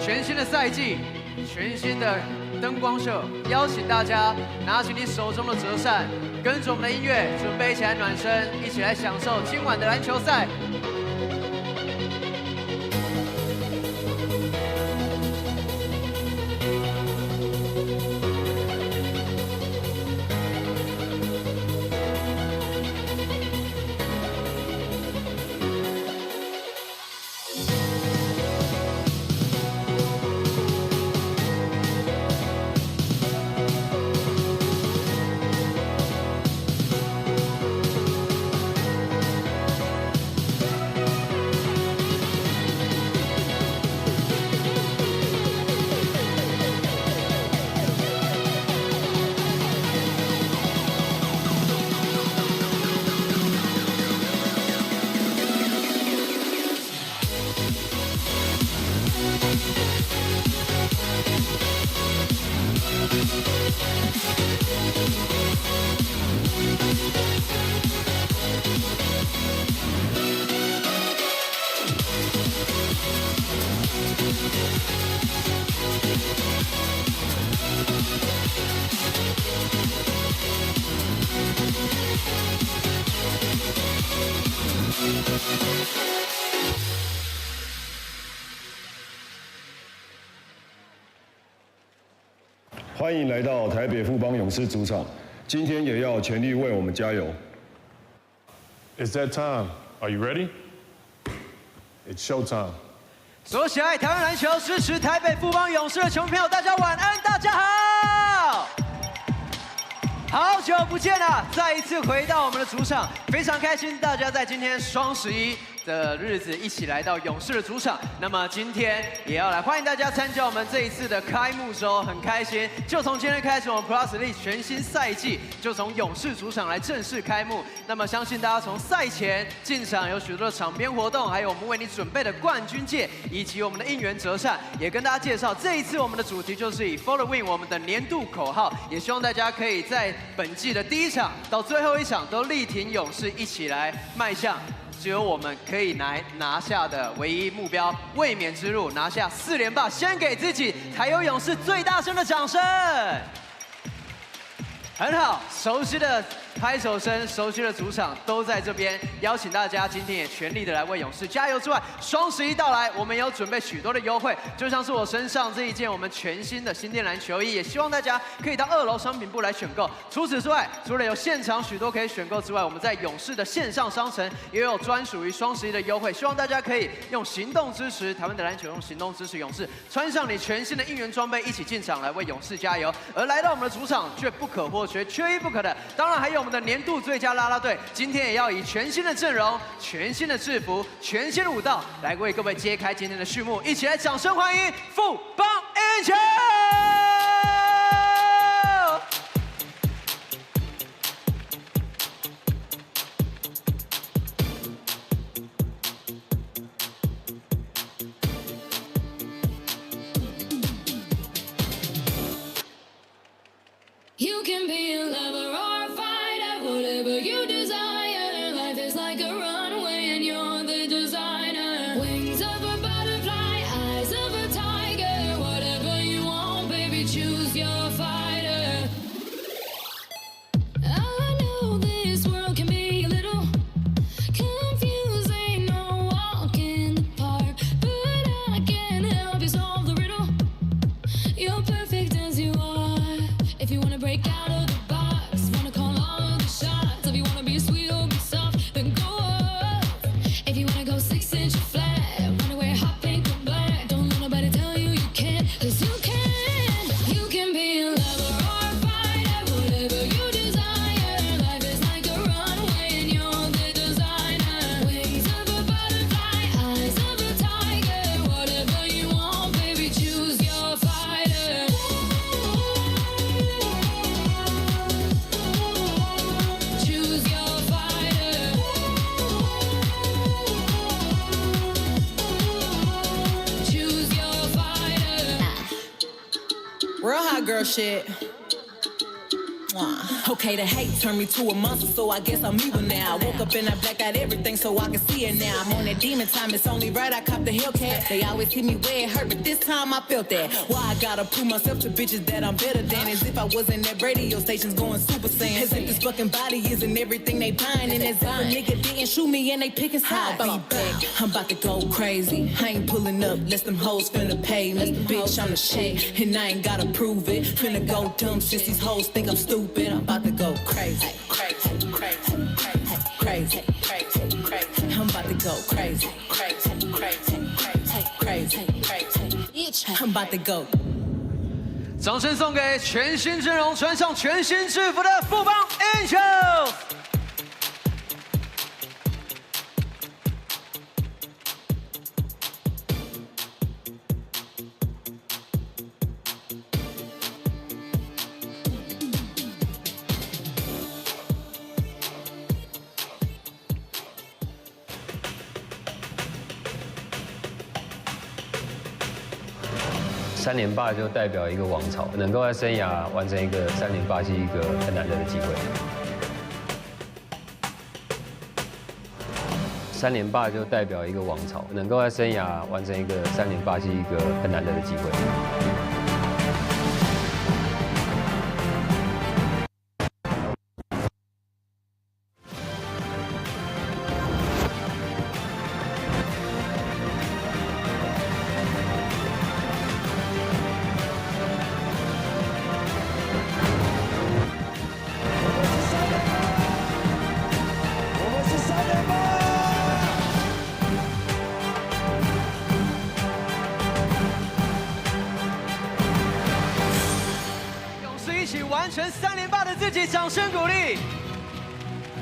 全新的赛季，全新的灯光秀，邀请大家拿起你手中的折扇，跟着我们的音乐，准备一起来暖身，一起来享受今晚的篮球赛。 欢迎来到台北富邦勇士主场，今天也要全力为我们加油。It's that time. Are you ready? It's showtime. 所有喜爱台湾篮球、支持台北富邦勇士的球迷朋友，大家晚安，大家好！好久不见了，再一次回到我们的主场，非常开心，大家在今天双11的日子一起来到勇士的主场。那么今天也要来欢迎大家参加我们这一次的开幕周，很开心。就从今天开始，我们 P.LEAGUE 全新赛季就从勇士主场来正式开幕。那么相信大家从赛前进场有许多的场边活动，还有我们为你准备的冠军戒以及我们的应援折扇，也跟大家介绍。这一次我们的主题就是以 For the Win 我们的年度口号，也希望大家可以在本季的第一场到最后一场都力挺勇士，一起来迈向。 只有我们可以拿下的唯一目标，卫冕之路，拿下4连霸，先给自己台有勇士最大声的掌声。很好，熟悉的拍手声，熟悉的主场都在这边，邀请大家今天也全力的来为勇士加油之外，双11到来，我们也有准备许多的优惠，就像是我身上这一件我们全新的新店篮球衣，也希望大家可以到2楼商品部来选购。除此之外，除了有现场许多可以选购之外，我们在勇士的线上商城也有专属于双11的优惠，希望大家可以用行动支持台湾的篮球，用行动支持勇士，穿上你全新的应援装备，一起进场来为勇士加油。而来到我们的主场却不可或缺，缺一不可的，当然还有我们的年度最佳啦啦队，今天也要以全新的阵容、全新的制服、全新的舞蹈来为各位揭开今天的序幕，一起来掌声欢迎富邦英雄！ You can be a lover or a fighter, whatever you desire. Life is like a runway and you're the designer. Wings of a butterfly, eyes of a tiger. Whatever you want, baby, choose your fighter. I know this world can be a little confusing, no walk in the park. But I can help you solve the riddle. You're perfect as you are. If you wanna break out of the box, wanna call all the shots. If you wanna be sweet or be soft, then go off. If you wanna go 6-inch flat, wanna wear hot pink or black, don't let nobody tell you you can't, 'cause you can. You can be a lover or a fighter, whatever you desire. Life is like a runway and you're the designer. Wings of a butterfly, eyes of a tiger. Whatever you want, baby, choose your fighter. Choose your fighter. Choose your fighter. Real hot girl shit. Okay, the hate turned me to a monster, so I guess I'm evil now. I woke up and I blacked out everything so I can see it now. I'm on that demon time, it's only right I cop the Hellcat. They always hit me where it hurt, but this time I felt that. Why I gotta prove myself to bitches that I'm better than? As if I wasn't at radio stations going super saiyan. As if this fucking body isn't everything they buying. And as if a nigga didn't shoot me and they picking sides. I'll be back, I'm about to go crazy. I ain't pulling up, less them hoes finna pay me. Bitch, I'm the shit, and I ain't gotta prove it. Finna go dumb since these hoes think I'm stupid. I'm about to go crazy, crazy, crazy, crazy, crazy, crazy. I'm about to go crazy, crazy, crazy, crazy, crazy. I'm about to go. 掌声送给全新阵容、穿上全新制服的富邦 Angels。3连霸就代表一个王朝，能够在生涯完成一个3连霸是一个很难得的机会。3连霸就代表一个王朝，能够在生涯完成一个3连霸是一个很难得的机会。 完成3连霸的自己，掌声鼓励。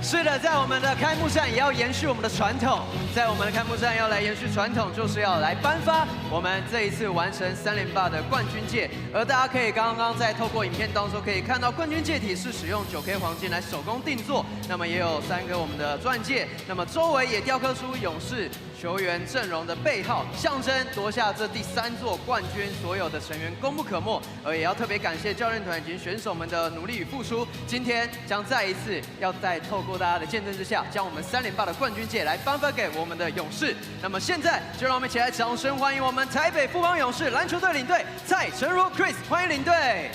是的，在我们的开幕战也要延续我们的传统，在我们的开幕战要来延续传统，就是要来颁发我们这一次完成3连霸的冠军戒。而大家可以刚刚在透过影片当中可以看到，冠军戒体是使用9K 黄金来手工定做，那么也有3个我们的钻戒，那么周围也雕刻出勇士 球员阵容的背号，象征夺下这第3座冠军，所有的成员功不可没。而也要特别感谢教练团以及选手们的努力与付出。今天将再一次要在透过大家的见证之下，将我们3连霸的冠军戒来颁发给我们的勇士。那么现在就让我们一起来掌声欢迎我们台北富邦勇士篮球队领队蔡成儒 Chris， 欢迎领队。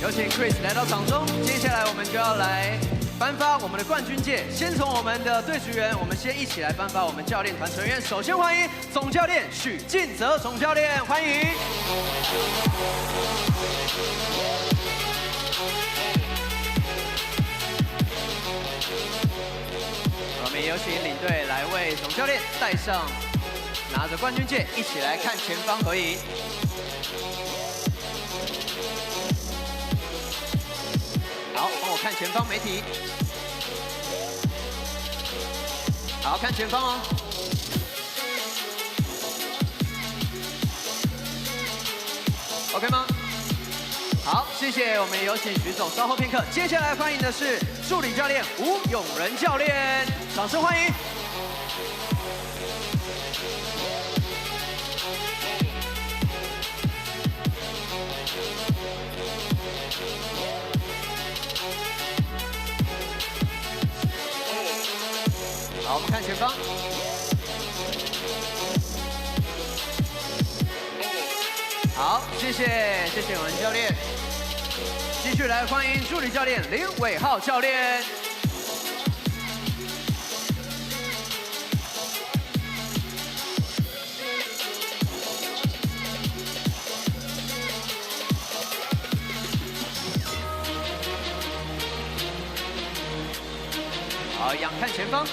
有请 Chris 来到场中，接下来我们就要来 颁发我们的冠军戒，先从我们的队职员，我们先一起来颁发我们教练团成员。首先欢迎总教练许晋泽总教练，欢迎。我们也有请领队来为总教练戴上，拿着冠军戒，一起来看前方合影。 好，帮我看前方媒体。好看前方哦。OK 吗？好，谢谢。我们有请徐总稍后片刻。接下来欢迎的是助理教练吴永仁教练，掌声欢迎。 好，我们看前方。好，谢谢永仁教练。继续来欢迎助理教练林伟浩教练。好，仰看前方。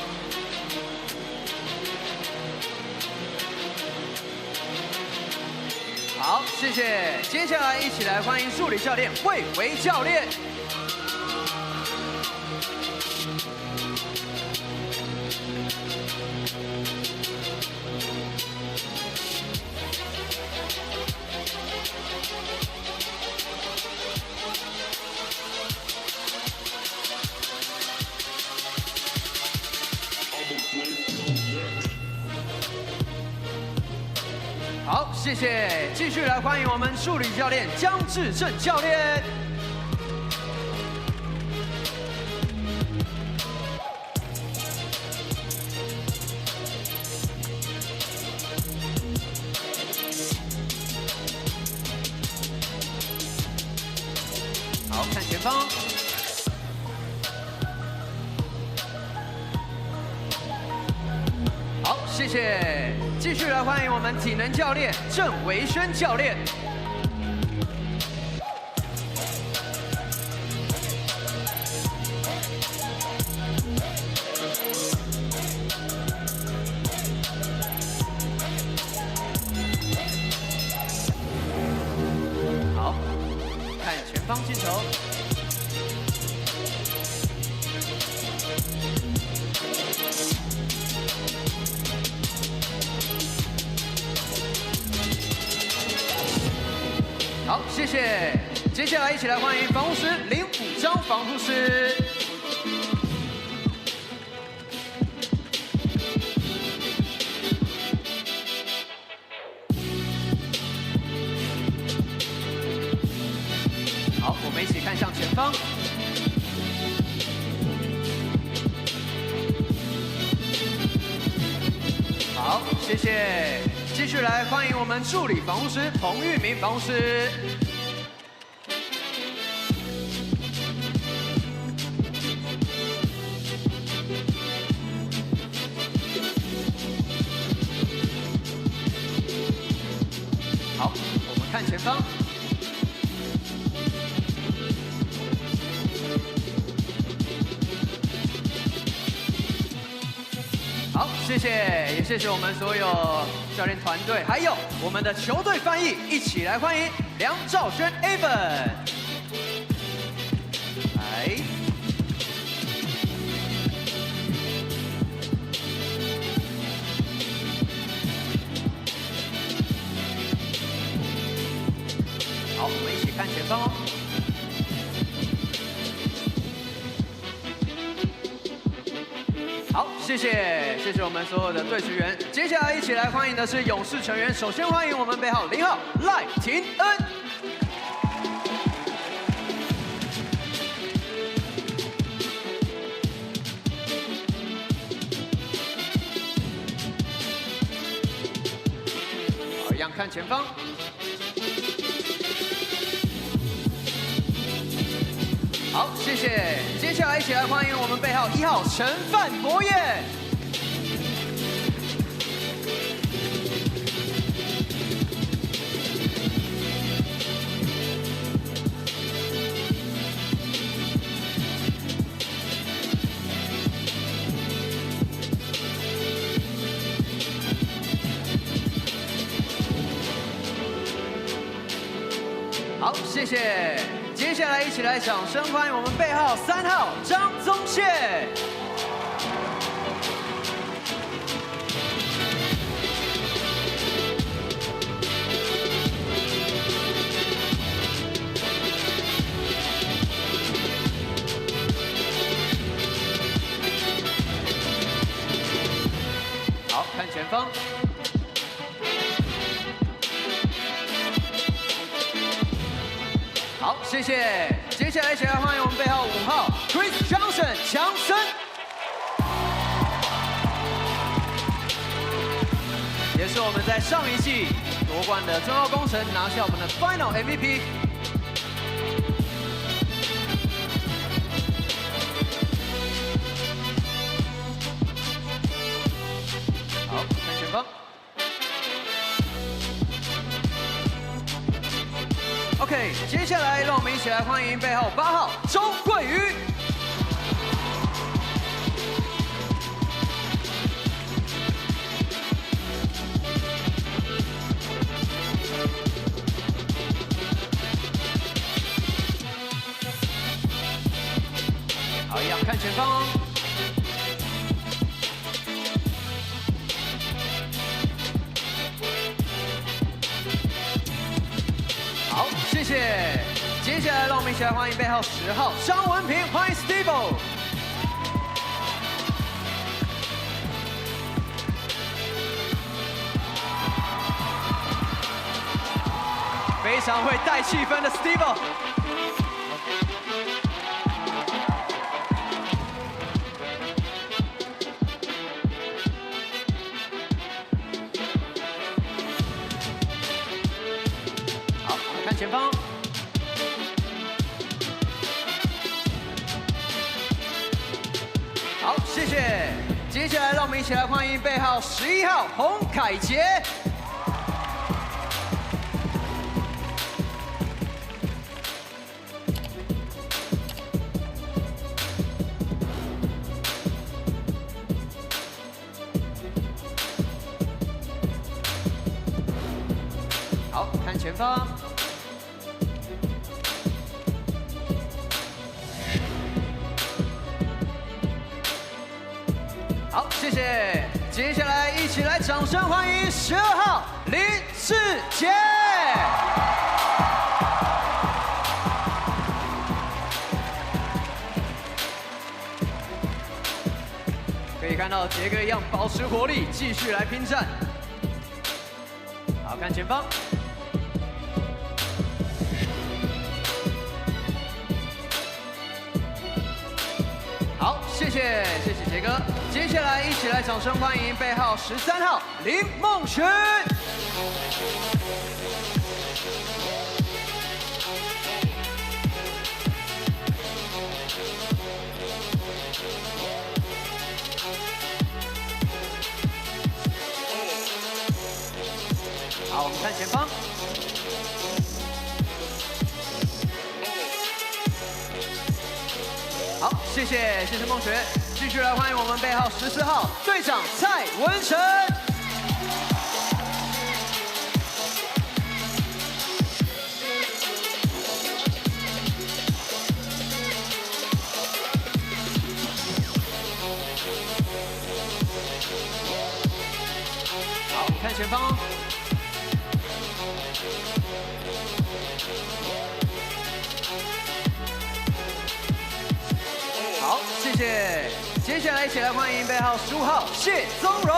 好，谢谢。接下来一起来欢迎助理教练魏维教练。好，谢谢。继续来欢迎我们助理教练江志正教练。好，看前方。好，谢谢。继续来欢迎我们体能教练郑维轩教练。好，看前方镜头。好，谢谢。接下来一起来欢迎防护师林武章防护师。好，我们一起看向前方。好，谢谢。继续来欢迎我们助理防护师彭玉明防护师。好，我们看前方。好，谢谢，也谢谢我们所有教练团队，还有我们的球队翻译，一起来欢迎梁兆轩 Evan。来，好，我们一起看前方哦。好，谢谢，谢谢我们所有的队职员。接下来一起来欢迎的是勇士成员，首先欢迎我们背号0号赖廷恩。好，一样看前方。好，谢谢。接下来一起来欢迎我们背号1号陈范博彦。好，谢谢。接下来一起来掌声欢迎我们背号3号张宗宪。好，看前方。好，谢谢。接下来一起来欢迎我们背号5号 Chris Johnson 强森，也是我们在上一季夺冠的中澳工程拿下我们的 Final MVP。好，看前方。OK， 接下来让我们一起来欢迎背号8号周桂瑜。好，一样看前方哦。好，谢谢。接下来让我们一起来欢迎背号10号张文平，欢迎 Steve。常会带气氛的 Steve。好，我们看前方。 好，谢谢。接下来，让我们一起来欢迎背号11号洪凯杰。好，看前方。 好，谢谢。接下来一起来掌声欢迎12号林志杰。可以看到杰哥一样保持活力，继续来拼战。好，看前方。 好，谢谢杰哥。接下来一起来掌声欢迎背号13号林梦璇。好，我们看前方。 好，谢谢梦璇，继续来欢迎我们背号14号队长蔡文成。好，看前方哦。 好，谢谢。接下来一起来欢迎背号15号谢宗荣。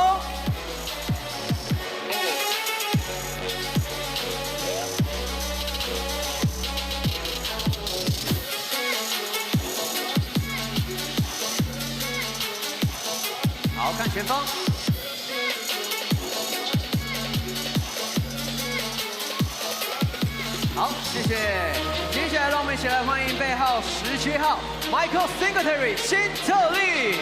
好，看前方。好，谢谢。接下来让我们一起来欢迎背号17号 Michael Singletary 辛特利。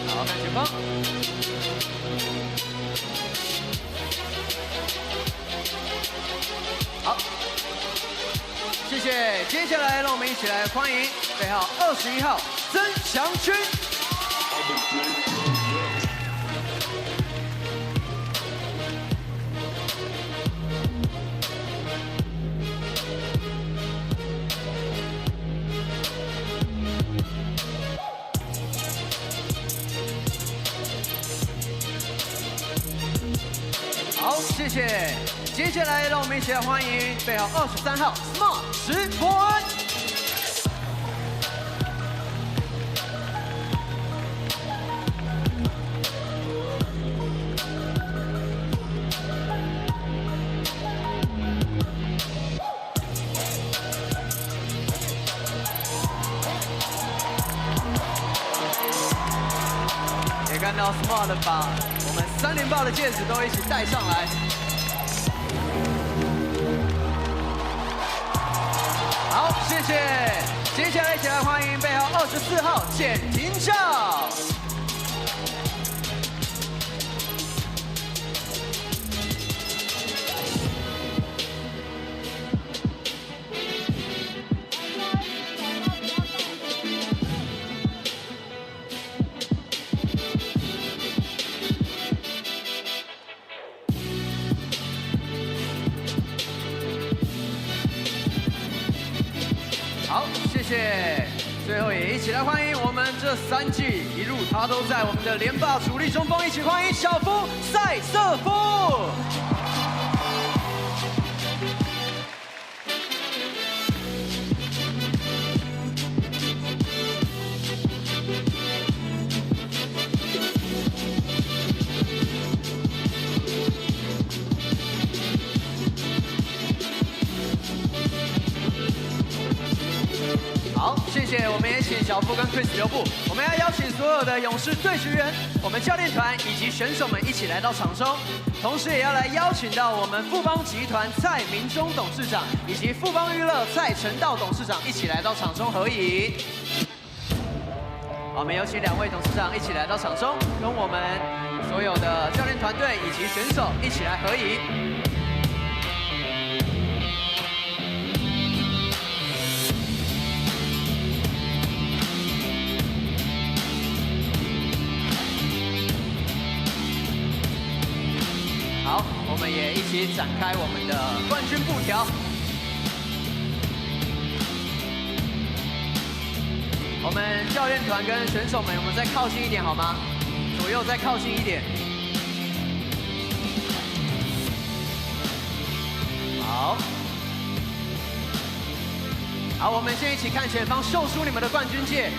好，看前方。好。 谢谢，接下来让我们一起来欢迎背号21号曾祥军。好，谢谢。接下来让我们一起来欢迎背号23号 Smart 石博恩。也看到 Smart 把我们3连霸的戒指都一起戴上来。 好，谢谢。接下来一起来欢迎背号24号简廷照。好，谢谢。最后也一起来欢迎我们这3季一路他都在我们的连霸主力中锋，一起欢迎小夫赛瑟夫。好，谢谢。我们也请小夫跟 Chris 留步。我们要邀请所有的勇士队职员、我们教练团以及选手们一起来到场中，同时也要来邀请到我们富邦集团蔡明忠董事长以及富邦娱乐蔡成道董事长一起来到场中合影。好，我们有请2位董事长一起来到场中，跟我们所有的教练团队以及选手一起来合影。 好，我们也一起展开我们的冠军布条。我们教练团跟选手们，我们再靠近一点好吗？左右再靠近一点。好，好，我们先一起看前方，秀出你们的冠军戒。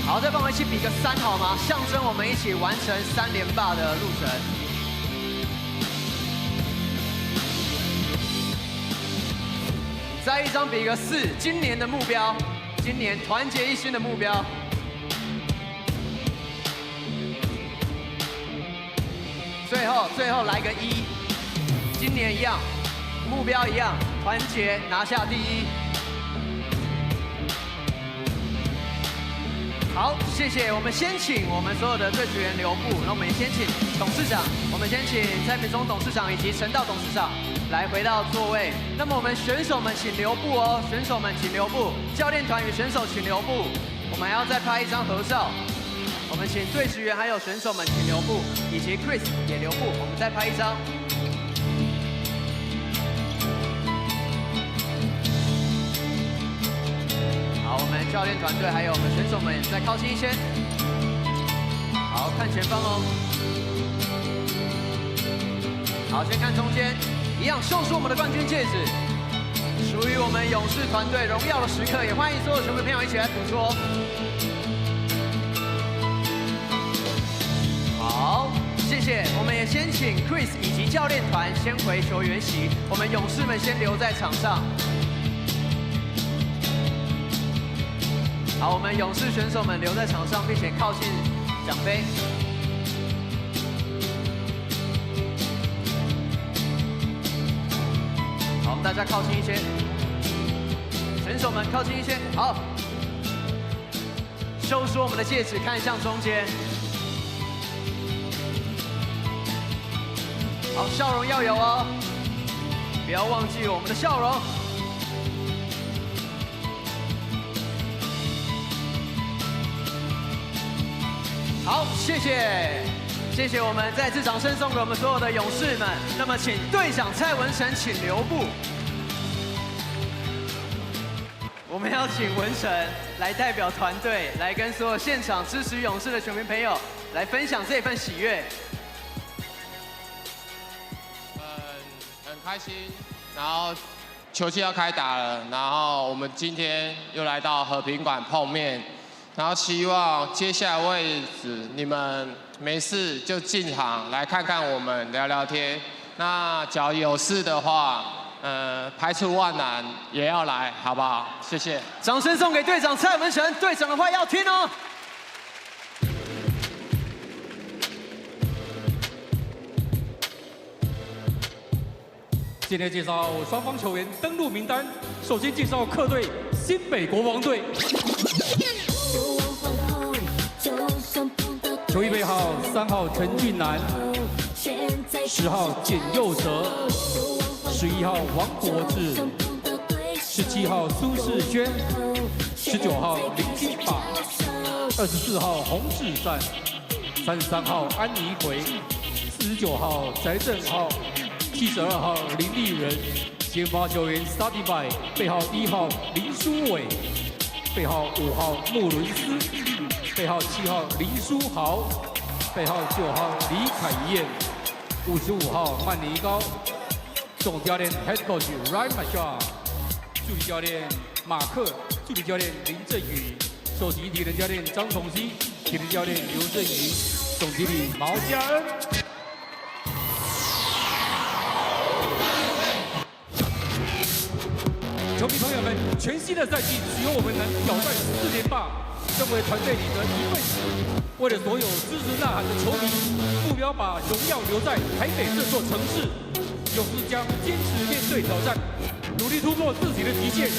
好，再帮我一起比个3好吗？象征我们一起完成3连霸的路程。再一张比个4，今年的目标，今年团结一心的目标。最后来个1，今年一样，目标一样，团结拿下第1。 好，谢谢。我们先请我们所有的队职员留步，那我们也先请董事长，我们先请蔡明忠董事长以及陈道董事长来回到座位。那么我们选手们请留步哦，选手们请留步，教练团与选手请留步，我们还要再拍一张合照。我们请队职员还有选手们请留步，以及 Chris 也留步，我们再拍一张。 好，我们教练团队还有我们选手们再靠近一些。好，看前方哦。好，先看中间，一样秀出我们的冠军戒指，属于我们勇士团队荣耀的时刻，也欢迎所有球迷朋友一起来捕捉。好，谢谢。我们也先请 Chris 以及教练团先回球员席，我们勇士们先留在场上。 好，我们勇士选手们留在场上，并且靠近奖杯。好，我们大家靠近一些，选手们靠近一些。好，秀出我们的戒指，看向中间。好，笑容要有哦，不要忘记我们的笑容。 好，谢谢，谢谢我们再次掌声送给我们所有的勇士们。那么，请队长蔡文成请留步。我们要请文成来代表团队，来跟所有现场支持勇士的球迷朋友来分享这份喜悦。很开心，然后球季要开打了，然后我们今天又来到和平馆碰面。 然后希望接下来位置你们没事就进场来看看我们聊聊天。那只要有事的话，排除万难也要来，好不好？谢谢。掌声送给队长蔡文成，队长的话要听哦。今天介绍双方球员登录名单，首先介绍客队新北国王队。 球衣背号3号陈俊南，10号简佑哲，11号王国志，17号苏世轩，19号林金法，24号洪志善，33号安妮回，49号翟正浩，72号林立人。先发球员 starting by 背号1号林书伟，背号5号穆伦斯。 背号7号林书豪，背号9号李凯燕，55号曼尼高，总教练 Head Coach Ryan Mashar， 助理教练马克，助理教练林振宇，首席体能教练张崇熙，体能教练刘振宇，总经理毛家恩。全新的赛季，只有我们能挑战4连霸，成为团队里的一份子。为了所有支持呐喊的球迷，目标把荣耀留在台北这座城市。勇士将坚持面对挑战，努力突破自己的极限。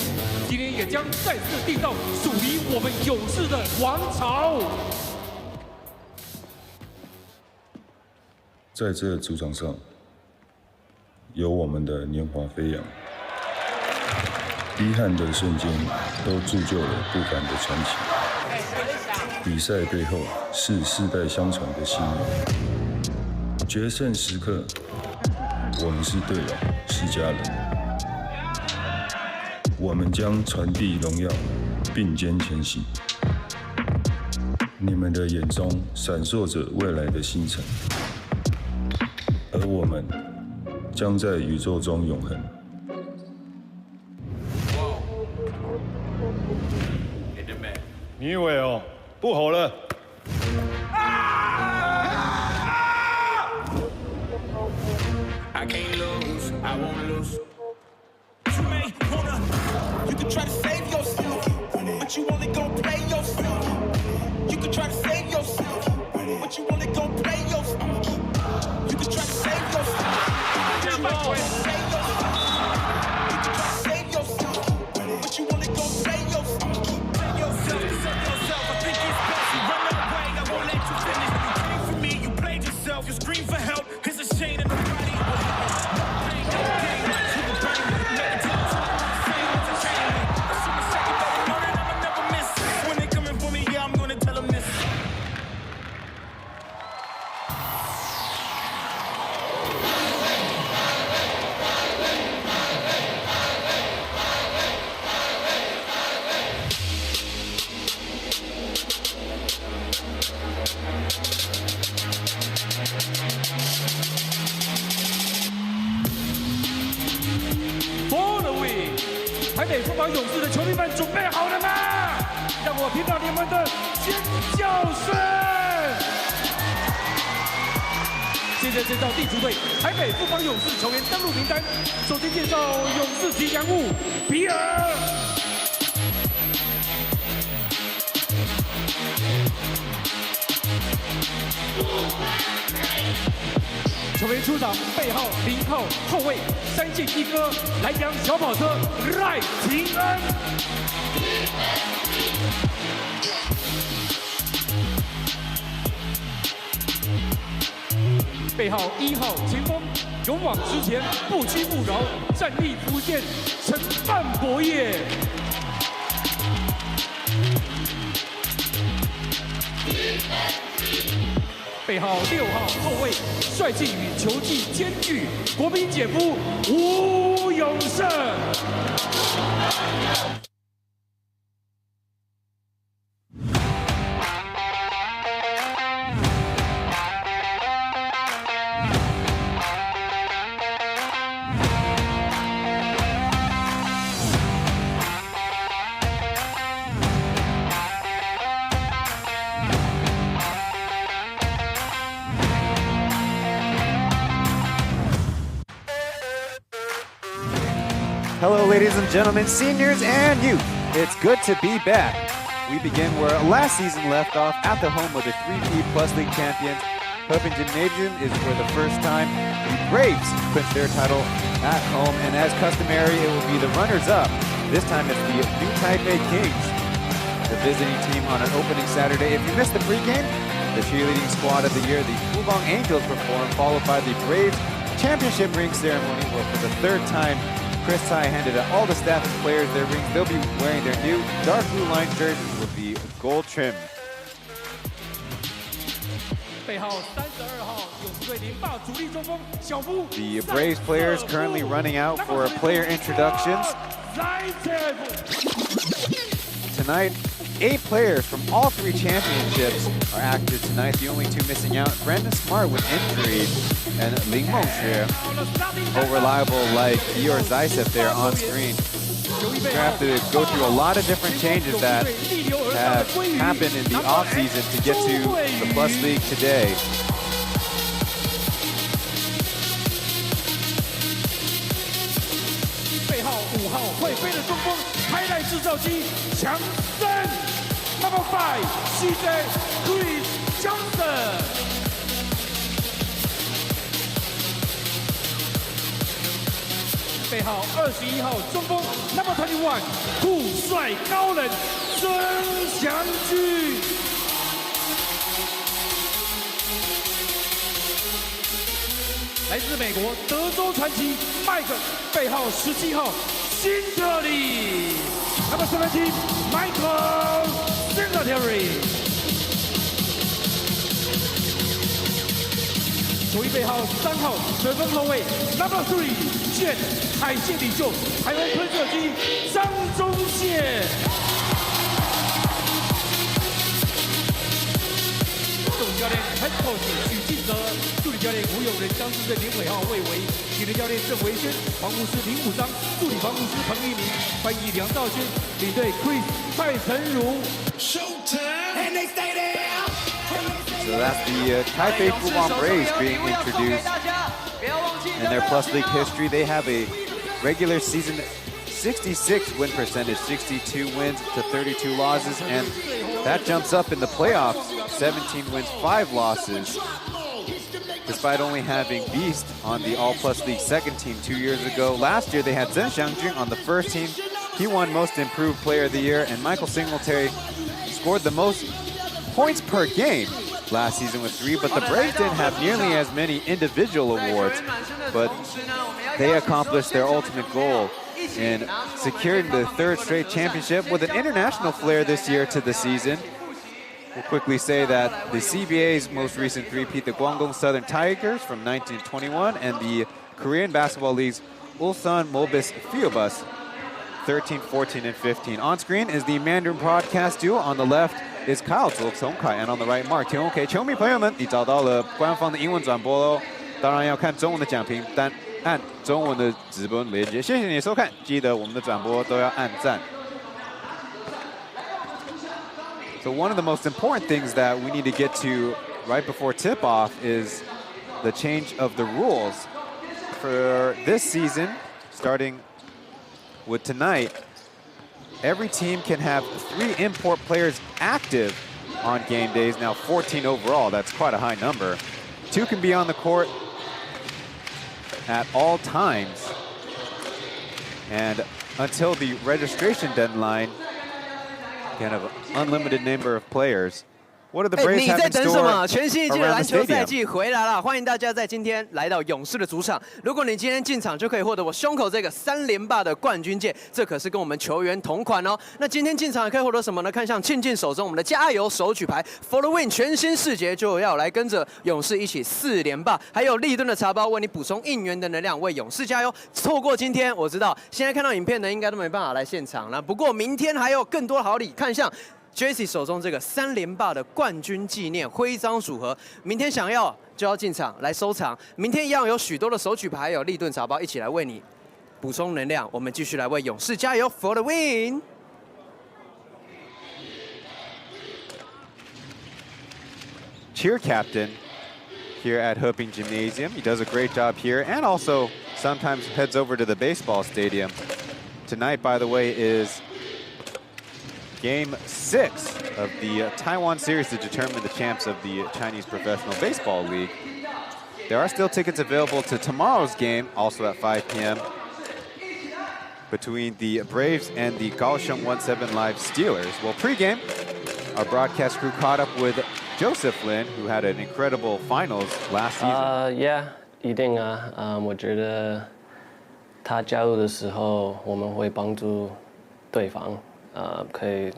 今年也将再次缔造属于我们勇士的王朝。在这主场上，有我们的年华飞扬，遗憾的瞬间都铸就了不凡的传奇。比赛背后是世代相传的信念，决胜时刻，我们是队友，是家人。我们将传递荣耀，并肩前行。你们的眼中闪烁着未来的星辰，而我们将在宇宙中永恒。你以为哦，不吼了。I can't lose, I won't lose. You may wanna, you can try to save yourself, but you only gon' play yourself. You can try to save yourself, but you only gon' play yourself. You can try to save yourself, but you only gon' play yourself. You can try to save yourself, but you only gon' play yourself. Save yourself, I think it's best you run away. I won't let you finish. You came for me, you played yourself. You scream for help, it's a shame that nobody will help. PLEAGUE 台北富邦勇士的球迷们准备好了吗？让我听到你们的尖叫声！现在介绍地主队台北富邦勇士球员登录名单。首先介绍勇士吉祥物比尔。球员出场，背号0号后卫三线一哥蓝洋小跑车赖廷恩。背号1号前锋勇往直前，不屈不挠，战力无限，承办博业。背号6号后卫，帅气与球技兼具，国民姐夫吴永胜。Hello, ladies and gentlemen, seniors and youth. It's good to be back. We begin where last season left off at the home of the 3P Plus League champions. Hopen Gymnasium is for the first time. The Braves clinch their title at home, and as customary, it will be the runners-up. This time it's the New Taipei Kings, the visiting team on an opening Saturday. If you missed the pregame, the cheerleading squad of the year, the Fubon Angels, performed, followed by the Braves championship ring ceremony, where for the third time, Chris Tsai handed out all the staff and players their rings. They'll be wearing their new dark blue line jerseys with the gold trim. 背号32号勇士队连霸主力中锋小夫。The Braves players currently running out for player introductions. Tonight, 8 players from all 3 championships are active tonight. The only 2 missing out, Brandon Smart with injury, and Ling Mengxue, reliable like Dior Zaisev there on screen. We have to go through a lot of different changes that have happened in the offseason to get to the Plus League today. 制造机强森 ，Number 5 CJ Chris Johnson。背号21号中锋 Number 21酷帅高冷孙祥俊。来自美国德州传奇麦克，背号17号辛特利 ，Number 17 Michael Singletary。球衣背号3号得分后卫 Number 3剑海线领袖台湾喷射机张宗宪。总教练 Head Coach 许晋泽，助理教练吴永仁、张志正、林伟浩、魏维，体能教练郑维轩，防护师林武章，助理防护师彭一鸣，翻译梁兆轩，领队 Chris 蔡成儒。So that's the Taipei Fubon Braves being introduced. In their Plus League history, they have a regular season 66 win percentage, 62 wins to 32 losses, and that jumps up in the playoffs, 17 wins, 5 losses. Despite only having Beast on the All Plus League second team 2 years ago. Last year, they had Zhen Xiangjun on the first team. He won Most Improved Player of the Year, and Michael Singletary scored the most points per game last season with 3, but the Braves didn't have nearly as many individual awards, but they accomplished their ultimate goal in securing the 3rd straight championship with an international flair this year to the season. We'll quickly say that the CBA's most recent three-peat, the Guangdong Southern Tigers from 1921, and the Korean Basketball League's Ulsan Mobis Phoebus 13, 14, and 15. On screen is the Mandarin broadcast duo. On the left is Kyle Zhong-Kai, and on the right, Mark Tiong-K. 球迷朋友们，你找到了官方的英文转播喽。当然要看中文的讲评，但按中文的直播连接。谢谢你收看，记得我们的转播都要按赞。So one of the most important things that we need to get to right before tip-off is the change of the rules for this season, starting with tonight. Every team can have 3 import players active on game days. Now 14 overall, that's quite a high number. 2 can be on the court at all times. And until the registration deadline, you can have an unlimited number of players. What are the Braves 你 have 在 in 等什 store 么？全新一季的 around 篮 the 球赛 stadium? 季回来了，欢迎大家在今天来到勇士的主场。如果你今天进场，就可以获得我胸口这个3连霸的冠军戒，这可是跟我们球员同款哦。那今天进场可以获得什么呢？看向庆靖手中我们的加油手举牌 ，For the Win 全新视觉就要来跟着勇士一起4连霸，还有立顿的茶包为你补充应援的能量，为勇士加油。错过今天，我知道现在看到影片的应该都没办法来现场了。不过明天还有更多好礼，看向 Jesse 手中这个3连霸的冠军纪念徽章组合，明天想要就要进场来收藏。明天一样有许多的手举牌，还有立顿茶包一起来为你补充能量。我们继续来为勇士加油 ，For the win！ Cheer captain here at Hoping Gymnasium. He does a great job here and also sometimes heads over to the baseball stadium. Tonight, by the way, is Game 6 of the Taiwan series to determine the champs of the Chinese Professional Baseball League. There are still tickets available to tomorrow's game, also at 5 p.m. between the Braves and the Kaohsiung 1-7 Live Steelers. Well, pregame, our broadcast crew caught up with Joseph Lin, who had an incredible finals last season. Yeah, 一定啊，我觉得他加入的时候，我们会帮助对方。 可以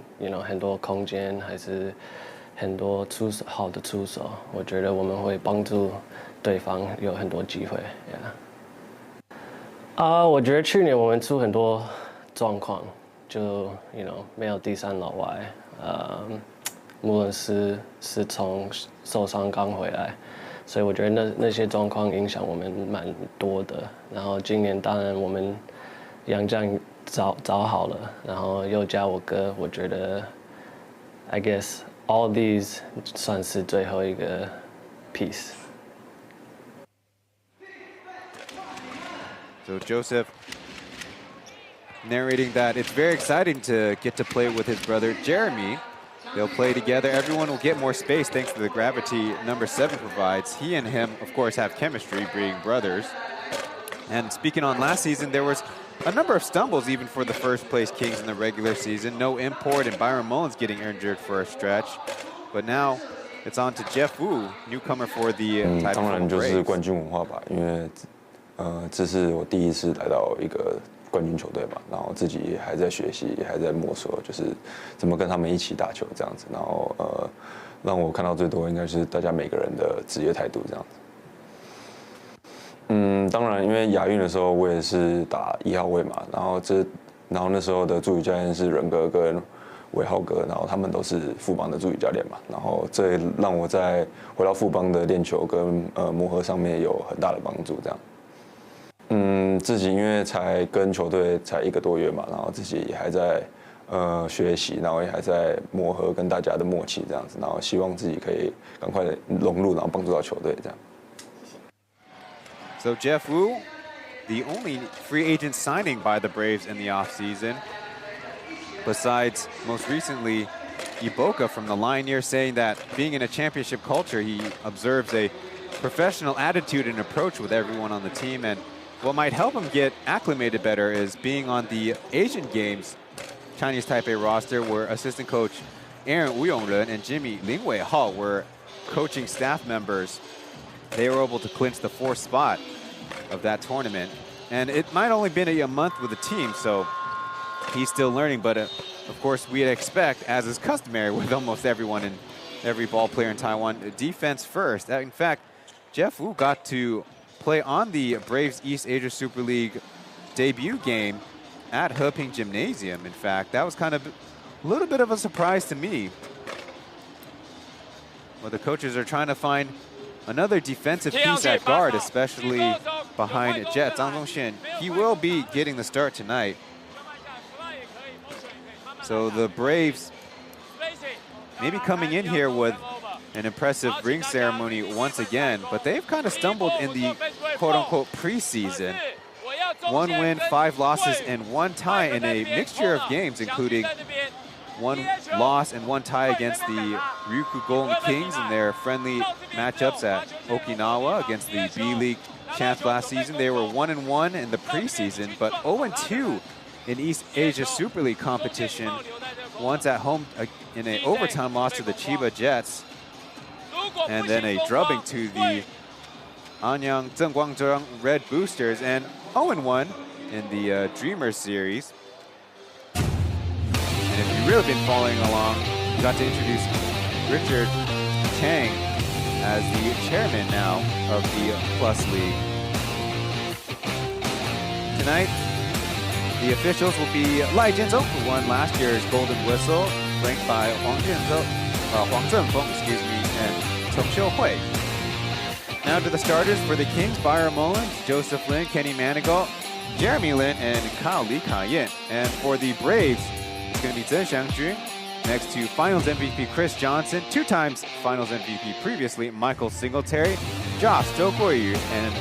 很多空间，还是很多好的出手。我觉得我们会帮助对方有很多机会。我觉得去年我们出很多状况，就没有第3老外，无论是从受伤刚回来，所以我觉得那些状况影响我们蛮多的。然后今年当然我们洋将 找好了，然后又加我哥，我觉得 I guess all these 算是最后一个 piece. So Joseph narrating that it's very exciting to get to play with his brother Jeremy. They'll play together. Everyone will get more space thanks to the gravity number 7 provides. He and him, of course, have chemistry, being brothers. And speaking on last season, there was a number of stumbles even for the first place Kings in the regular season. No import and Byron Mullins getting injured for a stretch. But now it's on to Jeff Wu, newcomer for the Taipei 当然就是 Braves. 冠军文化吧，因为这是我第一次来到一个冠军球队嘛，然后自己也还在学习，也还在摸索，就是怎么跟他们一起打球这样子。然后让我看到最多应该是大家每个人的职业态度这样子。当然，因为亚运的时候我也是打1号位嘛，然后那时候的助理教练是仁哥跟伟浩哥，然后他们都是富邦的助理教练嘛，然后这也让我在回到富邦的练球跟磨合上面有很大的帮助这样。自己因为才跟球队才1个多月嘛，然后自己也还在学习，然后也还在磨合跟大家的默契这样子，然后希望自己可以赶快融入，然后帮助到球队这样。So Jeff Wu, the only free agent signing by the Braves in the offseason, besides most recently Iboka from the Lioneers saying that being in a championship culture, he observes a professional attitude and approach with everyone on the team. And what might help him get acclimated better is being on the Asian Games Chinese Taipei roster, where assistant coach Aaron Wu Yongren and Jimmy Lin Wei Hao were coaching staff members. They were able to clinch the 4th spot of that tournament. And it might only been a month with the team, so he's still learning. But of course, we'd expect, as is customary with almost everyone and every ball player in Taiwan, defense first. In fact, Jeff Wu got to play on the Braves East Asia Super League debut game at Heping Gymnasium. In fact, that was kind of a little bit of a surprise to me. Well, the coaches are trying to find another defensive piece at guard, especially behind Jet Zhang Zongxian. He will be getting the start tonight. So the Braves maybe coming in here with an impressive ring ceremony once again, but they've kind of stumbled in the quote-unquote preseason. 1 win, 5 losses, and 1 tie in a mixture of games, including 1 loss and 1 tie against the Ryukyu Golden Kings in their friendly matchups at Okinawa against the B-League champs last season. They were 1-1 in the preseason, but 0-2 in East Asia Super League competition. Once at home in an overtime loss to the Chiba Jets, and then a drubbing to the Anyang Zhengguangzheng Red Boosters, and 0-1 in the Dreamers series. And if you've really been following along, we got to introduce Richard Chang as the chairman now of the Plus League. Tonight, the officials will be Lai Jianzhou, who won last year's Golden Whistle, flanked by Huang Zhenfeng, and Teng Xiuhui. Now to the starters for the Kings: Byron Mullins, Joseph Lin, Kenny Manigault, Jeremy Lin, and Kyle Li Ka-yin. And for the Braves, it's going to be Zheng Xiangjun, next to Finals MVP Chris Johnson, 2 times Finals MVP previously Michael Singletary, Josh Zhou Guoyu, and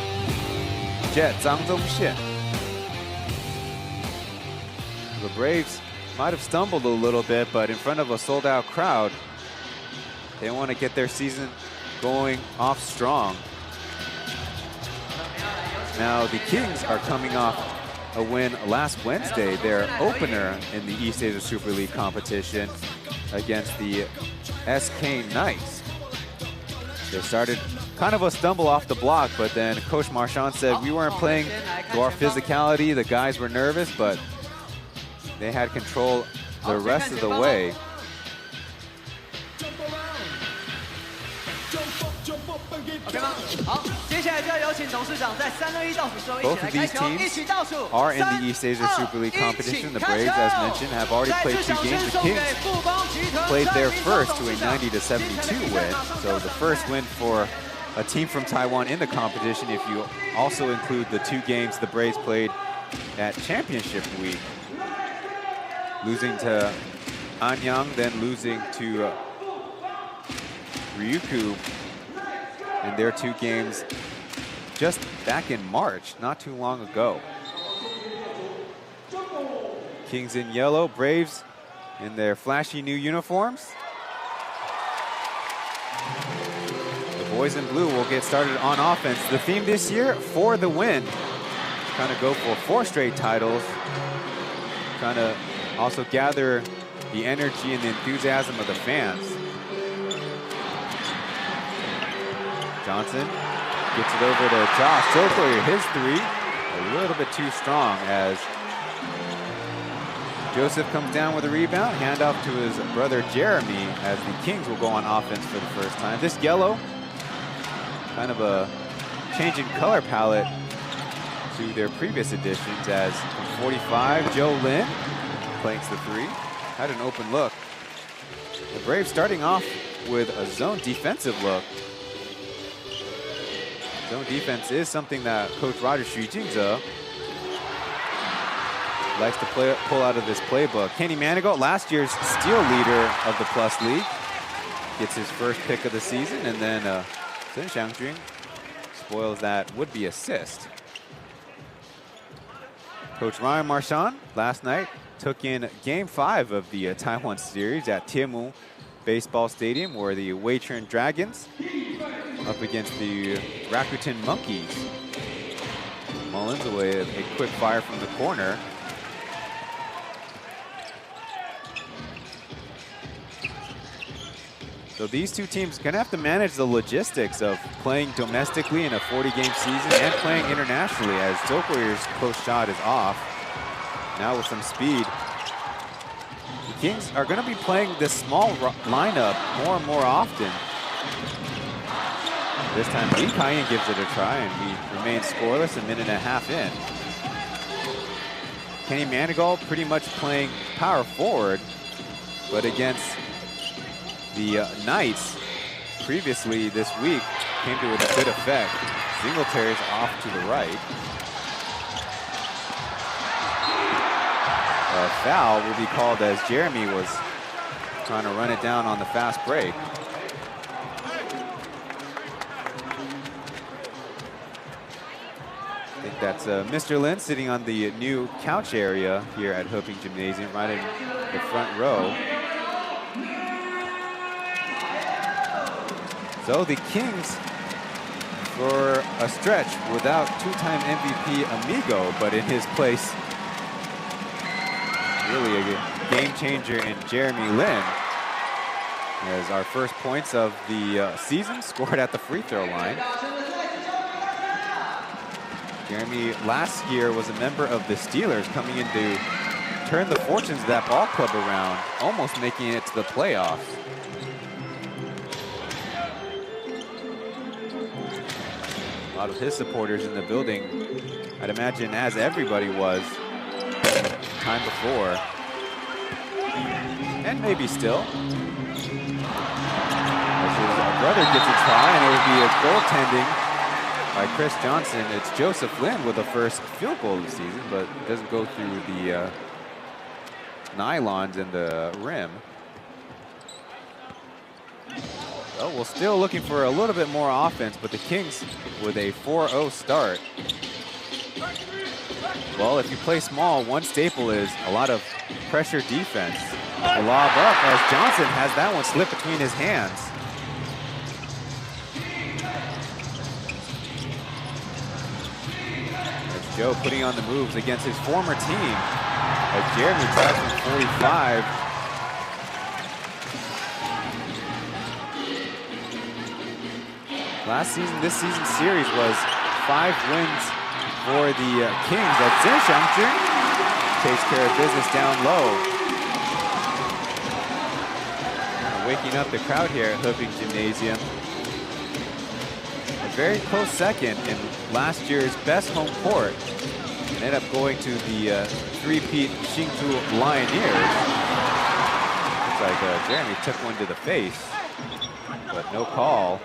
Jet Zhang Zongxian. The Braves might have stumbled a little bit, but in front of a sold-out crowd, they want to get their season going off strong. Now, the Kings are coming off a win last Wednesday, their opener in the East Asia Super League competition against the SK Knights. They started kind of a stumble off the block, but then Coach Marchand said we weren't playing to our physicality. The guys were nervous, but they had control the rest of the way. Both of these teams are in the East Asia Super League competition. The Braves, as mentioned, have already played 2 games. The Kings played their first to a 90-72 win. So the first win for a team from Taiwan in the competition, if you also include the 2 games the Braves played at Championship Week. Losing to Anyang, then losing to Ryukyu in their 2 games just back in March, not too long ago. Kings in yellow, Braves in their flashy new uniforms. The boys in blue will get started on offense. The theme this year, for the win. Trying to go for 4 straight titles. Trying to also gather the energy and the enthusiasm of the fans. Johnson gets it over to Josh Joker. His 3, a little bit too strong as Joseph comes down with a rebound. Handoff to his brother Jeremy as the Kings will go on offense for the first time. This yellow, kind of a change in color palette to their previous editions as from 45, Joe Lin planks the 3. Had an open look. The Braves starting off with a zone defensive look. Zone defense is something that Coach Roger Shujingza likes to pull out of this playbook. Kenny Manigault, last year's steal leader of the Plus League, gets his first pick of the season, and then Sun Xiangjun spoils that would-be assist. Coach Ryan Marchand last night took in Game 5 of the Taiwan series at Tiemu Baseball Stadium, where the Weichern Dragons up against the Rakuten Monkeys. Mullins away a quick fire from the corner. So these two teams gonna have to manage the logistics of playing domestically in a 40-game season and playing internationally, as Silk Warriors' post shot is off. Now with some speed. The Kings are gonna be playing this small lineup more and more often. This time Lee Kai-yin gives it a try, and we remain scoreless a minute and a half in. Kenny Manigault pretty much playing power forward, but against the Knights previously this week came to a good effect. Singletary's off to the right. A foul will be called as Jeremy was trying to run it down on the fast break. I think that's Mr. Lin sitting on the new couch area here at Hoping Gymnasium, right in the front row. So the Kings, for a stretch, without two-time MVP Amigo, but in his place, really a game changer in Jeremy Lin, as our first points of the season scored at the free throw line. Jeremy last year was a member of the Steelers, coming in to turn the fortunes of that ball club around, almost making it to the playoffs. A lot of his supporters in the building, I'd imagine, as everybody was time before, and maybe still. As his brother gets a try, and it will be a goaltending by Chris Johnson. It's Joseph Lin with the first field goal of the season, but it doesn't go through the nylons in the rim. Well, we're still looking for a little bit more offense, but the Kings with a 4-0 start. Well, if you play small, one staple is a lot of pressure defense. A lob up as Johnson has that one slip between his hands. That's Joe putting on the moves against his former team as Jeremy tries from 45. Last season, this season's series was 5 wins for the Kings. As Sun Xiangjun takes care of business down low. Waking up the crowd here at Hoping Gymnasium. A very close second in last year's best home court. And ended up going to the three-peat Hsinchu Lioneers. Looks like Jeremy took one to the face, but no call.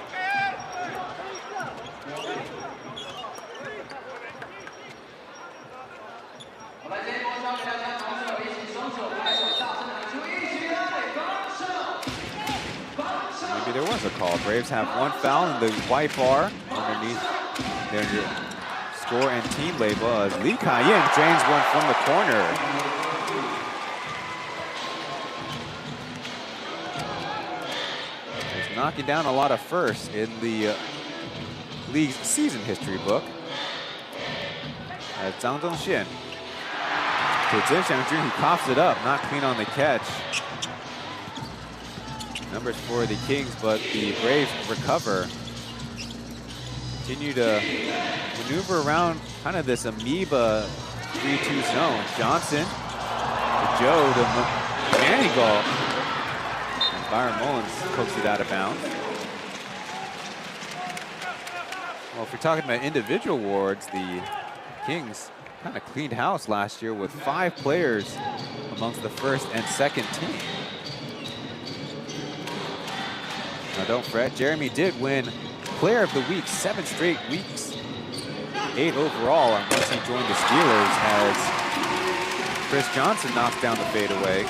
Maybe there was a call. Braves have one foul in the white bar underneath their score and team label as Lee Kai-yin drains one from the corner. knocking down a lot of firsts in the league's season history book. As Zhang Dongxian to Zheng Xiangjun, who coughs it up, not clean on the catch. Numbers for the Kings, but the Braves recover. Continue to maneuver around kind of this amoeba 3-2 zone. Johnson to Joe to Manigault. And Byron Mullins pokes it out of bounds. Well, if we're talking about individual awards, the Kings kind of cleaned house last year with 5 players amongst the first and second team. Now don't fret, Jeremy did win Player of the Week 7 straight weeks. 8 overall once he joined the Steelers as Chris Johnson knocks down the fadeaway.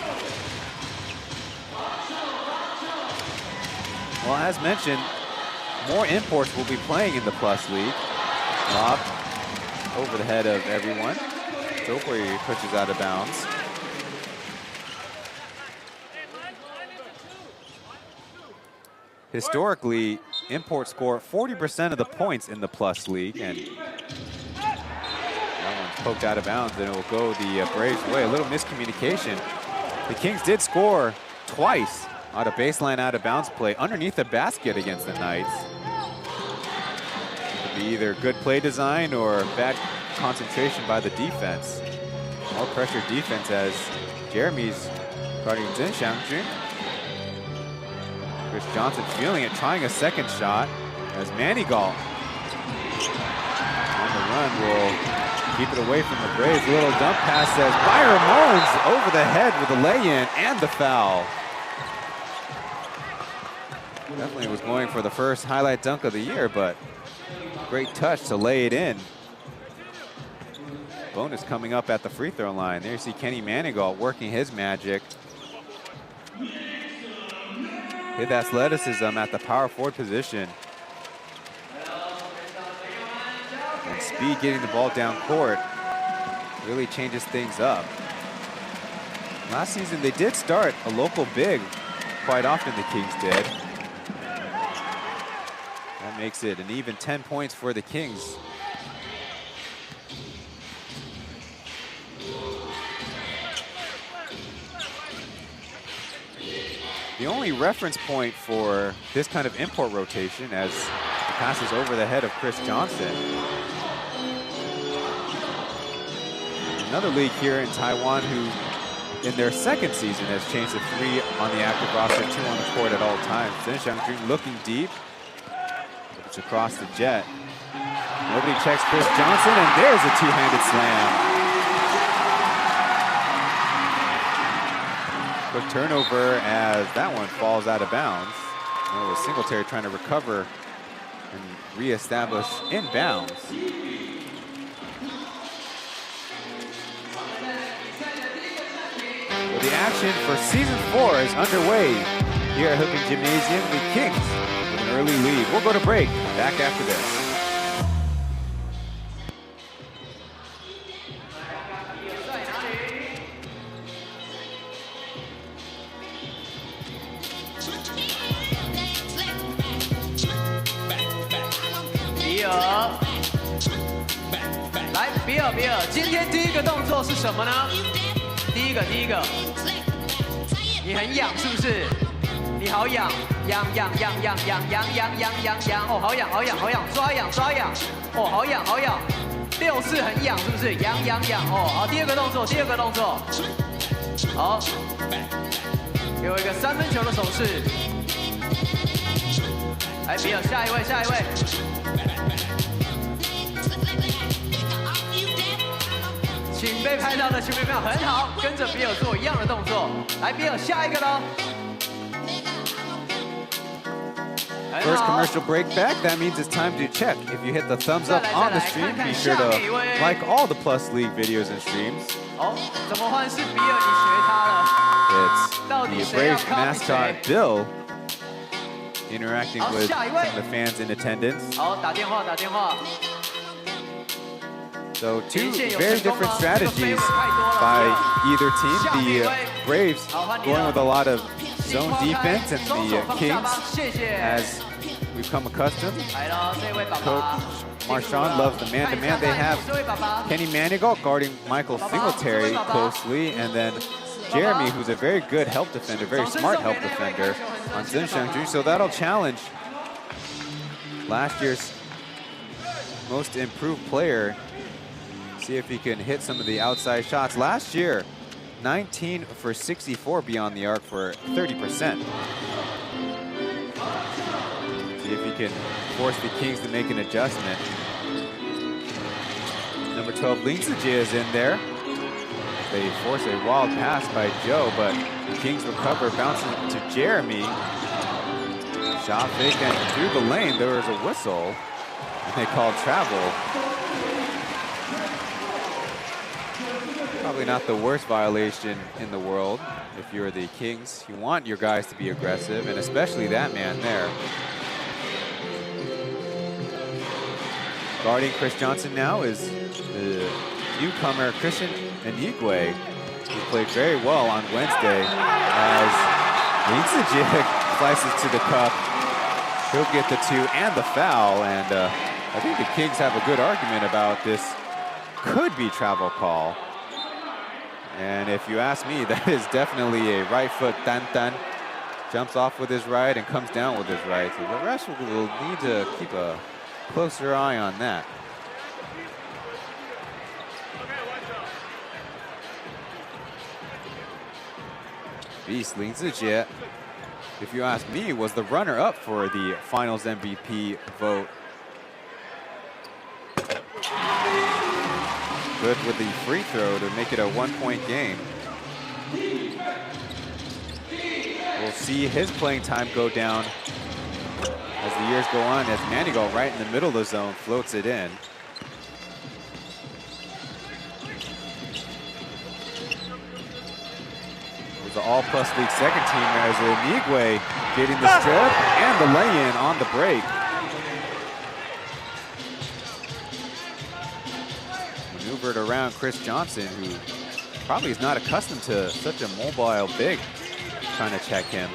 Well, as mentioned, more imports will be playing in the Plus League. Lob over the head of everyone. Zhou pushes out of bounds. Historically, imports score 40% of the points in the Plus League, and that one's poked out of bounds, and it will go the Braves' way. A little miscommunication. The Kings did score twice on a baseline out of bounds play underneath the basket against the Knights. It could be either good play design or bad concentration by the defense. More pressure defense as Jeremy's guarding Zheng Xiangjun. Chris Johnson feeling it, trying a second shot as Manigault on the run will keep it away from the Braves. A little dump pass as Byron Mullins over the head with the lay-in and the foul. Definitely was going for the first highlight dunk of the year, but great touch to lay it in. Bonus coming up at the free throw line. There you see Kenny Manigault working his magic. His athleticism at the power forward position. And speed getting the ball down court really changes things up. Last season they did start a local big quite often, the Kings did. That makes it an even 10 points for the Kings. The only reference point for this kind of import rotation as it passes over the head of Chris Johnson. Another league here in Taiwan who, in their second season, has changed to 3 on the active roster, 2 on the court at all times. Zheng Xiangjun looking deep. It's across the jet. Nobody checks Chris Johnson, and there's a two-handed slam. Quick turnover as that one falls out of bounds. It was Singletary trying to recover and reestablish inbounds. Well, the action for season 4 is underway here at Hooking Gymnasium. The Kings with an early lead. We'll go to break. Back after this.比尔，今天第一个动作是什么呢？第一个，你很痒是不是？你好痒，痒，哦，好痒，抓痒，哦，好痒，6次很痒是不是？痒，哦，好，第二个动作，好，给我一个3分球的手势。来，比尔，下一位。请被拍到的球迷朋友很好，跟着比尔做一样的动作。来，比尔，下一个喽。First commercial break back. That means it's time to check. If you hit the thumbs up on the stream, be sure to like all the Plus League videos and streams. 哦，怎么换是比尔？你学他了。It's the Braves mascot Bill interacting with some of the fans in attendance. 好，打电话。So 2 very different strategies by either team. The Braves going with a lot of zone defense, and the Kings, as we've come accustomed. Coach Marchand loves the man-to-man. They have Kenny Manigault guarding Michael Singletary closely, and then Jeremy, who's a very good help defender, very smart help defender on Zhen Shangju. So that'll challenge last year's most improved player. See if he can hit some of the outside shots. Last year, 19 for 64 beyond the arc for 30%. See if he can force the Kings to make an adjustment. Number 12, Lin Zijie is in there. They force a wild pass by Joe, but the Kings recover, bouncing to Jeremy. Shot fake, and through the lane, there was a whistle, and they called travel. Probably not the worst violation in the world. If you're the Kings, you want your guys to be aggressive, and especially that man there. Guarding Chris Johnson now is the newcomer Christian Enigue, who played very well on Wednesday as Lin Zijie slices to the cup. He'll get the 2 and the foul, and I think the Kings have a good argument about this could be travel call. And if you ask me, that is definitely a right foot tan-tan. Jumps off with his right and comes down with his right. So the refs will need to keep a closer eye on that. Beast Lin Zijie, if you ask me, was the runner-up for the Finals MVP vote. Good with the free throw to make it a 1-point game. We'll see his playing time go down as the years go on, as Manigault right in the middle of the zone floats it in. It was the All-Plus League second teamer as Enigue getting the strip and the lay-in on the break. Maneuvered around Chris Johnson, who probably is not accustomed to such a mobile big, trying to check him.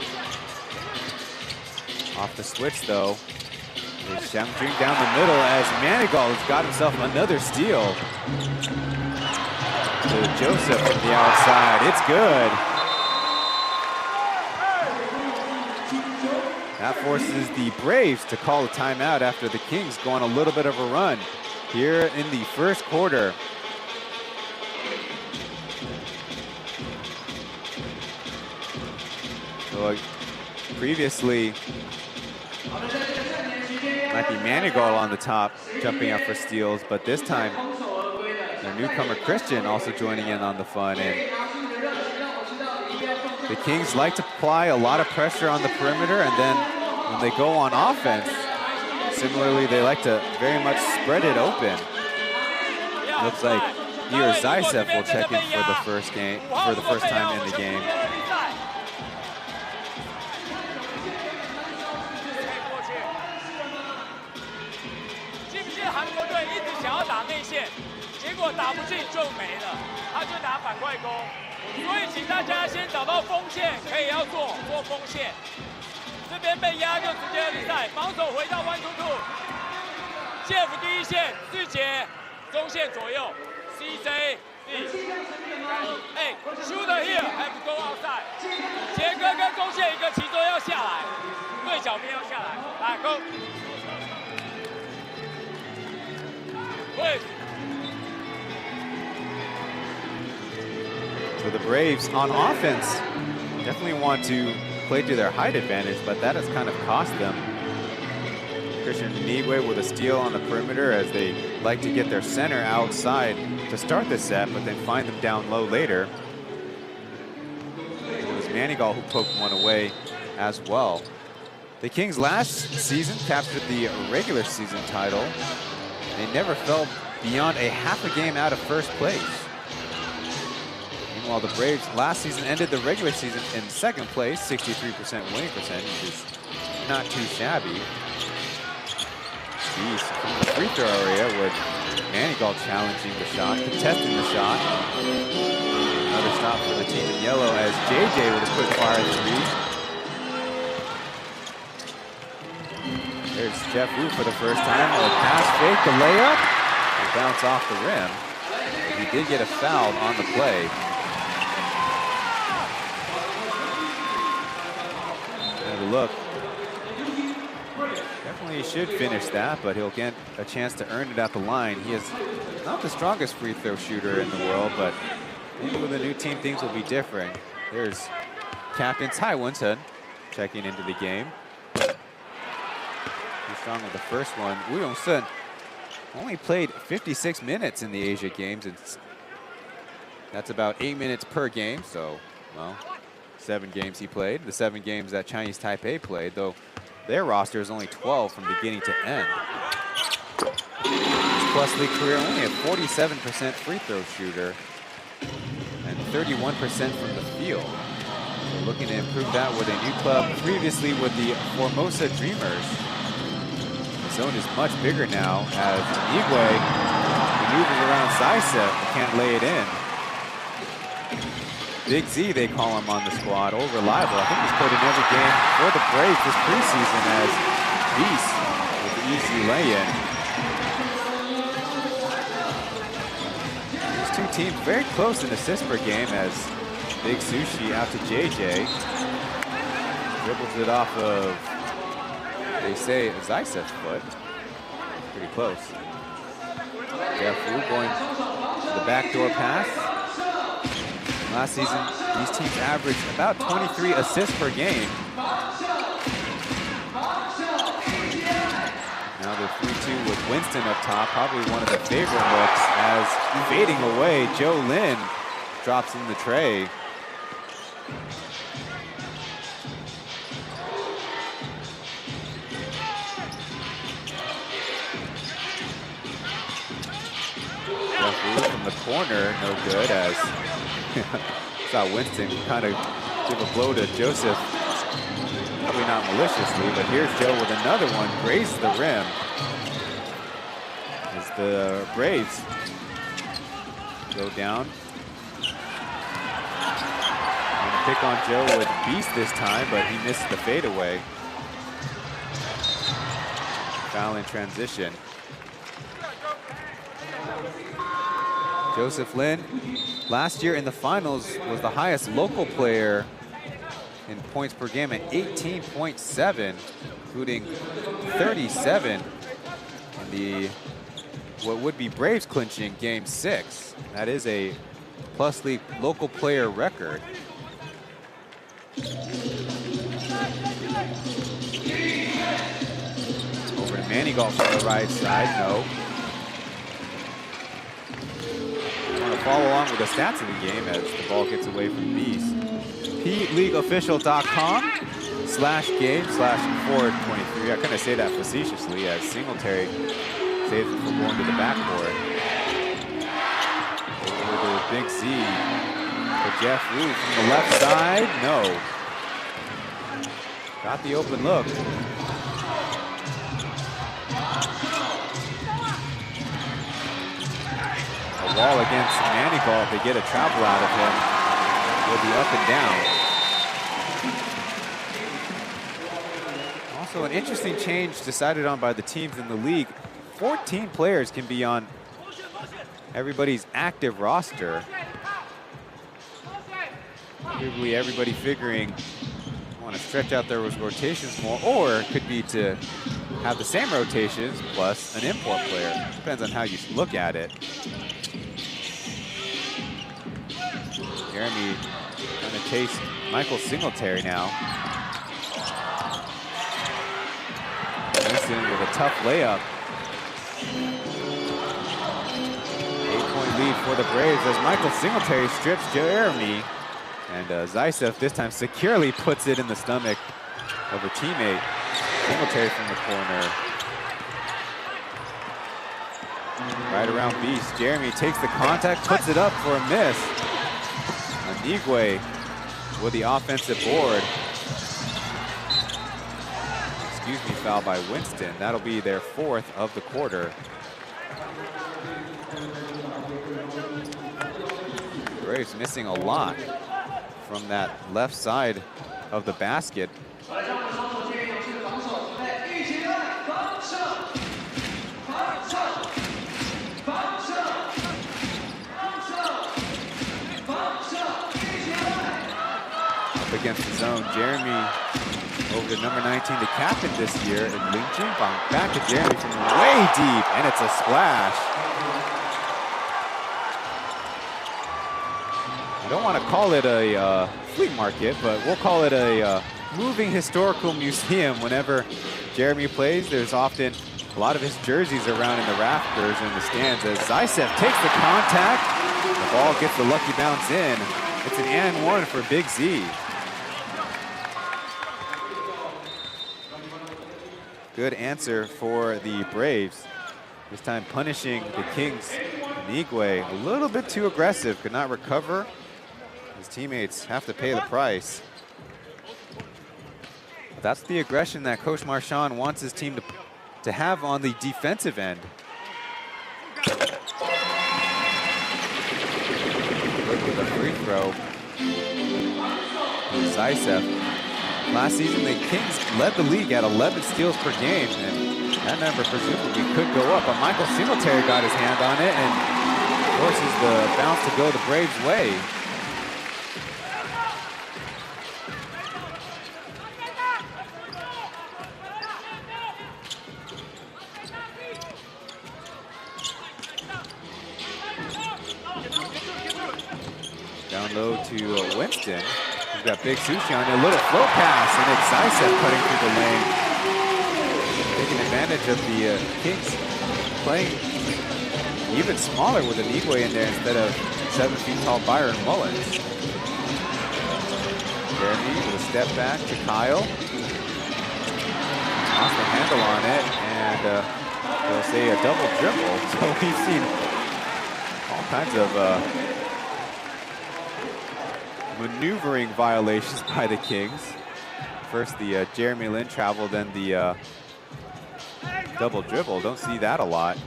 Off the switch, though, is Xiangjun down the middle as Manigault has got himself another steal. To Joseph from the outside. It's good. That forces the Braves to call a timeout after the Kings go on a little bit of a run here in the first quarter. So previously, might be Manigault on the top, jumping up for steals, but this time, their newcomer Christian also joining in on the fun. And the Kings like to apply a lot of pressure on the perimeter, and then when they go on offense, similarly, they like to very much spread it open. Looks like Igor Zaysev will check in for the first time in the game. Jeff 第一线，志杰中线左右 ，CJ， shooter here have to go outside。杰哥跟中线一个其中要下来，对角边要下来，来 go。So the Braves on offense definitely want to play to their height advantage, but that has kind of cost them. Christian Enigue with a steal on the perimeter as they like to get their center outside to start the set, but then find them down low later. It was Manigault who poked one away as well. The Kings last season captured the regular season title. They never fell beyond a half a game out of first place. Meanwhile, the Braves last season ended the regular season in second place, 63% winning percentage, which is not too shabby. Beast from the free throw area with Manigault challenging the shot, contesting the shot. Another stop for the team in yellow as JJ with a quick fire 3. There's Jeff Wu for the first time. A pass fake, the layup. It bounced off the rim. He did get a foul on the play. Have a look. Definitely should finish that, but he'll get a chance to earn it at the line. He is not the strongest free throw shooter in the world, but maybe with a new team, things will be different. There's Captain Tsai Won-sun checking into the game. Too strong with the first one. Woo Yong-sun only played 56 minutes in the Asia Games. That's about 8 minutes per game, so, well, 7 games he played. The 7 games that Chinese Taipei played, though their roster is only 12 from beginning to end. His plus league career only a 47% free throw shooter and 31% from the field. So looking to improve that with a new club previously with the Formosa Dreamers. The zone is much bigger now as PLEAGUE maneuvers around Zaitsev but can't lay it in. Big Z, they call him on the squad. Oh, reliable. I think he's played in every game for the Braves this preseason as Beast with the easy lay-in. These two teams very close in assists per game as Big Sushi out to JJ. Dribbles it off of, they say, Zaitsev's foot. Pretty close. Jeff Wu going to the backdoor pass. Last season, these teams averaged about 23 assists per game. Now the 3-2 with Winston up top, probably one of the favorite looks as fading away, Joe Lin drops in the tray. From the corner, no good as saw Winston kind of give a blow to Joseph. Probably not maliciously, but here's Joe with another one, grazes the rim. As the Braves go down. Gonna pick on Joe with Beast this time, but he missed the fadeaway. Foul in transition. Joseph Lin, last year in the finals, was the highest local player in points per game at 18.7, including 37 in the what would be Braves clinching Game 6. That is a plus league local player record. Over to Manigault on the right side, no. Follow along with the stats of the game as the ball gets away from Beast. PLeagueofficial.com/game/423. I kind of say that facetiously as Singletary saves it from going to the backcourt. Over to Big Z for Jeff Wu from the left side. No. Got the open look. Wall against Manigault. They get a travel out of him. Will be up and down. Also an interesting change decided on by the teams in the league. 14 players can be on everybody's active roster. Probably everybody figuring want to stretch out their rotations more, or it could be to have the same rotations plus an import player. Depends on how you look at it. Jeremy going to chase Michael Singletary now. Winston with a tough layup. 8-point lead for the Braves as Michael Singletary strips Jeremy. And Zaitsev this time securely puts it in the stomach of a teammate. Singletary from the corner. Right around Beast. Jeremy takes the contact, puts it up for a miss. PLEAGUE with the offensive board. Excuse me, foul by Winston. That'll be their 4th of the quarter. Braves missing a lot from that left side of the basket. up against his own. Jeremy over to number 19, the captain this year, and Ling Junbang back to Jeremy from way deep, and it's a splash. I don't want to call it a flea market, but we'll call it a moving historical museum. Whenever Jeremy plays, there's often a lot of his jerseys around in the rafters and the stands as Zaisev takes the contact. The ball gets the lucky bounce in. It's an and one for Big Z. Good answer for the Braves. This time punishing the Kings. Nigue a little bit too aggressive, could not recover. His teammates have to pay the price. That's the aggression that Coach Marchand wants his team to have on the defensive end. Good with a free throw. Zaisev. Last season, the Kings led the league at 11 steals per game, and that number presumably could go up. But Michael Singletary got his hand on it and forces the bounce to go the Braves' way. Down low to Winston. He's got Big Sushi on it. A little float pass, and it's Zaisev cutting through the lane. Taking advantage of the Kings playing even smaller with Nigue in there instead of 7 feet tall Byron Mullins. Jeremy with a step back to Kyle. Lost the handle on it, and they'll say a double dribble. So we've seen all kinds of maneuvering violations by the Kings. First the Jeremy Lin travel, then the double dribble. Don't see that a lot.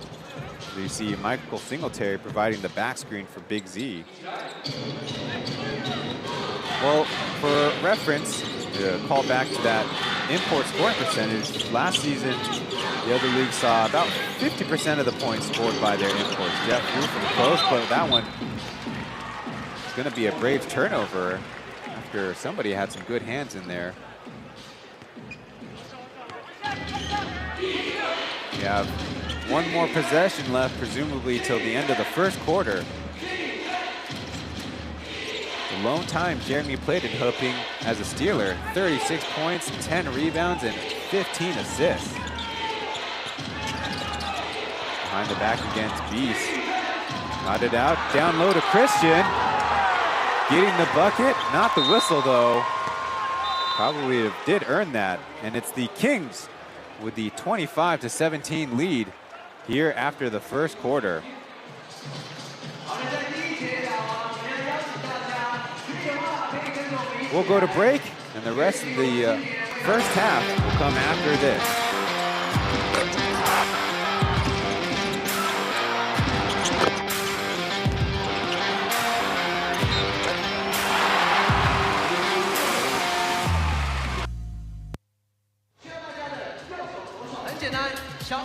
You see Michael Singletary providing the back screen for Big Z. Well, for reference, to call back to that import scoring percentage, last season the other league saw about 50% of the points scored by their imports. Jeff Wu from close, but that one is going to be a Braves turnover after somebody had some good hands in there. We have one more possession left, presumably till the end of the first quarter. The lone time Jeremy played in Huping as a Steeler, 36 points, 10 rebounds, and 15 assists. Behind the back against Beast. Got it out, down low to Christian. Getting the bucket, not the whistle though. Probably did earn that. And it's the Kings with the 25-17 lead here after the first quarter. We'll go to break, and the rest of the first half will come after this.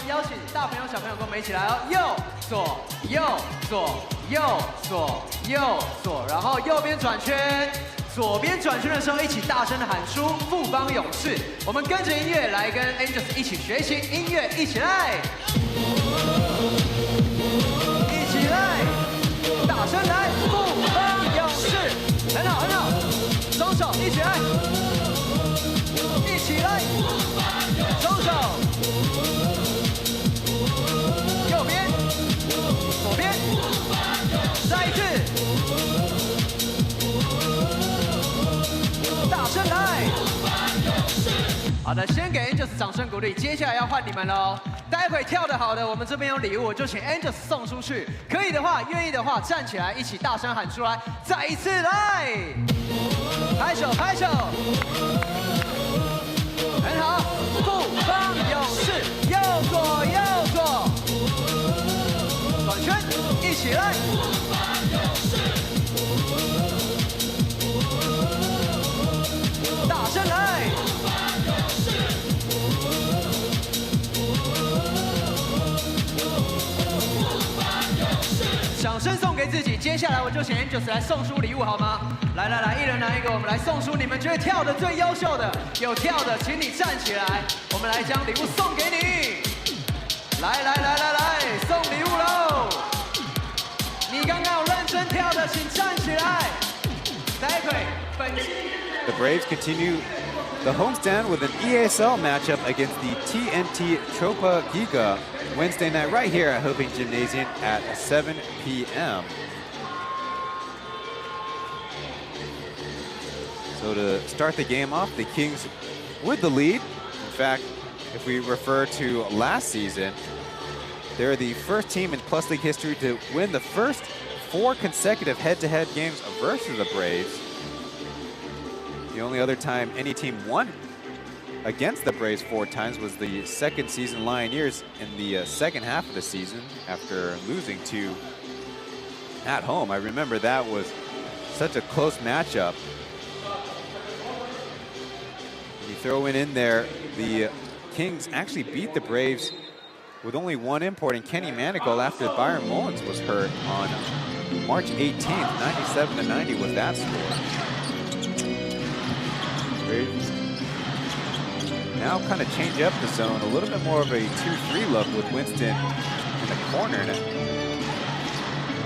邀请大朋友小朋友跟我们一起来哦，右左右左右左右左，然后右边转圈，左边转圈的时候一起大声的喊出富邦勇士。我们跟着音乐来跟 Angels 一起学习音乐，一起来，一起来，大声来，富邦勇士，很好很好，双手一起来，一起来，双手。右边，左边，再一次，大声来！好的，先给 Angels 掌声鼓励，接下来要换你们喽。待会跳得好的，我们这边有礼物，就请 Angels 送出去。可以的话，愿意的话，站起来，一起大声喊出来，再一次来！拍手拍手，很好，富邦勇士，右左右左。转圈，一起来！大声来！掌声身送给自己。接下来我就请 Angels 来送出礼物好吗？来来来，一人拿一个，我们来送出你们觉得跳的最优秀的，有跳的请你站起来，我们来将礼物送给你。来来来来来，送礼物喽！你刚刚有认真跳的，请站起来。待会本期 The Braves continue the homestand with an ESL matchup against the TNT Tropa Giga Wednesday night right here at Hoping Gymnasium at 7 p.m. So to start the game off, the Kings with the lead. In fact, if we refer to last season, they're the first team in Plus League history to win the first 4 consecutive head-to-head games versus the Braves. The only other time any team won against the Braves 4 times was the second season Lioneers in the second half of the season after losing to at home. I remember that was such a close matchup. You throw in there, the Kings actually beat the Braves with only one import in Kenny Manigault after Byron Mullins was hurt on March 18th. 97-90 was that score. Braves now kind of change up the zone, a little bit more of a 2-3 look with Winston in the corner. And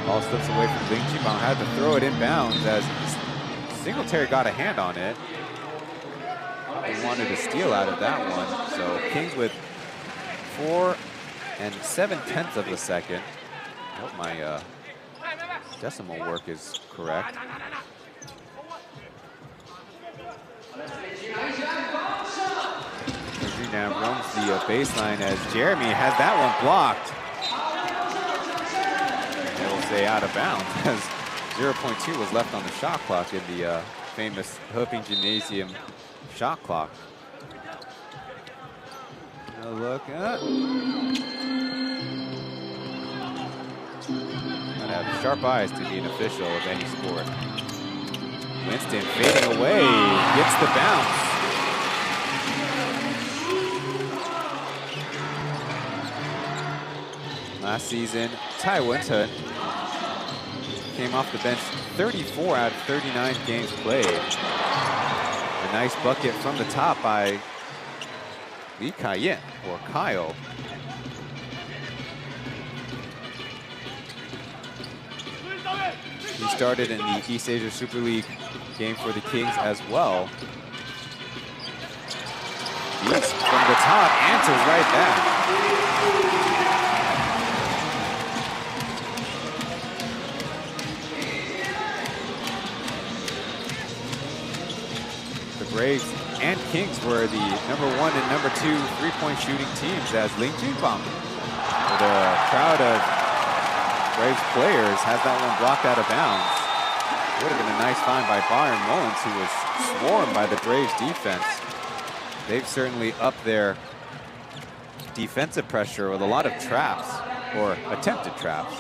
ball slips away from Ling Qibang, had to throw it inbounds as Singletary got a hand on it. He wanted to steal out of that one. So Kings with 4 7/10 of a second. I hope my decimal work is correct. Now roams the baseline as Jeremy has that one blocked. And it will say out of bounds as 0.2 was left on the shot clock in the famous Hoping Gymnasium shot clock. Now look at. Gotta have sharp eyes to be an official of any sport. Winston fading away, gets the bounce. Last season, Tai Wen-tun came off the bench 34 out of 39 games played. A nice bucket from the top by Li Kaiyan, or Kyle. He started in the East Asia Super League game for the Kings as well. Beats from the top, answers right back. Braves and Kings were the #1 and #2 3-point shooting teams as Ling Qibang, with a crowd of Braves players, has that one blocked out of bounds. Would have been a nice find by Byron Mullins, who was swarmed by the Braves defense. They've certainly upped their defensive pressure with a lot of traps, or attempted traps.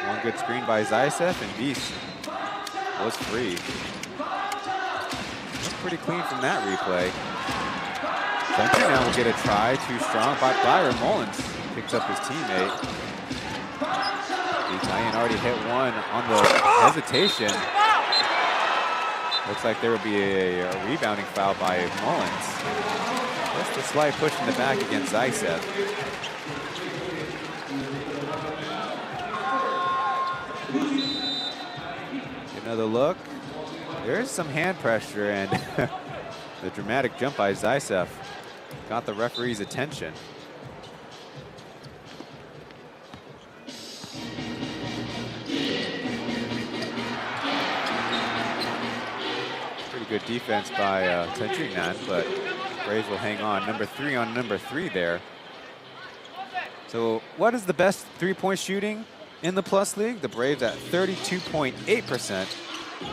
One good screen by Zaisev, and Beast was free. Pretty clean from that replay. Century now will get a try, too strong by Byron Mullins. Picks up his teammate. The Italian already hit one on the hesitation. Looks like there will be a rebounding foul by Mullins. Just a slight push in the back against Zaisev. Another look. There's some hand pressure, and the dramatic jump by Zaisev got the referee's attention. Pretty good defense by Tendringnan, but Braves will hang on. #3 on #3 there. So what is the best 3-point shooting in the Plus League? The Braves at 32.8%.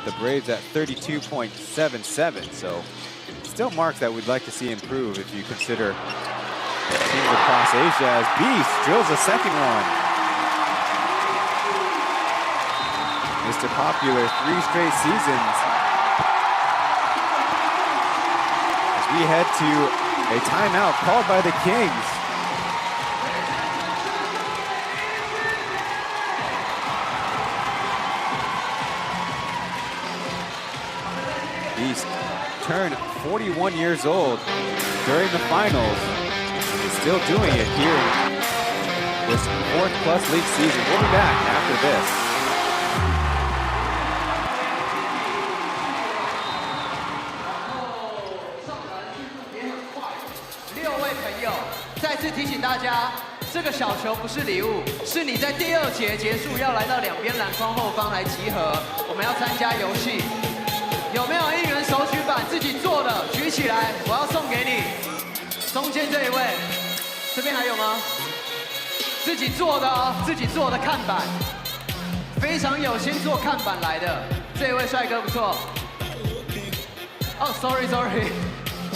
The Braves at 32.77, so still marks that we'd like to see improve if you consider teams across Asia, as Beast drills a second one. Mr. Popular, 3 straight seasons. As we head to a timeout called by the Kings. Beast turned 41 years old during the finals. He's still doing it here in this 4th+ league season. We'll be back after this. 再次提醒大家，这个小球不是礼物，是你在第2节结束要来到两边篮筐后方来集合。我们要参加游戏，有没有应援手举板自己做的？举起来，我要送给你。中间这一位，这边还有吗？自己做的哦，自己做的看板，非常有心做看板来的。这一位帅哥不错。哦 ，sorry，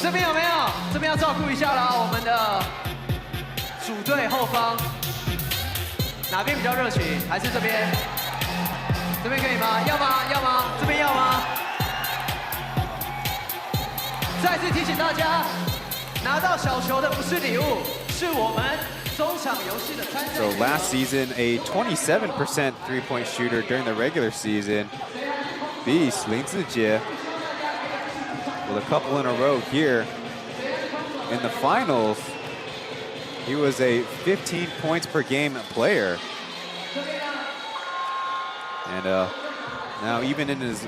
这边有没有？这边要照顾一下啦，我们的。 主队后方，哪边比较热情？还是这边？这边可以吗？要吗？要吗？这边要吗？再次提醒大家，拿到小球的不是礼物，是我们中场游戏的参赛。So last season, a 27% three-point shooter during the regular season. Beast Lin Zijie with a couple in a row here in the finals. He was a 15 points per game player. And now even in his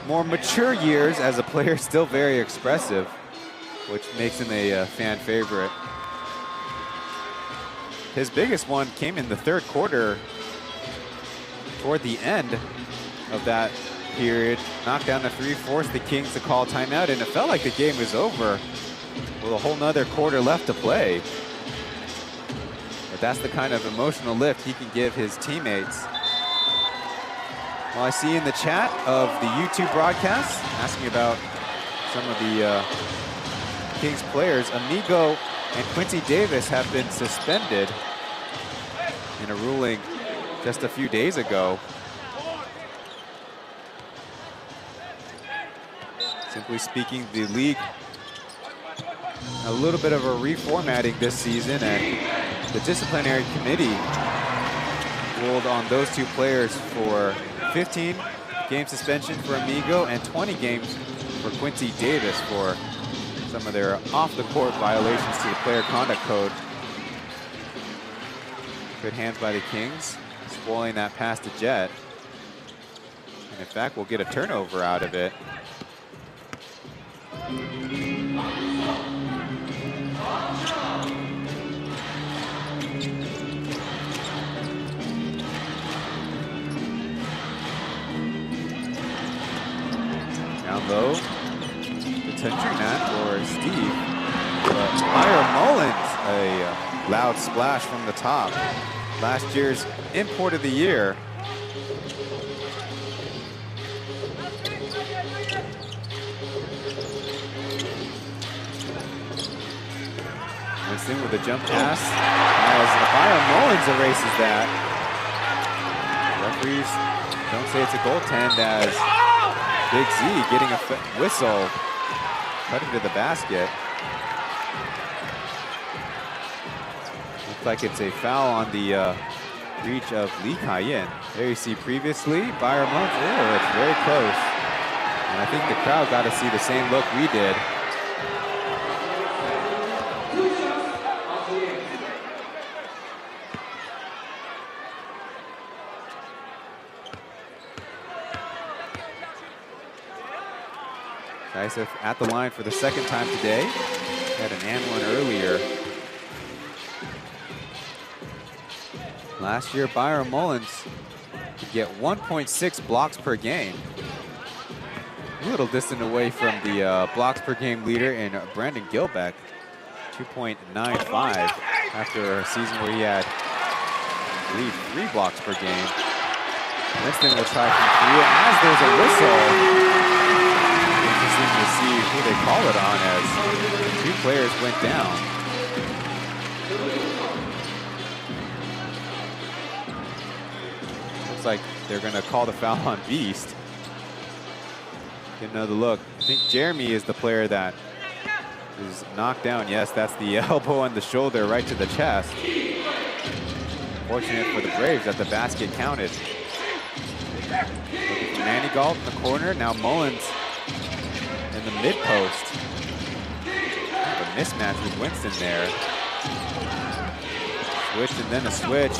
more mature years as a player, still very expressive, which makes him a fan favorite. His biggest one came in the 3rd quarter toward the end of that period. Knocked down the 3, forced the Kings to call timeout, and it felt like the game was over with a whole nother quarter left to play. But that's the kind of emotional lift he can give his teammates. Well, I see in the chat of the YouTube broadcast, asking about some of the Kings players, Amigo and Quincy Davis have been suspended in a ruling just a few days ago. Simply speaking, the league a little bit of a reformatting this season, and the disciplinary committee ruled on those 2 players for 15-game suspension for Amigo and 20 games for Quincy Davis for some of their off-the-court violations to the player conduct code. Good hands by the Kings, spoiling that pass to Jet. And in fact, we'll get a turnover out of it. Down low, the touching that for Steve. But Myra Mullins, a loud splash from the top. Last year's import of the year. Winston with a jump pass as Myra Mullins erases that. Referees don't say it's a goaltend as Big Z getting a whistle, cutting to the basket. Looks like it's a foul on the reach of Lee Kai-yin. There you see previously, Byron Mullins, oh, it's very close. And I think the crowd got to see the same look we did. Kaisef at the line for the 2nd time today. Had an and one earlier. Last year, Byron Mullins could get 1.6 blocks per game. A little distant away from the blocks per game leader in Brandon Gilbeck, 2.95 after a season where he had, I believe, 3 blocks per game. Winston will try from 3 as there's a whistle. Interesting to see who they call it on as 2 players went down. Looks like they're going to call the foul on Beast. Get another look. I think Jeremy is the player that is knocked down. Yes, that's the elbow on the shoulder right to the chest. Fortunate for the Braves that the basket counted. Manigault in the corner. Now Mullins in the mid post. A mismatch with Winston there. Switch and then a switch.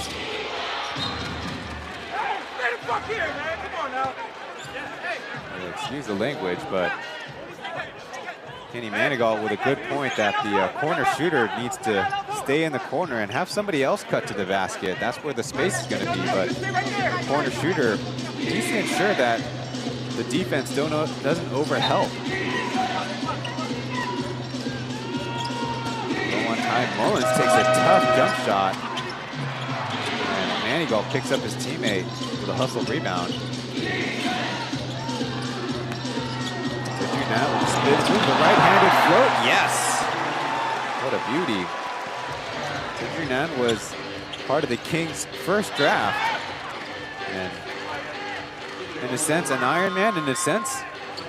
Excuse the language, but Kenny Manigault with a good point that the corner shooter needs to stay in the corner and have somebody else cut to the basket. That's where the space is going to be, but the corner shooter needs to ensure that the defense doesn't overhelp. One time, Mullins takes a tough jump shot. And Manigault picks up his teammate with a hustle rebound. Now with the right-handed float, yes! What a beauty. Tidrinan was part of the Kings' first draft. And in a sense, an Iron Man, in a sense,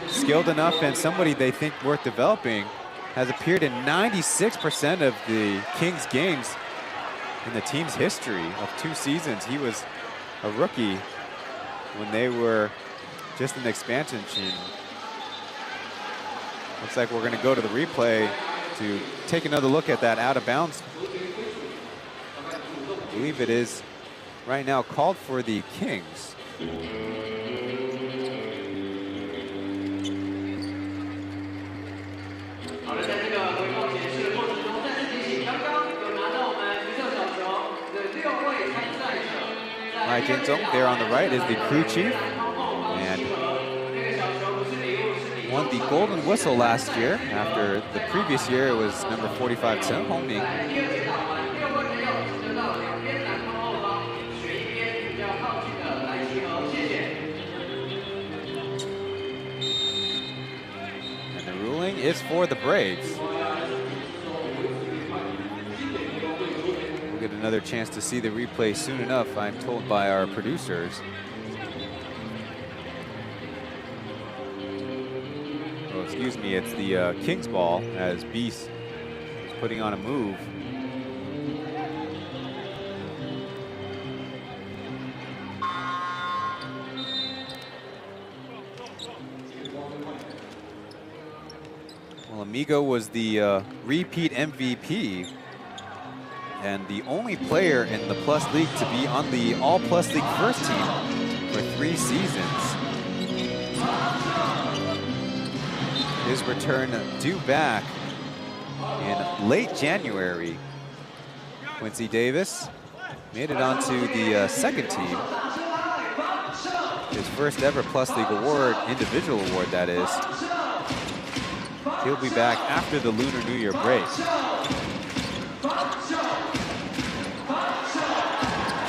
skilled enough and somebody they think worth developing, has appeared in 96% of the Kings games in the team's history of 2 seasons. He was a rookie when they were just an expansion team. Looks like we're going to go to the replay to take another look at that out of bounds. I believe it is right now called for the Kings. Mike Jinzong there on the right is the crew chief, and won the Golden Whistle last year. After the previous year, it was number 45, Chen Hongming. And the ruling is for the Braves. We'll get another chance to see the replay soon enough, I'm told by our producers. Excuse me, it's the Kings ball as Beast is putting on a move. Well, Amigo was the repeat MVP and the only player in the Plus League to be on the All Plus League first team for 3 seasons. His return due back in late January. Quincy Davis made it onto the second team. His first ever Plus League award, individual award that is. He'll be back after the Lunar New Year break.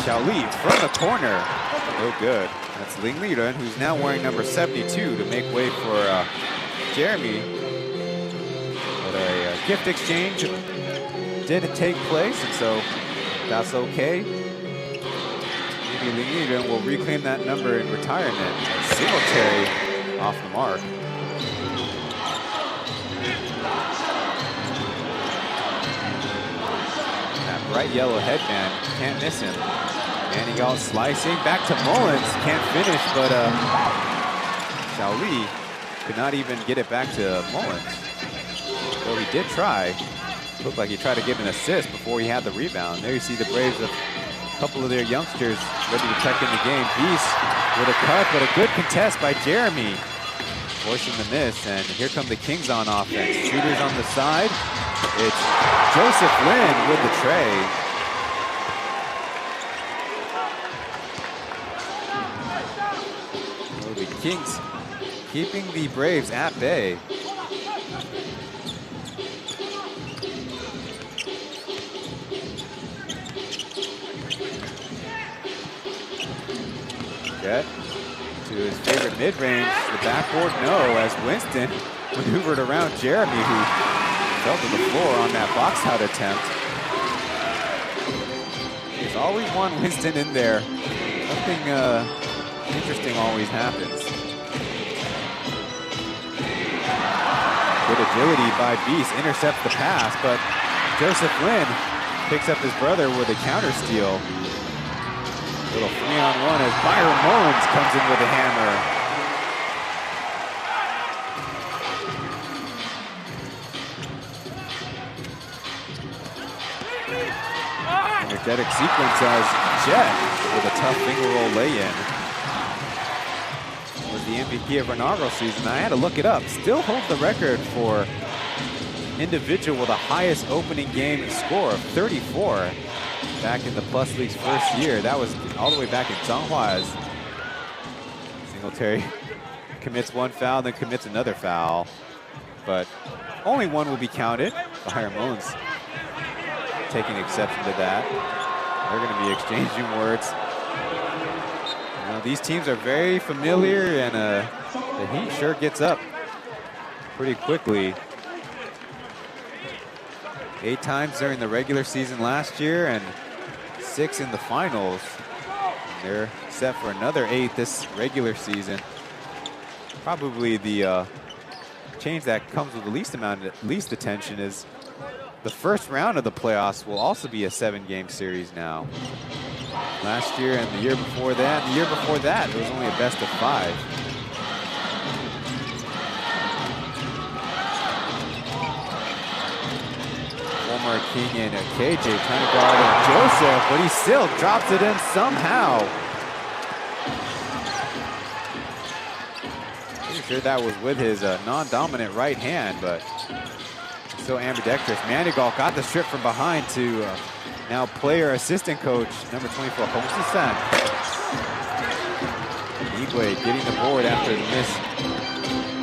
Xiaoli from the corner. No good. That's Ling Liren, who's now wearing number 72 to make way for Jeremy. But a gift exchange didn't take place, and so that's okay. Maybe Ling Liren will reclaim that number in retirement. Singletary off the mark. That bright yellow headband, can't miss him. Manigault slicing back to Mullins, can't finish, but Xiaoli could not even get it back to Mullins. Though he did try. Looked like he tried to give an assist before he had the rebound. There you see the Braves, a couple of their youngsters ready to check in the game. Beast with a cut, but a good contest by Jeremy. Forcing the miss, and here come the Kings on offense. Shooters on the side. It's Joseph Lin with the tray. The Kings keeping the Braves at bay. Jet to his favorite mid-range, the backboard no, as Winston maneuvered around Jeremy, who fell to the floor on that box out attempt. There's always one Winston in there. Something interesting always happens. Good agility by Beast, intercepts the pass, but Joseph Lin picks up his brother with a counter steal. Little 3-on-1 as Byron Mullins comes in with a hammer. Energetic sequence as Jet with a tough finger roll lay-in. Was the MVP of our inaugural season. I had to look it up. Still holds the record for individual with the highest opening game score of 34 back in the Plus League's first year. That was all the way back in Zhanghua as Singletary commits one foul, then commits another foul. But only one will be counted. Byron Mullins taking exception to that. They're going to be exchanging words. You know, these teams are very familiar, and the heat sure gets up pretty quickly. 8 times during the regular season last year and 6 in the finals. And they're set for another 8 this regular season. Probably the change that comes with the least attention is the first round of the playoffs will also be a 7-game series now. Last year and the year before that, and the year before that, it was only a best of 5. Former King and KJ trying to guard Joseph, but he still drops it in somehow. Pretty sure that was with his non-dominant right hand, but so ambidextrous. Manigault got the strip from behind to now player assistant coach, number 24, Hong Si-san. PLEAGUE getting the board after the miss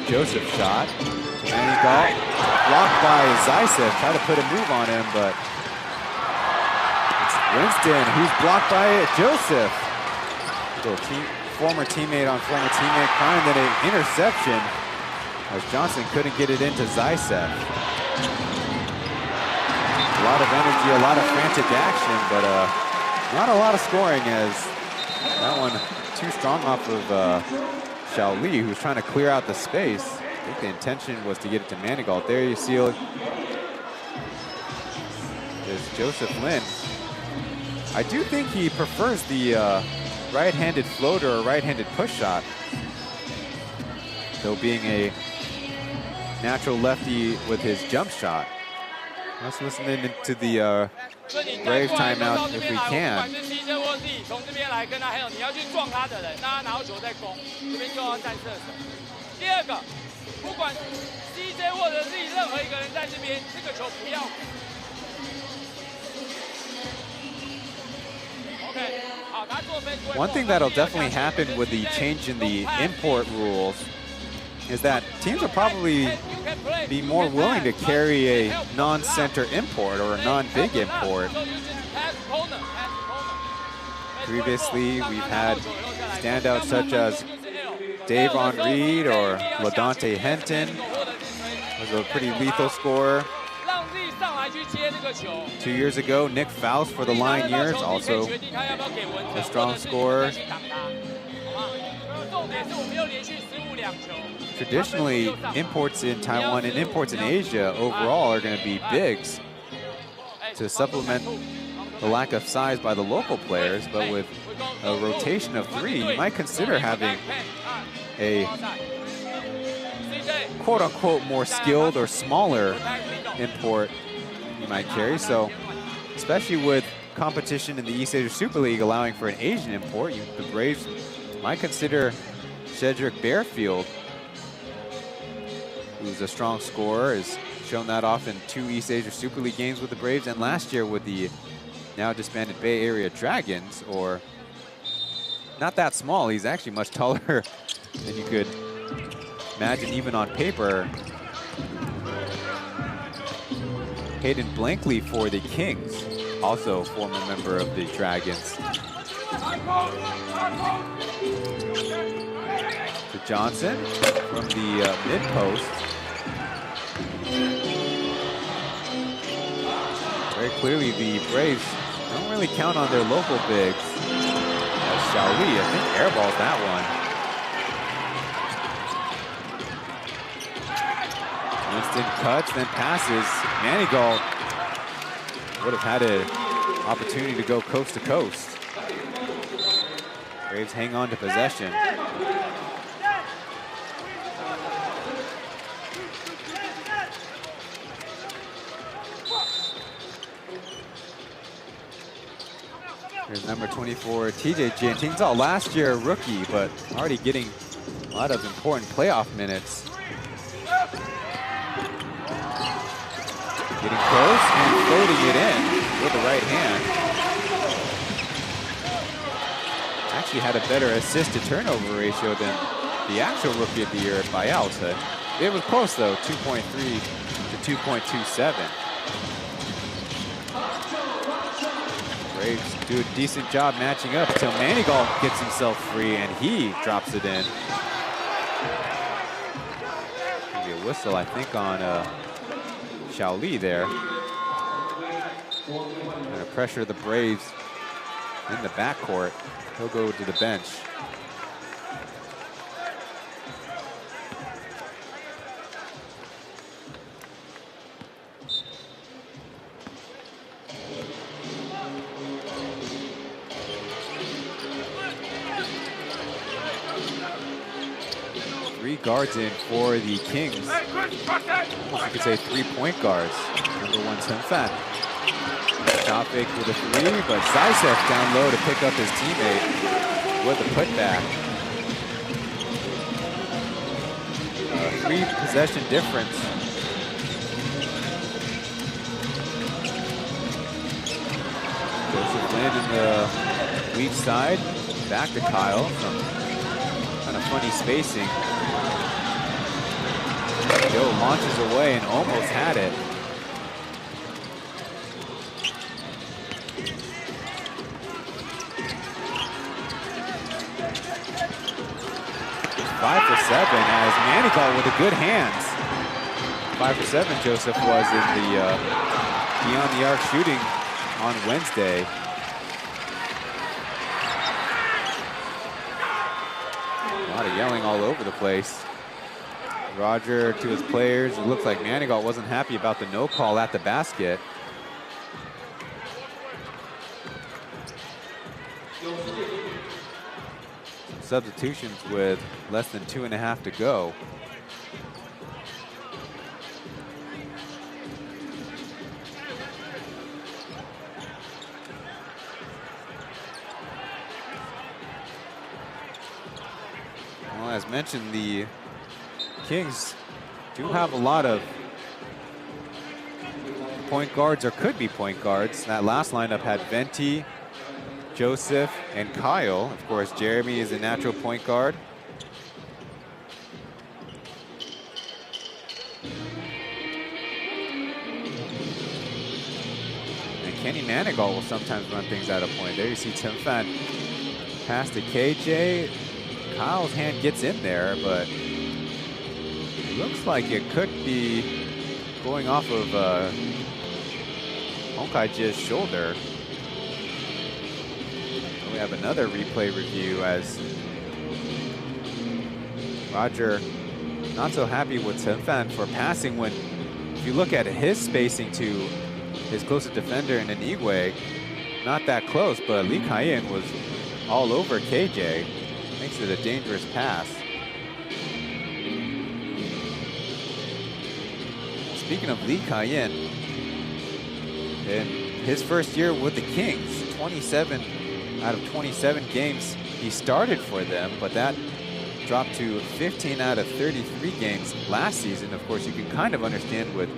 Joseph shot. Manigault blocked by Zaitsev, try to put a move on him, but it's Winston who's blocked by Joseph. Former teammate on former teammate, crying that an interception as Johnson couldn't get it into Zaitsev. A lot of energy, a lot of frantic action, but not a lot of scoring as that one too strong off of Xiao Li, who's trying to clear out the space. I think the intention was to get it to Manigault. There you see there's Joseph Lin. I do think he prefers the right-handed floater or right-handed push shot, though being a natural lefty with his jump shot. Let's listen in to the Braves timeout if we can. One thing that'll definitely happen with the change in the import rules is that teams will probably be more willing to carry a non-center import or a non-big import. Previously, we've had standouts such as Davon Reed or LaDante Henton, was a pretty lethal scorer. 2 years ago, Nick Faust for the Lioneers, also a strong scorer. Traditionally, imports in Taiwan and imports in Asia overall are going to be bigs to supplement the lack of size by the local players, but with a rotation of 3, you might consider having a quote-unquote more skilled or smaller import you might carry. So, especially with competition in the East Asia Super League allowing for an Asian import, the Braves might consider Cedric Bearfield, who's a strong scorer, has shown that off in 2 East Asia Super League games with the Braves, and last year with the now disbanded Bay Area Dragons, or not that small. He's actually much taller than you could imagine even on paper. Hayden Blankley for the Kings, also former member of the Dragons. To Johnson from the mid-post. Very clearly the Braves don't really count on their local bigs. As Xiao Li, I think, airballs that one. Winston cuts, then passes. Manigault would have had an opportunity to go coast to coast. Braves hang on to possession. Here's number 24, TJ Giantinzal, last year a rookie, but already getting a lot of important playoff minutes. Getting close and floating it in with the right hand. Actually had a better assist to turnover ratio than the actual rookie of the year at Bayalta. It was close though, 2.3 to 2.27. Braves do a decent job matching up until Manigault gets himself free and he drops it in. Maybe a whistle, I think, on Shaoli there. Gonna pressure the Braves in the backcourt. He'll go to the bench. Three guards in for the Kings. You could say 3-point guards. Number 1, Tenfan. Shot fake with a 3, but Zaitsev down low to pick up his teammate with a putback. 3-possession difference. Joseph landed the weak side. Back to Kyle. Some kind of funny spacing. Joe launches away and almost had it. Five for 7 as Manigault with the good hands. 5 for 7 Joseph was in the beyond the arc shooting on Wednesday. A lot of yelling all over the place. Roger to his players. It looks like Manigault wasn't happy about the no call at the basket. Substitutions with less than 2.5 to go. Well, as mentioned, the Kings do have a lot of point guards, or could be point guards. That last lineup had Venti, Joseph, and Kyle. Of course, Jeremy is a natural point guard. And Kenny Manigault will sometimes run things out of point. There you see Tenfan pass to KJ. Kyle's hand gets in there, but it looks like it could be going off of Honkaiji's shoulder. We have another replay review as Roger not so happy with Tenfan for passing when, if you look at his spacing to his closest defender in Anigwe, not that close, but Lee Kai-in was all over KJ. Makes it a dangerous pass. Speaking of Lee Kai-in, in his first year with the Kings, 27 out of 27 games he started for them, but that dropped to 15 out of 33 games last season. Of course, you can kind of understand with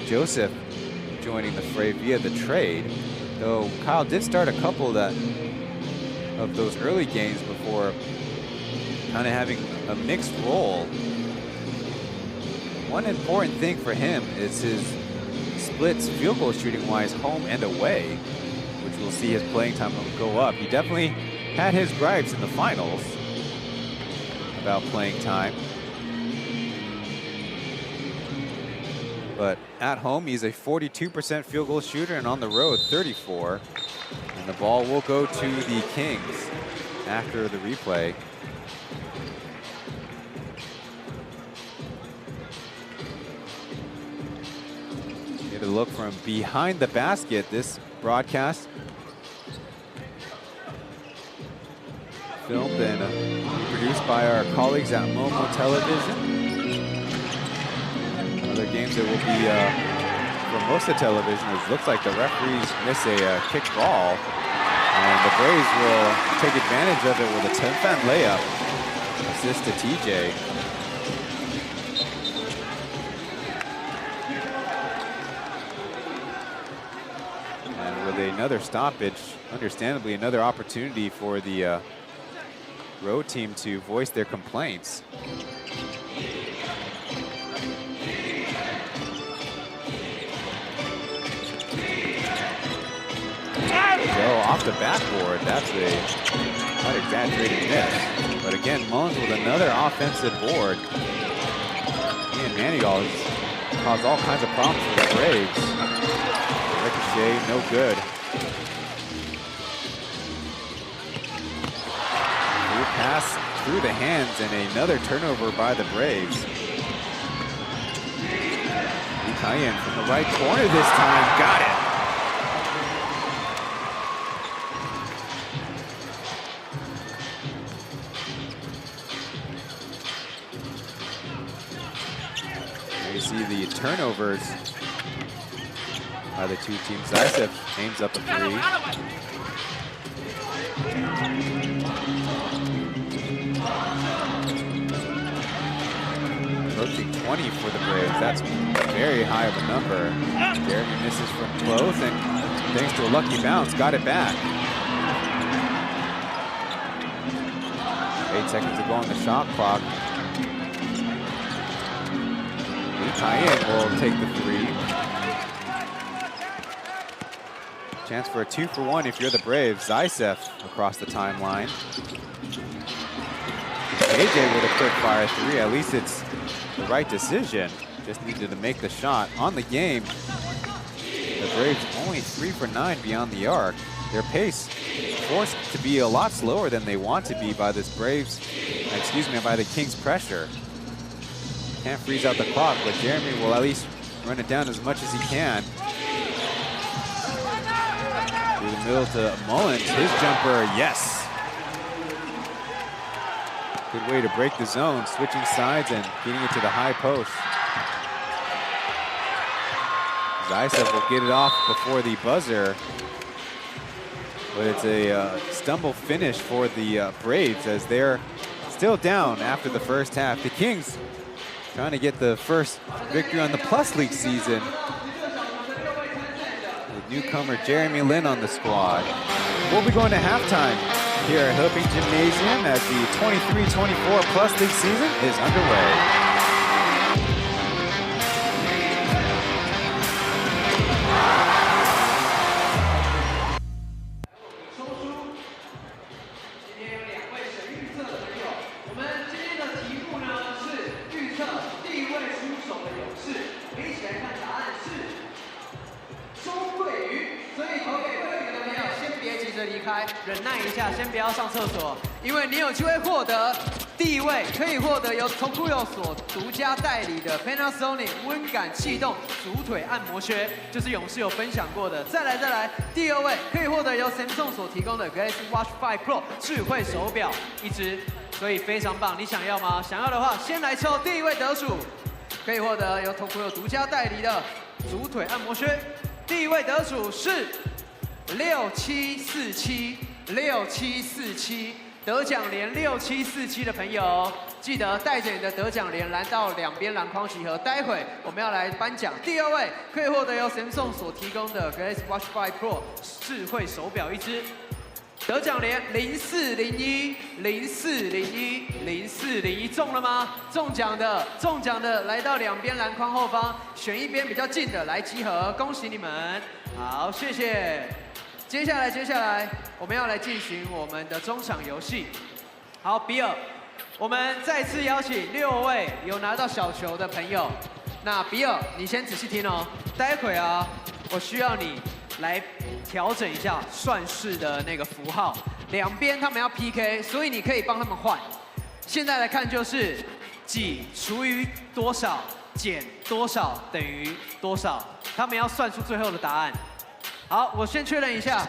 Joseph joining the fray via the trade, though Kyle did start a couple of those early games before kind of having a mixed role. One important thing for him is his splits field goal shooting wise, home and away, which we'll see his playing time go up. He definitely had his gripes in the finals about playing time. But at home, he's a 42% field goal shooter, and on the road, 34%. And the ball will go to the Kings after the replay. Get a look from behind the basket, this broadcast filmed and produced by our colleagues at Momo Television. Other games that will be for most of television, it looks like the referees miss a kick ball, and the Braves will take advantage of it with a 10-fan layup. Assist to TJ. And with another stoppage, understandably another opportunity for the road team to voice their complaints. So off the backboard, that's a quite exaggerated miss. But again, Mullins with another offensive board. Ian Manigault has caused all kinds of problems for the Braves. Ricochet, no good. New pass through the hands and another turnover by the Braves. Lee from the right corner this time, got it. You see the turnovers by the two teams. Zaitsev aims up a three. Approaching 20 for the Braves. That's very high of a number. Jeremy misses from close, and thanks to a lucky bounce, got it back. 8 seconds to go on the shot clock. Cayenne will take the three. Chance for a 2-for-1 if you're the Braves. Zaitsev across the timeline. AJ with a quick fire three. At least it's the right decision. Just needed to make the shot. On the game, the Braves only 3 for 9 beyond the arc. Their pace forced to be a lot slower than they want to be by this Braves, by the Kings pressure. Can't freeze out the clock, but Jeremy will at least run it down as much as he can. Through the middle to Mullins, his jumper, yes. Good way to break the zone, switching sides and getting it to the high post. Zaitsev will get it off before the buzzer, but it's a stumble finish for the Braves as they're still down after the first half. The Kings trying to get the first victory on the Plus League season with newcomer Jeremy Lin on the squad. We'll be going to halftime here at Hoping Gymnasium as the 23-24 Plus League season is underway.忍耐一下，先不要上厕所，因为你有机会获得第一位，可以获得由 Tokuyo 所独家代理的 Panasonic 温感气动足腿按摩靴，就是勇士有分享过的。再来，第二位可以获得由 Samsung 所提供的 Galaxy Watch 5 Pro 智慧手表一只，所以非常棒。你想要吗？想要的话，先来抽第一位得主，可以获得由 Tokuyo 独家代理的足腿按摩靴。第一位得主是6747，得奖连6747的朋友，记得带着你的得奖连来到两边篮筐集合。待会我们要来颁奖，第二位可以获得由 Samsung 所提供的 Galaxy Watch 5 Pro 智慧手表一只。得奖连0401，中了吗？中奖的来到两边篮筐后方，选一边比较近的来集合，恭喜你们！好，谢谢。接下来我们要来进行我们的中场游戏。好，比尔，我们再次邀请6位有拿到小球的朋友。那比尔，你先仔细听哦。待会啊，我需要你来调整一下算式的那个符号，两边他们要 PK， 所以你可以帮他们换。现在来看就是几除以多少减多少等于多少，他们要算出最后的答案。好，我先确认一下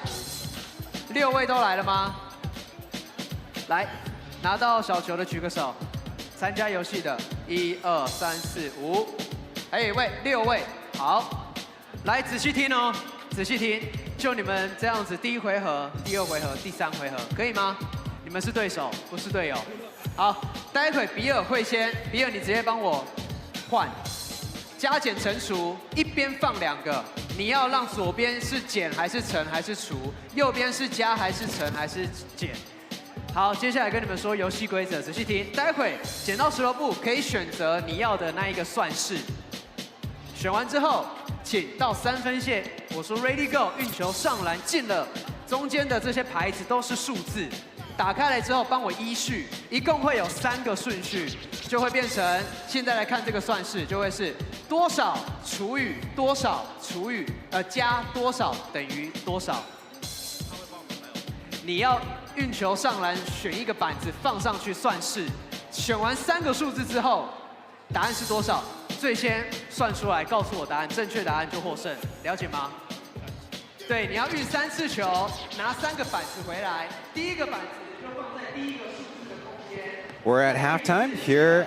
，6位都来了吗？来，拿到小球的举个手。参加游戏的，1、2、3、4、5，还有一位，6位。好，来仔细听哦，仔细听。就你们这样子，第1回合、第2回合、第3回合，可以吗？你们是对手，不是队友。好，待会比尔会先，比尔你直接帮我换，加减乘除，一边放2个，你要让左边是减还是乘还是除，右边是加还是乘还是减。好，接下来跟你们说游戏规则，仔细听。待会剪刀石头布可以选择你要的那一个算式，选完之后，请到3分线，我说 Ready Go， 运球上篮进了，中间的这些牌子都是数字。打开来之后，帮我依序，一共会有3个顺序，就会变成现在来看这个算式，就会是多少除以多少除以加多少等于多少。你要运球上篮，选一个板子放上去算式，选完3个数字之后，答案是多少？最先算出来，告诉我答案，正确答案就获胜，了解吗？对，你要运3次球，拿3个板子回来，第一个板子。We're at halftime here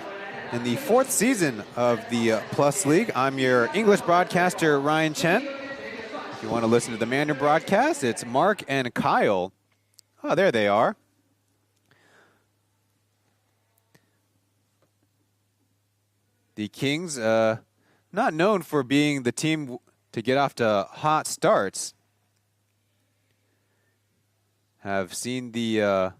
in the 4th season of the Plus League. I'm your English broadcaster, Ryan Chen. If you want to listen to the Mandarin broadcast, it's Mark and Kyle. Oh, there they are. The Kings, not known for being the team to get off to hot starts, have seen the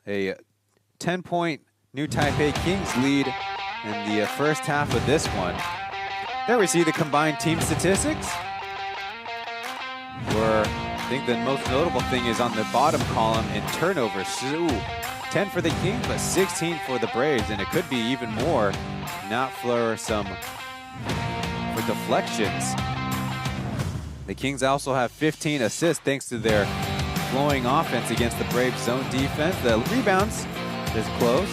a 10-point New Taipei Kings lead in the first half of this one. There we see the combined team statistics, where I think the most notable thing is on the bottom column in turnovers. 10 for the Kings, but 16 for the Braves, and it could be even more, not for deflections. The Kings also have 15 assists thanks to their flowing offense against the Braves zone defense. The rebounds is close.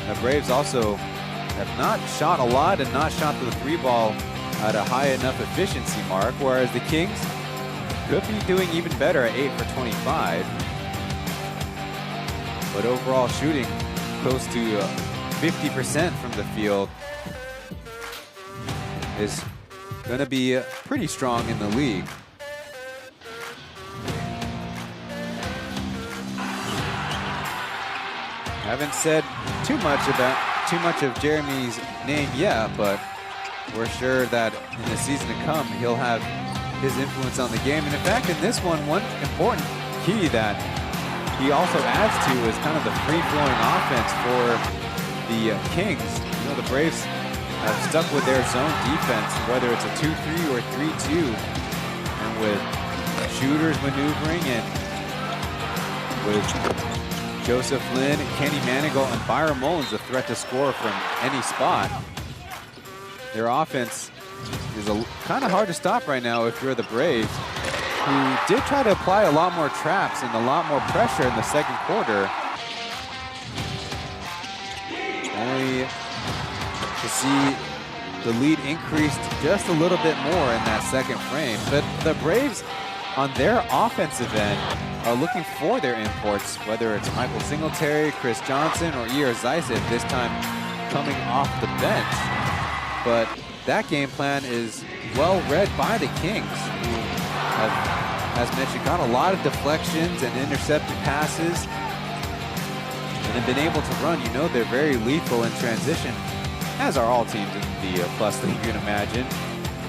The Braves also have not shot a lot and not shot the 3-ball at a high enough efficiency mark, whereas the Kings could be doing even better at 8 for 25. But overall shooting close to 50% from the field is going to be pretty strong in the league. Haven't said too much of Jeremy's name yet, but we're sure that in the season to come, he'll have his influence on the game. And in fact, in this one important key that he also adds to is kind of the free-flowing offense for the Kings. You know, the Braves have stuck with their zone defense, whether it's a 2-3 or 3-2, and with shooters maneuvering and with Joseph Lin, Kenny Manigault, and Byron Mullins a threat to score from any spot. Their offense is kind of hard to stop right now if you're the Braves, who did try to apply a lot more traps and a lot more pressure in the second quarter. Only to see the lead increased just a little bit more in that second frame. But the Braves, on their offensive end, are looking for their imports, whether it's Michael Singletary, Chris Johnson, or Ier Zaitsev, this time coming off the bench. But that game plan is well read by the Kings, who have, as mentioned, got a lot of deflections and intercepted passes and have been able to run. You know they're very lethal in transition, as are all teams in the Plus League, you can imagine,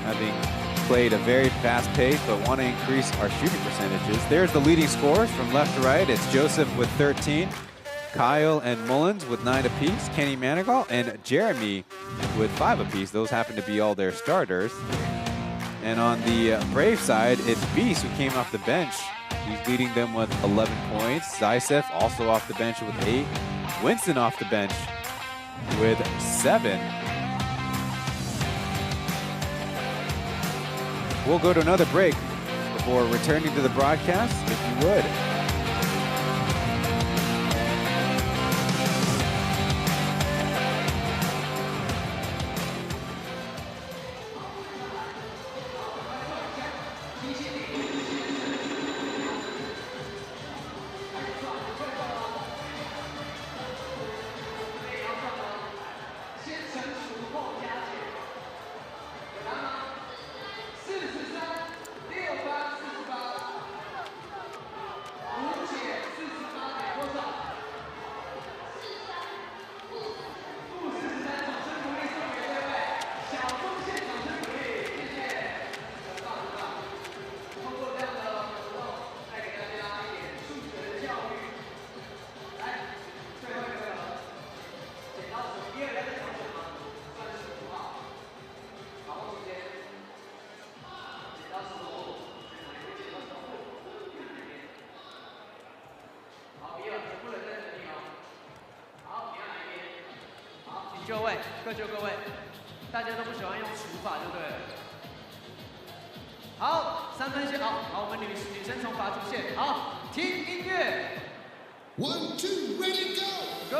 having played a very fast pace but want to increase our shooting percentages. There's the leading scorers from left to right. It's Joseph with 13, Kyle and Mullins with 9 apiece, Kenny Manigault and Jeremy with 5 apiece. Those happen to be all their starters. And on the Brave side, it's Beast who came off the bench. He's leading them with 11 points. Zaitsev also off the bench with 8. Winston off the bench with 7. We'll go to another break before returning to the broadcast, if you would. 就位，各就各位。大家都不喜欢用除法就对了。好，3分线，好，我们女生从法出现，好，听音乐。1, 2, ready, go! Go!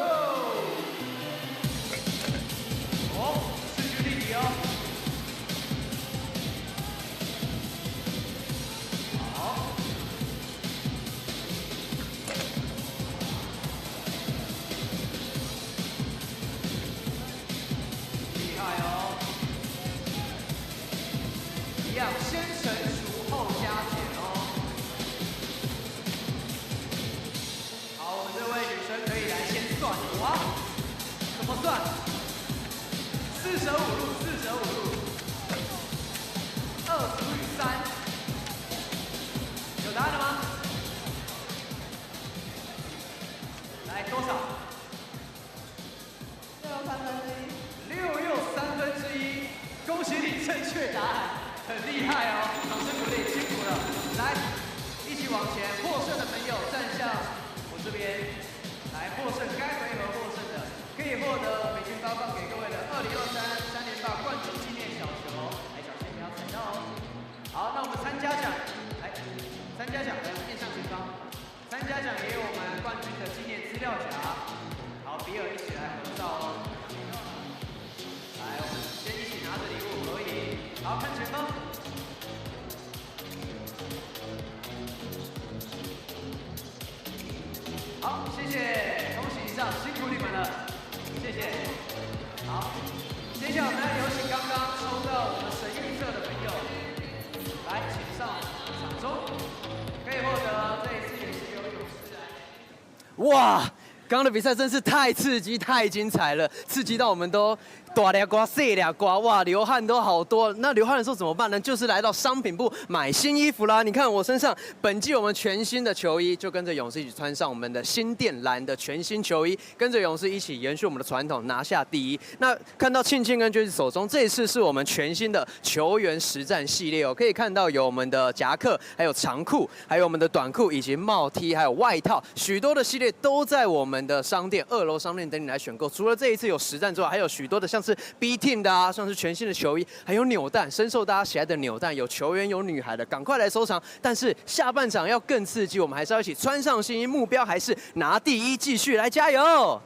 视觉立体哦。好。厉害哦。一样，先成熟后加减哦。好，我们这位女生可以来先算，哇，怎么算？4舍5入，4舍5入，2除以3，有答案了吗？来，多少？6又1/3，恭喜你正确答案，很厉害哦，掌声鼓励，辛苦了。来，一起往前，获胜的朋友站向我这边，来获胜，该回合获胜的可以获得我们已经发放给各位的2023 3连霸冠军纪念小球，来小心不要踩到哦。好，那我们参加奖，来，参加奖来面向前方，参加奖也有我们冠军的纪念资料夹，好，比尔一起来合照哦。来，我们先一起拿着礼物合影，好，看前方。好，谢谢，恭喜以上，辛苦你们了，谢谢。好，接下来我们要有请刚刚抽到我们神预测的朋友，来，请上场中，可以获得这一次也是由勇士来。哇，刚刚的比赛真是太刺激、太精彩了，刺激到我们都大俩瓜、小俩瓜，哇，流汗都好多。那流汗的时候怎么办呢？就是来到商品部买新衣服啦。你看我身上本季我们全新的球衣，就跟着勇士一起穿上我们的新靛蓝的全新球衣，跟着勇士一起延续我们的传统，拿下第一。那看到庆庆跟爵士手中，这一次是我们全新的球员实战系列哦，可以看到有我们的夹克，还有长裤，还有我们的短裤以及帽 T， 还有外套，许多的系列都在我们的商店2楼商店等你来选购。除了这一次有实战之外，还有许多的像是 B Team 的啊，像是全新的球衣，还有扭蛋，深受大家喜爱的扭蛋，有球员有女孩的，赶快来收藏。但是下半场要更刺激，我们还是要一起穿上新衣，目标还是拿第一，继续来加油！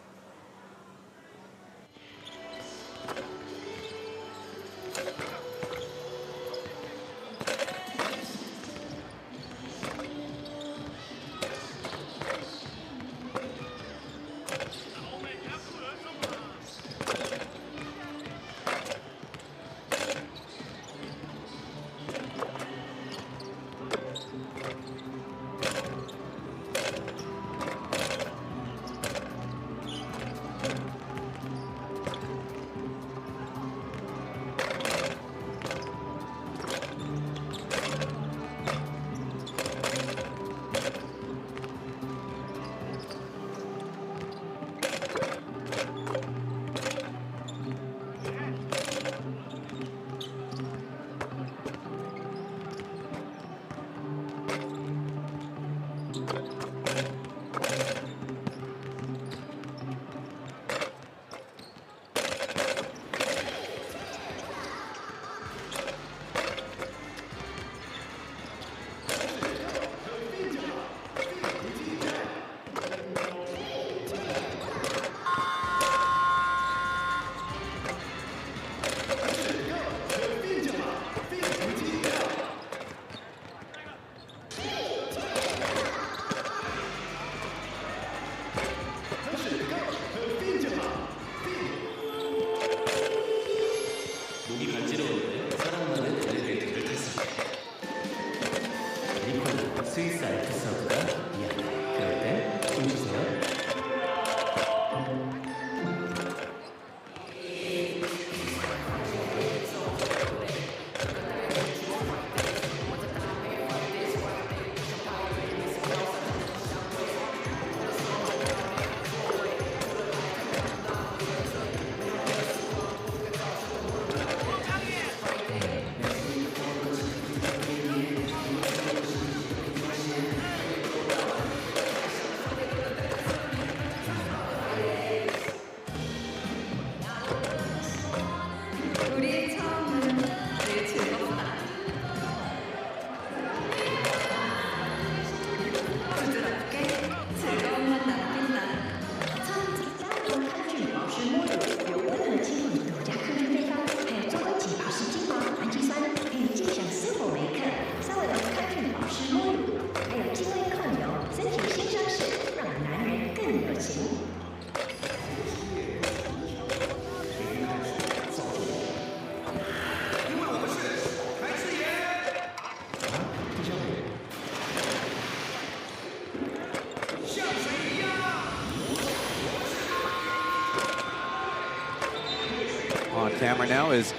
camera now is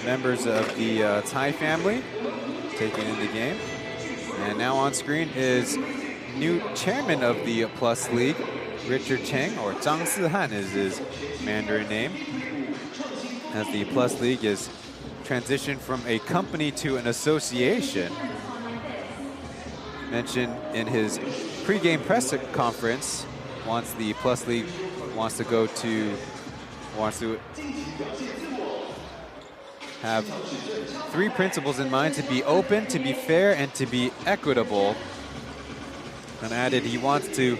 members of the Tsai family taking in the game. And now on screen is new chairman of the Plus League, Richard Cheng, or Zhang Sihan is his Mandarin name, as the Plus League is transitioned from a company to an association. Mentioned in his pre-game press conference, once the Plus League wants to have 3 principles in mind: to be open, to be fair, and to be equitable. And added he wants to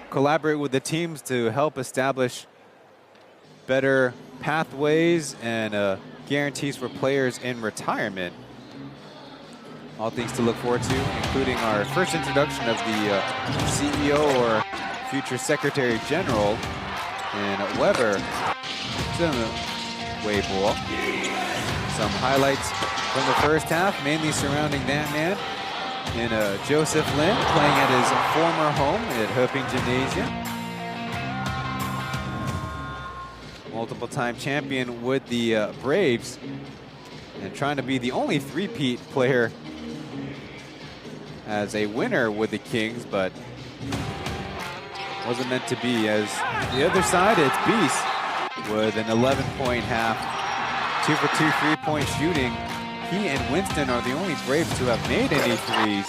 collaborate with the teams to help establish better pathways and guarantees for players in retirement. All things to look forward to, including our first introduction of the CEO or future Secretary General in Weber Weibo. Some highlights from the first half, mainly surrounding that man in Joseph Lin, playing at his former home at Heping Gymnasium. Multiple-time champion with the Braves, and trying to be the only three-peat player as a winner with the Kings, but wasn't meant to be. As the other side, it's Beast with an 11-point half, 2 for 2 3-point shooting. He and Winston are the only Braves to have made any threes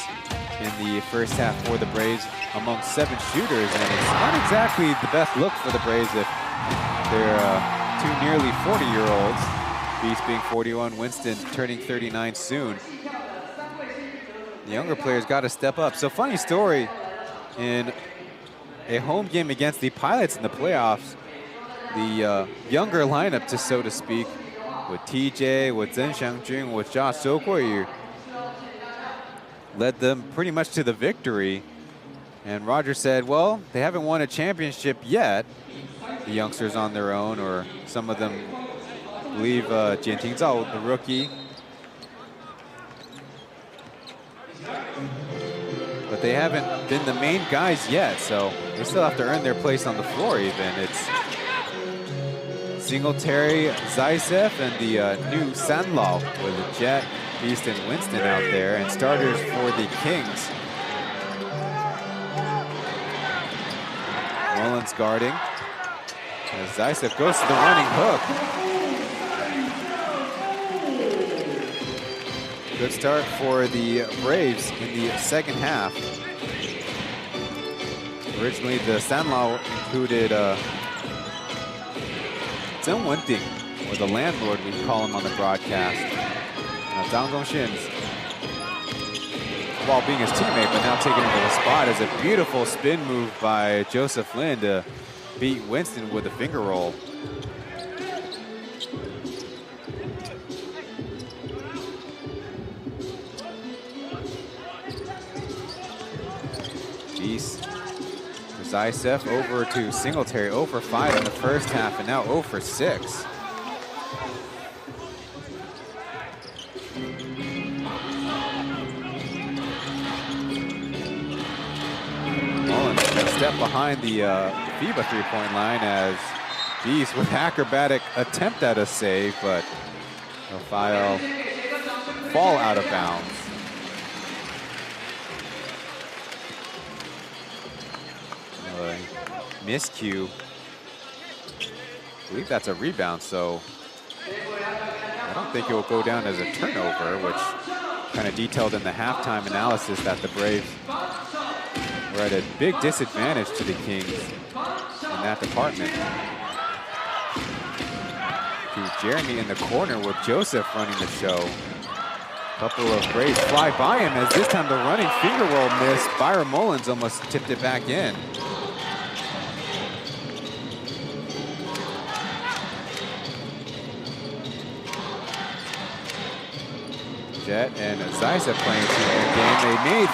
in the first half for the Braves among 7 shooters, and it's not exactly the best look for the Braves if they're 2 nearly 40-year-olds. Beast being 41, Winston turning 39 soon. The younger players got to step up. So funny story, in a home game against the Pilots in the playoffs, the younger lineup, just so to speak, with TJ, with Zheng Xiangjun, with Josh Sokoyu, led them pretty much to the victory. And Roger said, well, they haven't won a championship yet, the youngsters on their own, or some of them believe Jian Tingzao, the rookie. But they haven't been the main guys yet, so they still have to earn their place on the floor even. It's Singletary, Zaisev, and the new Sanlao with Jet, Beast, and Winston out there, and starters for the Kings. Mullins guarding. As Zaisev goes to the running hook. Good start for the Braves in the second half. Originally, the Sanlao included Zheng Wending, or the landlord we call him on the broadcast. Zhang Gongxin's, while being his teammate, but now taking over the spot, is a beautiful spin move by Joseph Lin to beat Winston with a finger roll. Beast. Zaisev over to Singletary, 0 for 5 in the first half, and now 0 for 6. Mullins a step behind the FIBA three-point line as Beast with acrobatic attempt at a save, but he'll fall out of bounds. Miscue. I believe that's a rebound, so I don't think it will go down as a turnover, which kind of detailed in the halftime analysis that the Braves were at a big disadvantage to the Kings in that department. To Jeremy in the corner with Joseph running the show. A couple of Braves fly by him, as this time the running finger roll missed. Byron Mullins almost tipped it back in. Jet and Zaisev playing a two-man game. They made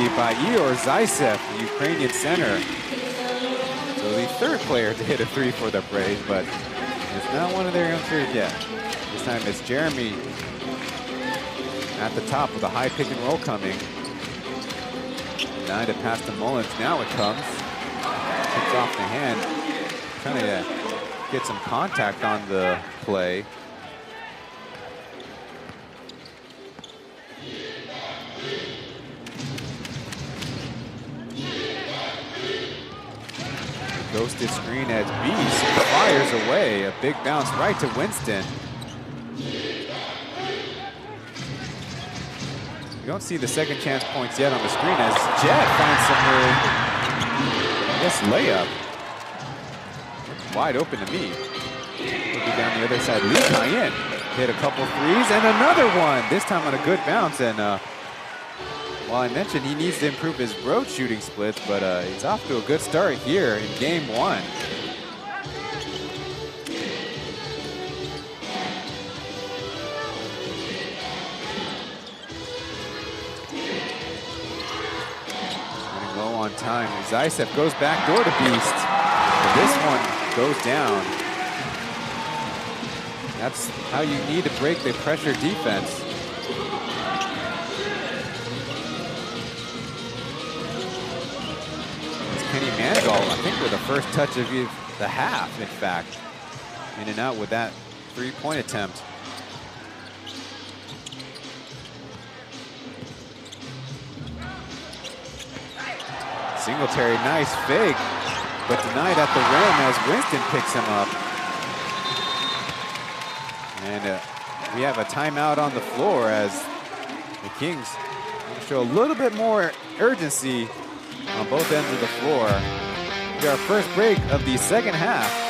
3 by Igor Zaisev, the Ukrainian center. So the third player to hit a 3 for the Braves, but it's not one of their youngsters yet. This time it's Jeremy at the top with a high pick and roll coming. 9 to pass to Mullins. Now it comes. Tips off the hand. Trying to get some contact on the play. Ghosted screen as Beast fires away. A big bounce right to Winston. You don't see the second chance points yet on the screen as Jet finds some room. This layup. Wide open to me. Looking down the other side, Lee Cayenne hit a couple threes and another one. This time on a good bounce. And while I mentioned he needs to improve his road shooting splits, but he's off to a good start here in game 1. Running low on time. Zaisev goes back door to Beast. But this one goes down. That's how you need to break the pressure defense. Kenny Mangal, I think with the first touch of the half, in fact. In and out with that three-point attempt. Singletary, nice fake, but denied at the rim as Winston picks him up. And we have a timeout on the floor as the Kings show a little bit more urgency on both ends of the floor. It's our first break of the second half.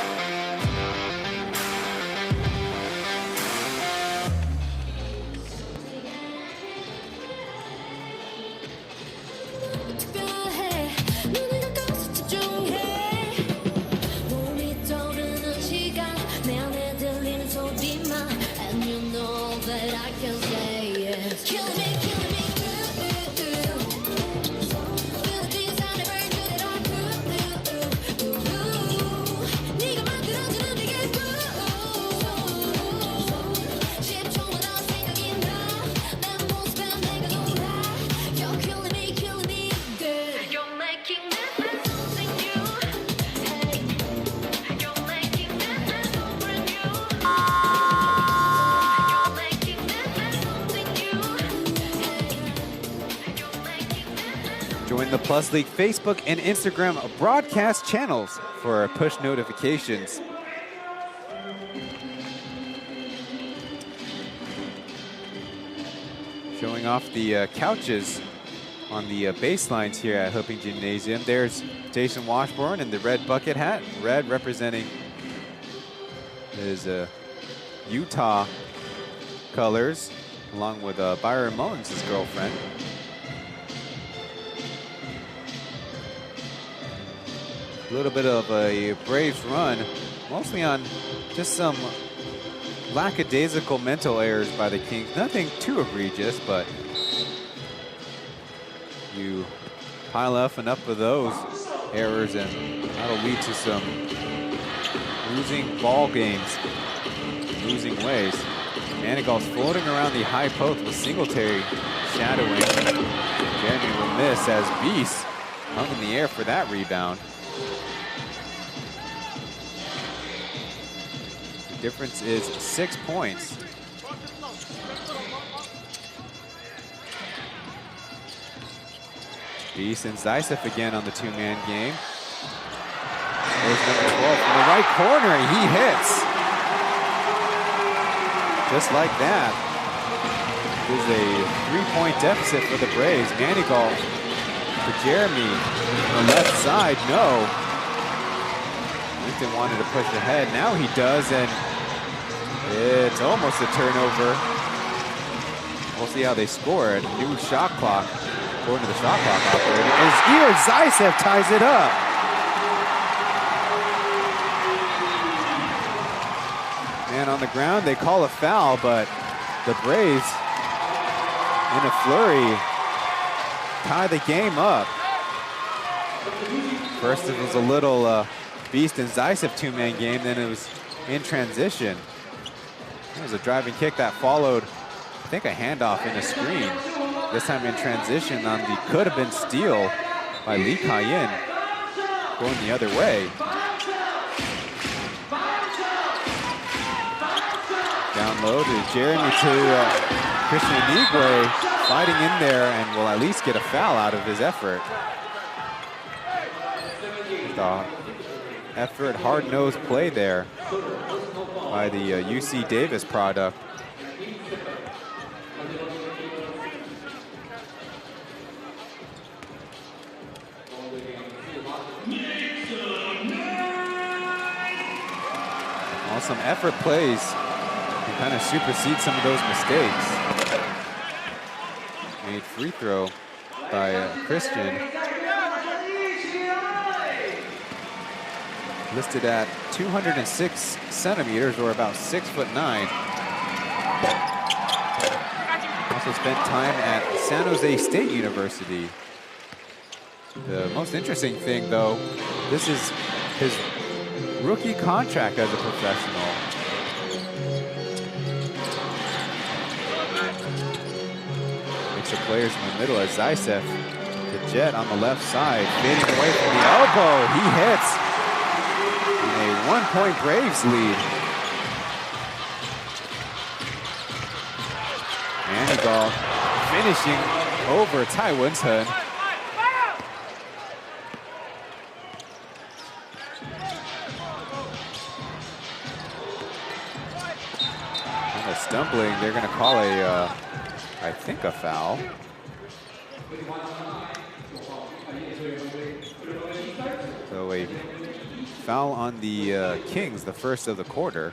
Join the Plus League Facebook and Instagram broadcast channels for push notifications. Showing off the couches on the baselines here at Hooping Gymnasium. There's Jason Washburn in the red bucket hat. Red representing his Utah colors, along with Byron Mullins, his girlfriend. A little bit of a Braves run, mostly on just some lackadaisical mental errors by the Kings. Nothing too egregious, but you pile up enough of those errors and that'll lead to some losing ball games, losing ways. Manigal's floating around the high post with Singletary shadowing. Jeremy will miss as Beast hung in the air for that rebound. The difference is 6 points. Beast and Zaisev again on the two-man game. There's number 12 from the right corner, he hits. Just like that. There's a 3-point deficit for the Braves. Manigal for Jeremy on the left side, no. Winston wanted to push ahead, now he does, and it's almost a turnover. We'll see how they score it. New shot clock, according to the shot clock operator, is here. Zaisev ties it up. Man on the ground, they call a foul, but the Braves, in a flurry, tie the game up. First it was a little Beast and Zaisev two-man game, then it was in transition. It was a driving kick that followed, I think, a handoff in a screen. This time in transition on the could-have-been steal by Lee Cayenne, going the other way. Down low to Jeremy to Christian Inigue, fighting in there and will at least get a foul out of his effort. The effort, hard-nosed play there by the UC Davis product. Well, some effort plays can kind of supersede some of those mistakes. Made free throw by Christian. Listed at 206 centimeters, or about 6'9". Also spent time at San Jose State University. The most interesting thing, though, this is his rookie contract as a professional. Mix of players in the middle as Zaitsev, the Jet on the left side, fading away from the elbow. He hits. A 1-point Braves lead. Manigault finishing over Tai Wunsen. Kind of stumbling. They're going to call a, I think, a foul. So a foul on the Kings, the first of the quarter.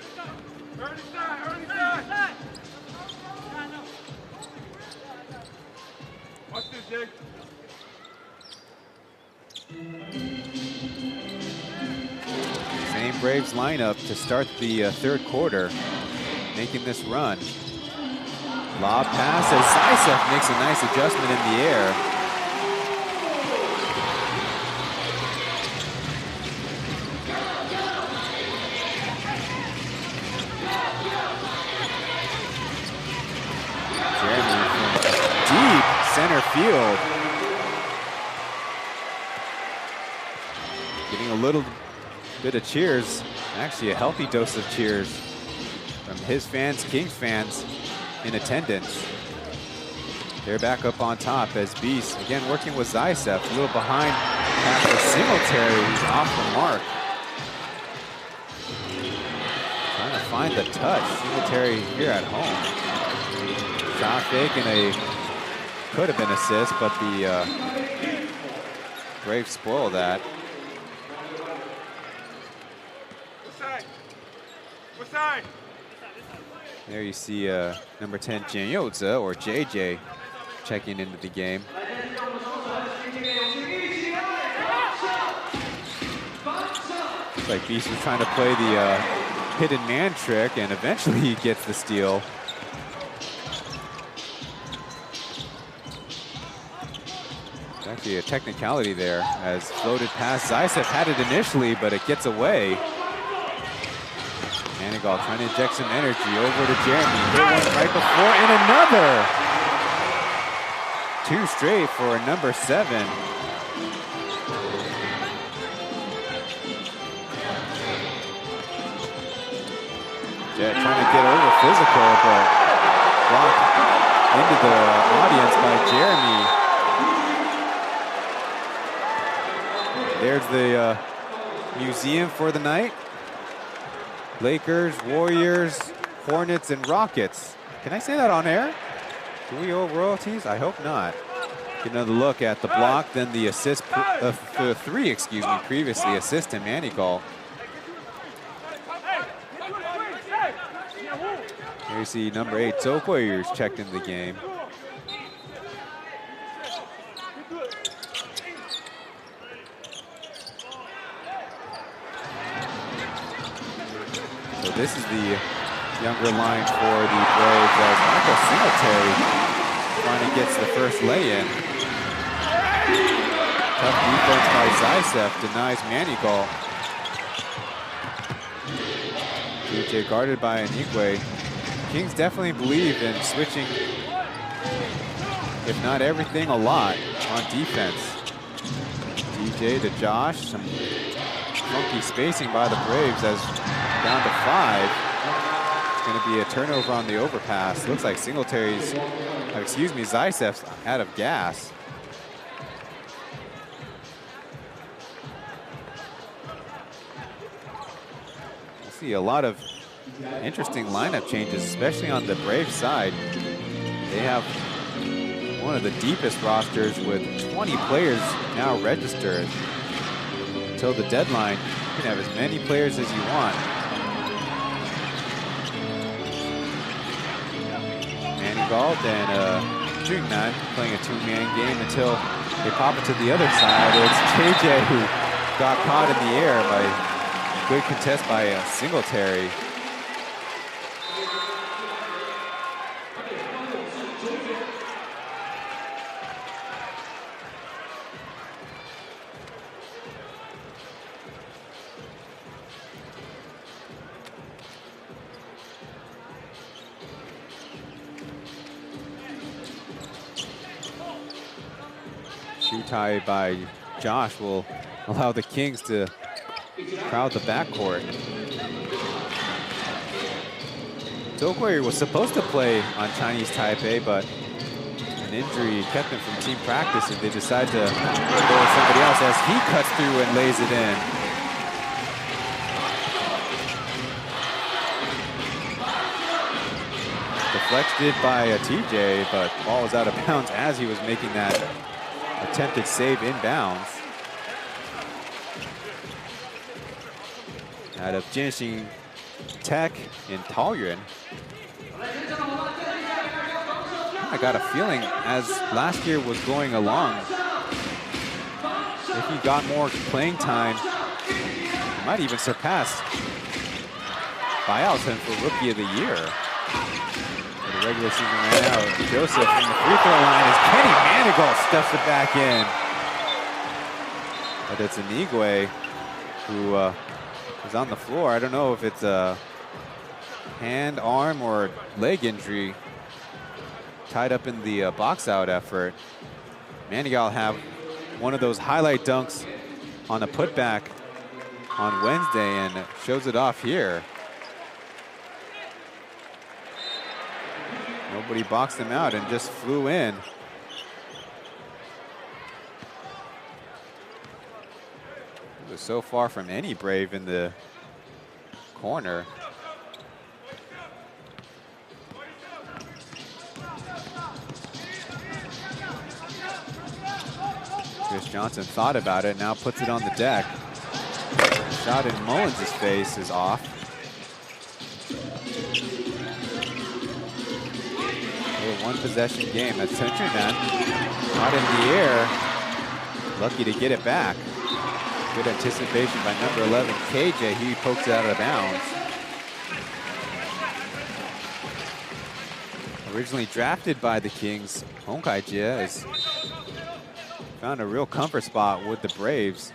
Watch this, Jake. Same Braves lineup to start the third quarter, making this run. Lob pass as Zaitsev makes a nice adjustment in the air. Center field. Getting a little bit of cheers, actually a healthy dose of cheers from his fans, Kings fans in attendance. They're back up on top as Beast, again working with Zaitsev, a little behind past the Singletary, who's off the mark. Trying to find the touch, Singletary here at home. Shot fake and a could have been assist, but the Braves spoil that. What side? There you see number 10 Janyotza, or JJ, checking into the game. Looks like Beast was trying to play the hidden man trick, and eventually he gets the steal. Actually a technicality there, as floated past. Zaitsev had it initially, but it gets away. Manigault trying to inject some energy over to Jeremy. Hit one right before, and another! Two straight for number 7. Jet trying to get over physical, but blocked into the audience by Jeremy. There's the museum for the night. Lakers, Warriors, Hornets, and Rockets. Can I say that on air? Do we owe royalties? I hope not. Get another look at the block, then the assist, the 3, excuse me, previously assist to Manigault. Here you see number 8, Zoe Warriors checked in the game. So this is the younger line for the Braves as Michael Singletary finally gets the first lay-in. Tough defense by Zaitsev, denies Manigault. DJ guarded by Inigue. Kings definitely believe in switching, if not everything, a lot on defense. DJ to Josh, some funky spacing by the Braves as down to 5. going to be a turnover on the overpass. Looks like Zaitsev's out of gas. We'll see a lot of interesting lineup changes, especially on the Brave side. They have one of the deepest rosters with 20 players now registered. Until the deadline, you can have as many players as you want. Manigault and Jungnan playing a two-man game until they pop it to the other side. It's JJ who got caught in the air by a good contest by Singletary. Tie by Josh will allow the Kings to crowd the backcourt. Tokoi was supposed to play on Chinese Taipei, but an injury kept him from team practice, and they decide to go with somebody else as he cuts through and lays it in. Deflected by a TJ, but ball was out of bounds as he was making that attempted save inbounds. Out of Jinshin Tech in Taoyuan. I got a feeling as last year was going along, if he got more playing time, he might even surpass Bialton for Rookie of the Year. The regular season ran out. Joseph from the free throw line as Kenny Manigault stuffs it back in. But it's Inigwe who is on the floor. I don't know if it's a hand, arm, or leg injury tied up in the box out effort. Manigault have one of those highlight dunks on a putback on Wednesday and shows it off here. Nobody boxed him out and just flew in. He was so far from any Brave in the corner. Chris Johnson thought about it, now puts it on the deck. Shot in Mullins' face is off. One possession game. That's Centurion. Out in the air. Lucky to get it back. Good anticipation by number 11, KJ. He pokes it out of bounds. Originally drafted by the Kings, Hong Kai-jie has found a real comfort spot with the Braves.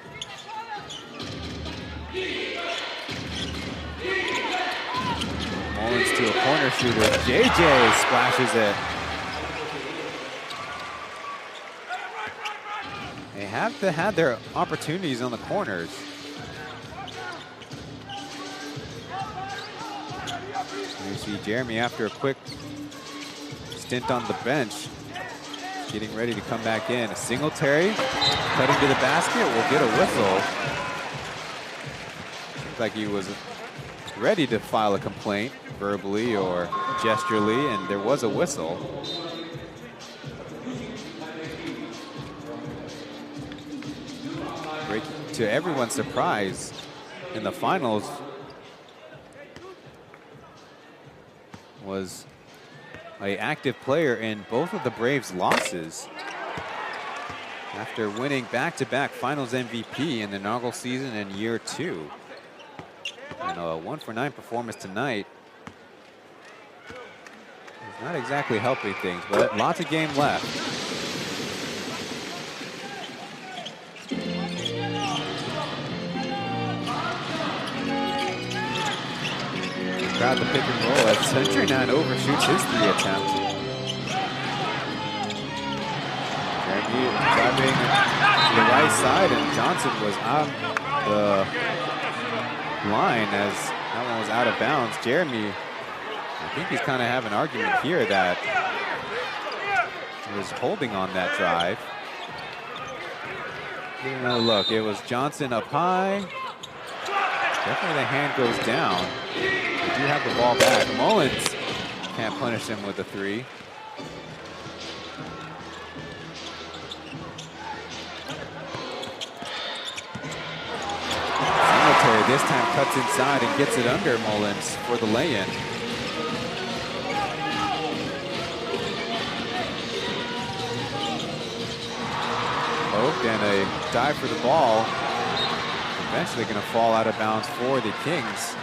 Mullins to a corner shooter. JJ splashes it. They have to have their opportunities on the corners. You see Jeremy after a quick stint on the bench, getting ready to come back in. Singletary cutting to the basket will get a whistle. Seems like he was ready to file a complaint verbally or gesturally, and there was a whistle. To everyone's surprise, in the finals was an active player in both of the Braves' losses. After winning back-to-back finals MVP in the inaugural season in year 2. And a 1-for-9 performance tonight is not exactly helping things, but lots of game left. Crowd the pick and roll as Centurion overshoots his 3 attempt. Jeremy driving to the right side, and Johnson was on the line as that one was out of bounds. Jeremy I think he's kind of having an argument here that he was holding on that drive. Give it another look. It was Johnson up high. Definitely the hand goes down. They do have the ball back. Mullins can't punish him with a three. Singletary this time cuts inside and gets it under Mullins for the lay-in. Oak and a dive for the ball. Eventually going to fall out of bounds for the Kings.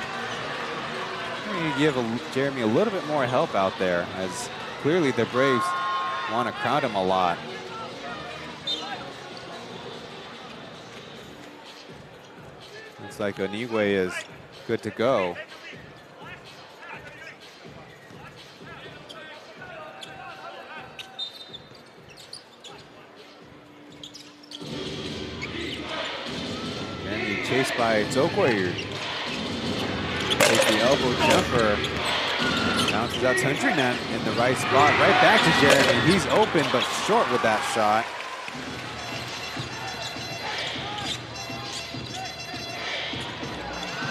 We need to give Jeremy a little bit more help out there, as clearly the Braves want to crowd him a lot. Looks like Onigwe is good to go. Chased by Zokwe. Takes the elbow jumper. Bounces out Tundrinan in the right spot. Right back to Jeremy. He's open but short with that shot.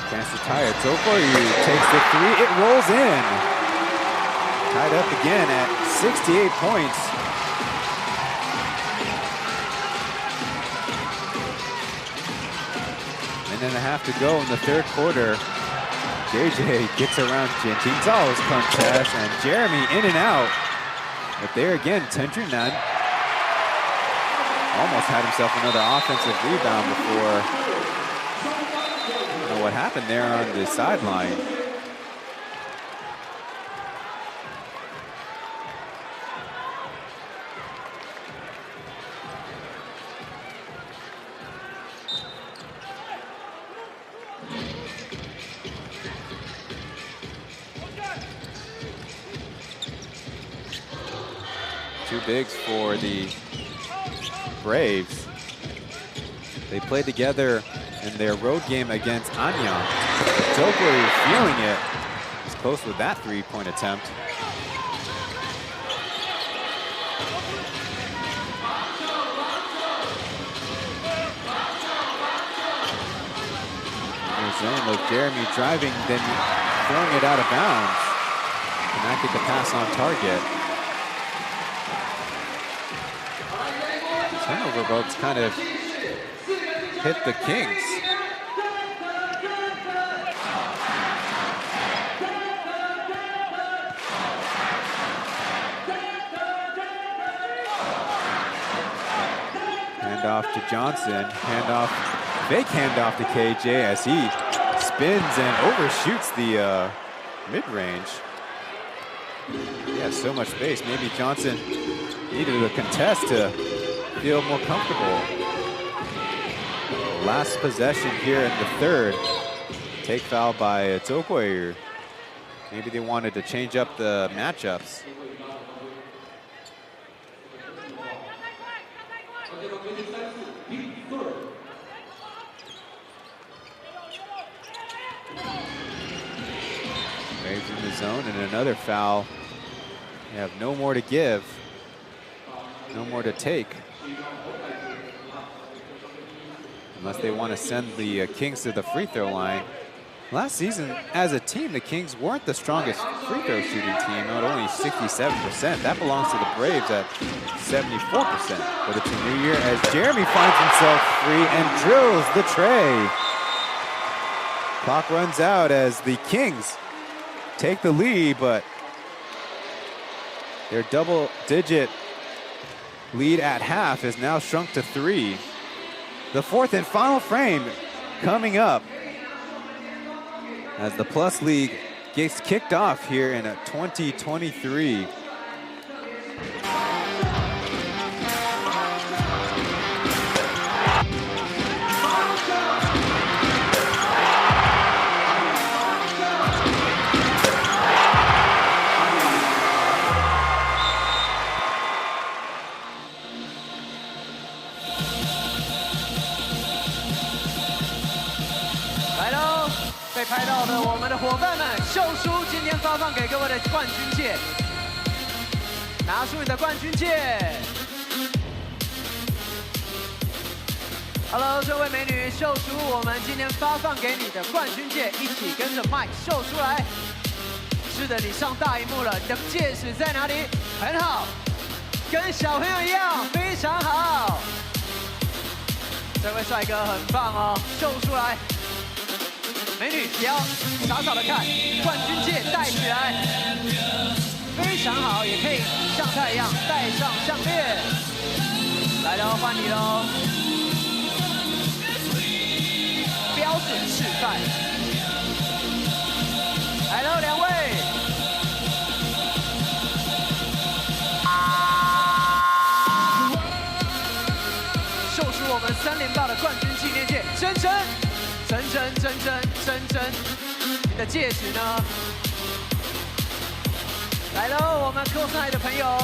Chance to tie it. Zokwe takes the three. It rolls in. Tied up again at 68 points. And a half to go in the third quarter. JJ gets around Gentinzal's contest, and Jeremy in and out. But there again, Tundrinan almost had himself another offensive rebound before. I don't know what happened there on the sideline. Bigs for the Braves. They played together in their road game against Anyang. Tokyo feeling it. He's close with that three-point attempt. Look, Jeremy driving, then throwing it out of bounds. And not get the pass on target. Turnover boats kind of hit the Kings. Handoff to Johnson, fake handoff to KJ as he spins and overshoots the mid-range. He has so much space. Maybe Johnson needed a contest to feel more comfortable. Last possession here in the third. Take foul by Tokyo. Maybe they wanted to change up the matchups. Braves in the zone and another foul. They have no more to give. No more to take. Unless they want to send the Kings to the free throw line. Last season, as a team, the Kings weren't the strongest free throw shooting team, at only 67%. That belongs to the Braves at 74%. But it's a new year as Jeremy finds himself free and drills the tray. Clock runs out as the Kings take the lead, but their double-digit lead at half is now shrunk to 3. The fourth and final frame coming up as the Plus League gets kicked off here in 2023.来喽，被拍到的我们的伙伴们，秀出今天发放给各位的冠军戒，拿出你的冠军戒。Hello， 这位美女，秀出我们今天发放给你的冠军戒，一起跟着 Mike 秀出来。是的，你上大荧幕了，你的戒指在哪里？很好，跟小朋友一样，非常好。这位帅哥很棒哦，秀出来。美女不要傻傻的看，冠军戒戴起来，非常好，也可以像他一样戴上项链。来喽，换你喽。标准示范。来喽，两位。秀出我们3连霸的冠军纪念戒，真，你的戒指呢？来喽，我们 cosine 的朋友。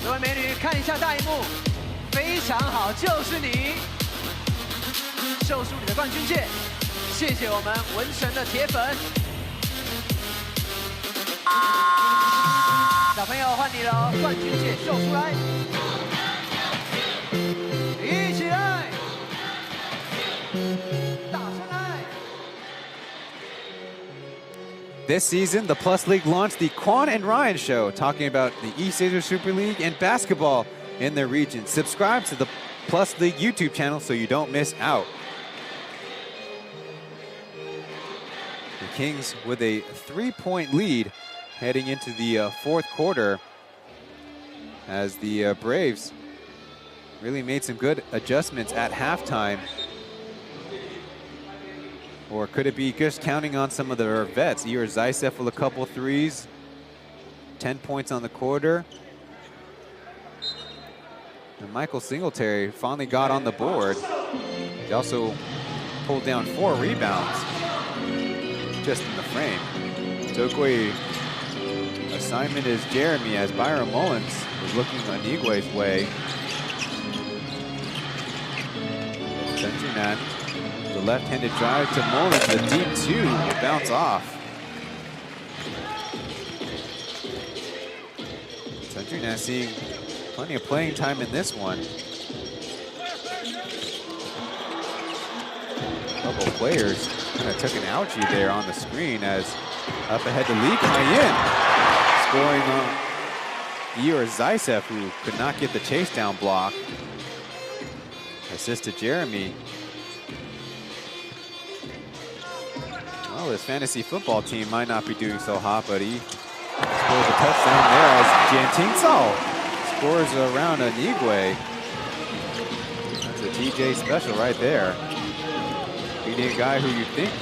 各位美女，看一下大荧幕。非常好，就是你，秀出你的冠军戒，谢谢我们文神的铁粉。小朋友换你了，冠军戒秀出来，一起来，大声来。This season, the Plus League launched the Quan and Ryan Show, talking about the East Asia Super League and basketball in their region. Subscribe to the Plus League YouTube channel so you don't miss out. The Kings with a 3-point lead heading into the fourth quarter as the Braves really made some good adjustments at halftime. Or could it be just counting on some of their vets? Igor Zaisev with a couple threes, 10 points on the quarter. And Michael Singletary finally got on the board. He also pulled down 4 rebounds just in the frame. Tokwe assignment is Jeremy as Byron Mullins was looking Anigue's way. Senjunan, the left-handed drive to Mullins, the deep 2 will bounce off. Senjunan seeing plenty of playing time in this one. A couple players kind of took an ouchie there on the screen as up ahead to Lee Kayin, scoring on Igor Zaisev, who could not get the chase down block. Assist to Jeremy. Well, his fantasy football team might not be doing so hot, but he scores a touchdown there as Jantinsal scores around Anigue. That's a TJ special right there. Beating a guy who you think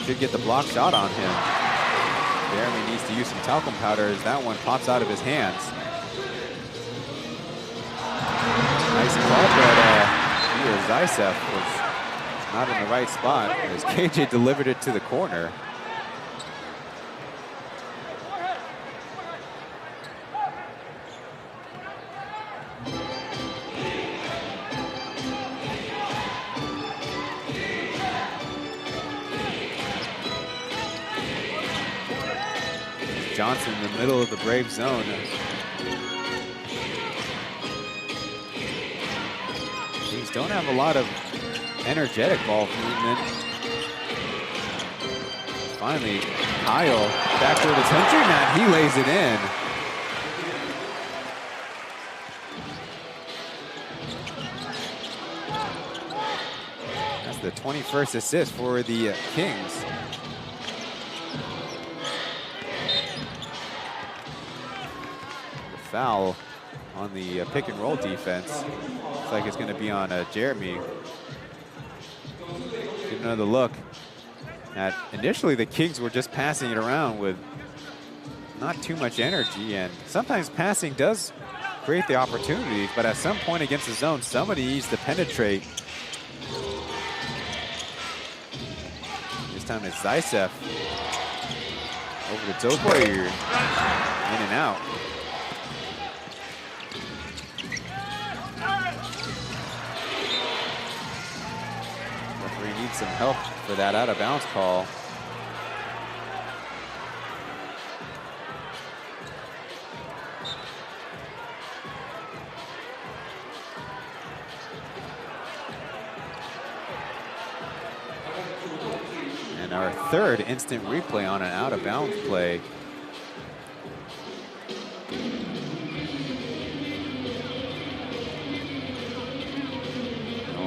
should get the block shot on him. Jeremy needs to use some talcum powder as that one pops out of his hands. Nice call, but Igor Zaisev was not in the right spot as KJ delivered it to the corner. Johnson in the middle of the Brave zone. These don't have a lot of energetic ball movement. Finally, Kyle back to the country mat. He lays it in. That's the 21st assist for the Kings. Foul on the pick and roll defense. Looks like it's going to be on Jeremy. Get another look at, initially the Kings were just passing it around with not too much energy, and sometimes passing does create the opportunities, but at some point against the zone, somebody needs to penetrate. This time it's Zaisev. Over to Tokwe, in and out. some help for that out of bounds call. And our third instant replay on an out of bounds play.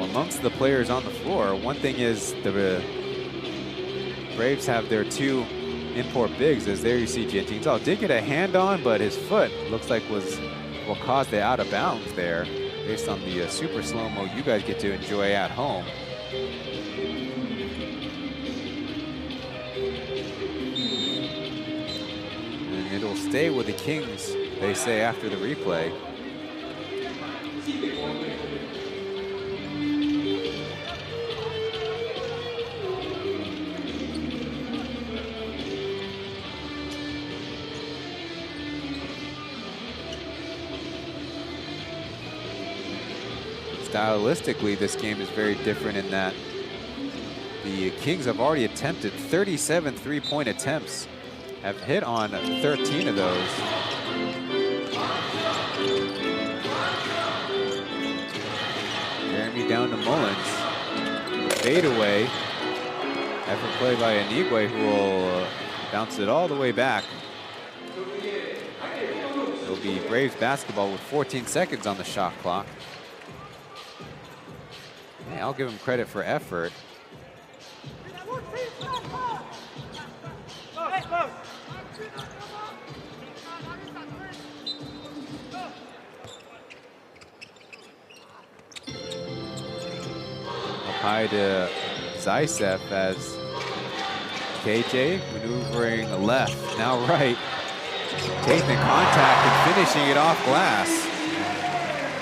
Amongst the players on the floor, one thing is the Braves have their two import bigs, as there you see Jinting did get a hand on, but his foot looks like was what caused the out of bounds there, based on the super slow-mo you guys get to enjoy at home. And it'll stay with the Kings, they say, after the replay. Stylistically, this game is very different in that the Kings have already attempted 37 three-point attempts, have hit on 13 of those. Jeremy down to Mullins. Fade away. Effort play by Anigwe, who will bounce it all the way back. It'll be Braves basketball with 14 seconds on the shot clock. I'll give him credit for effort. Up high to Zaitsev as KJ maneuvering left, now right. Taking contact and finishing it off glass.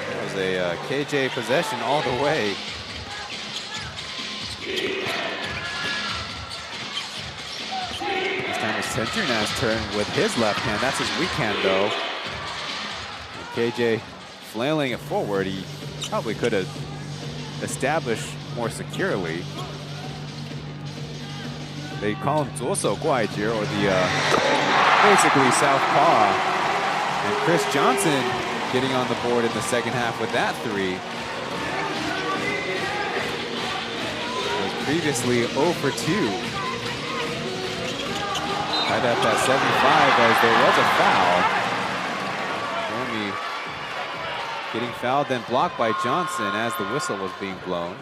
It was a KJ possession all the way. This time it's Tendrinaz's turn with his left hand. That's his weak hand, though. And KJ flailing it forward. He probably could have established more securely. They call him Zuoso Guaijir, or the basically southpaw. And Chris Johnson getting on the board in the second half with that three. Previously 0 for 2. Right at that 75 as there was a foul. Jeremy getting fouled, then blocked by Johnson as the whistle was being blown.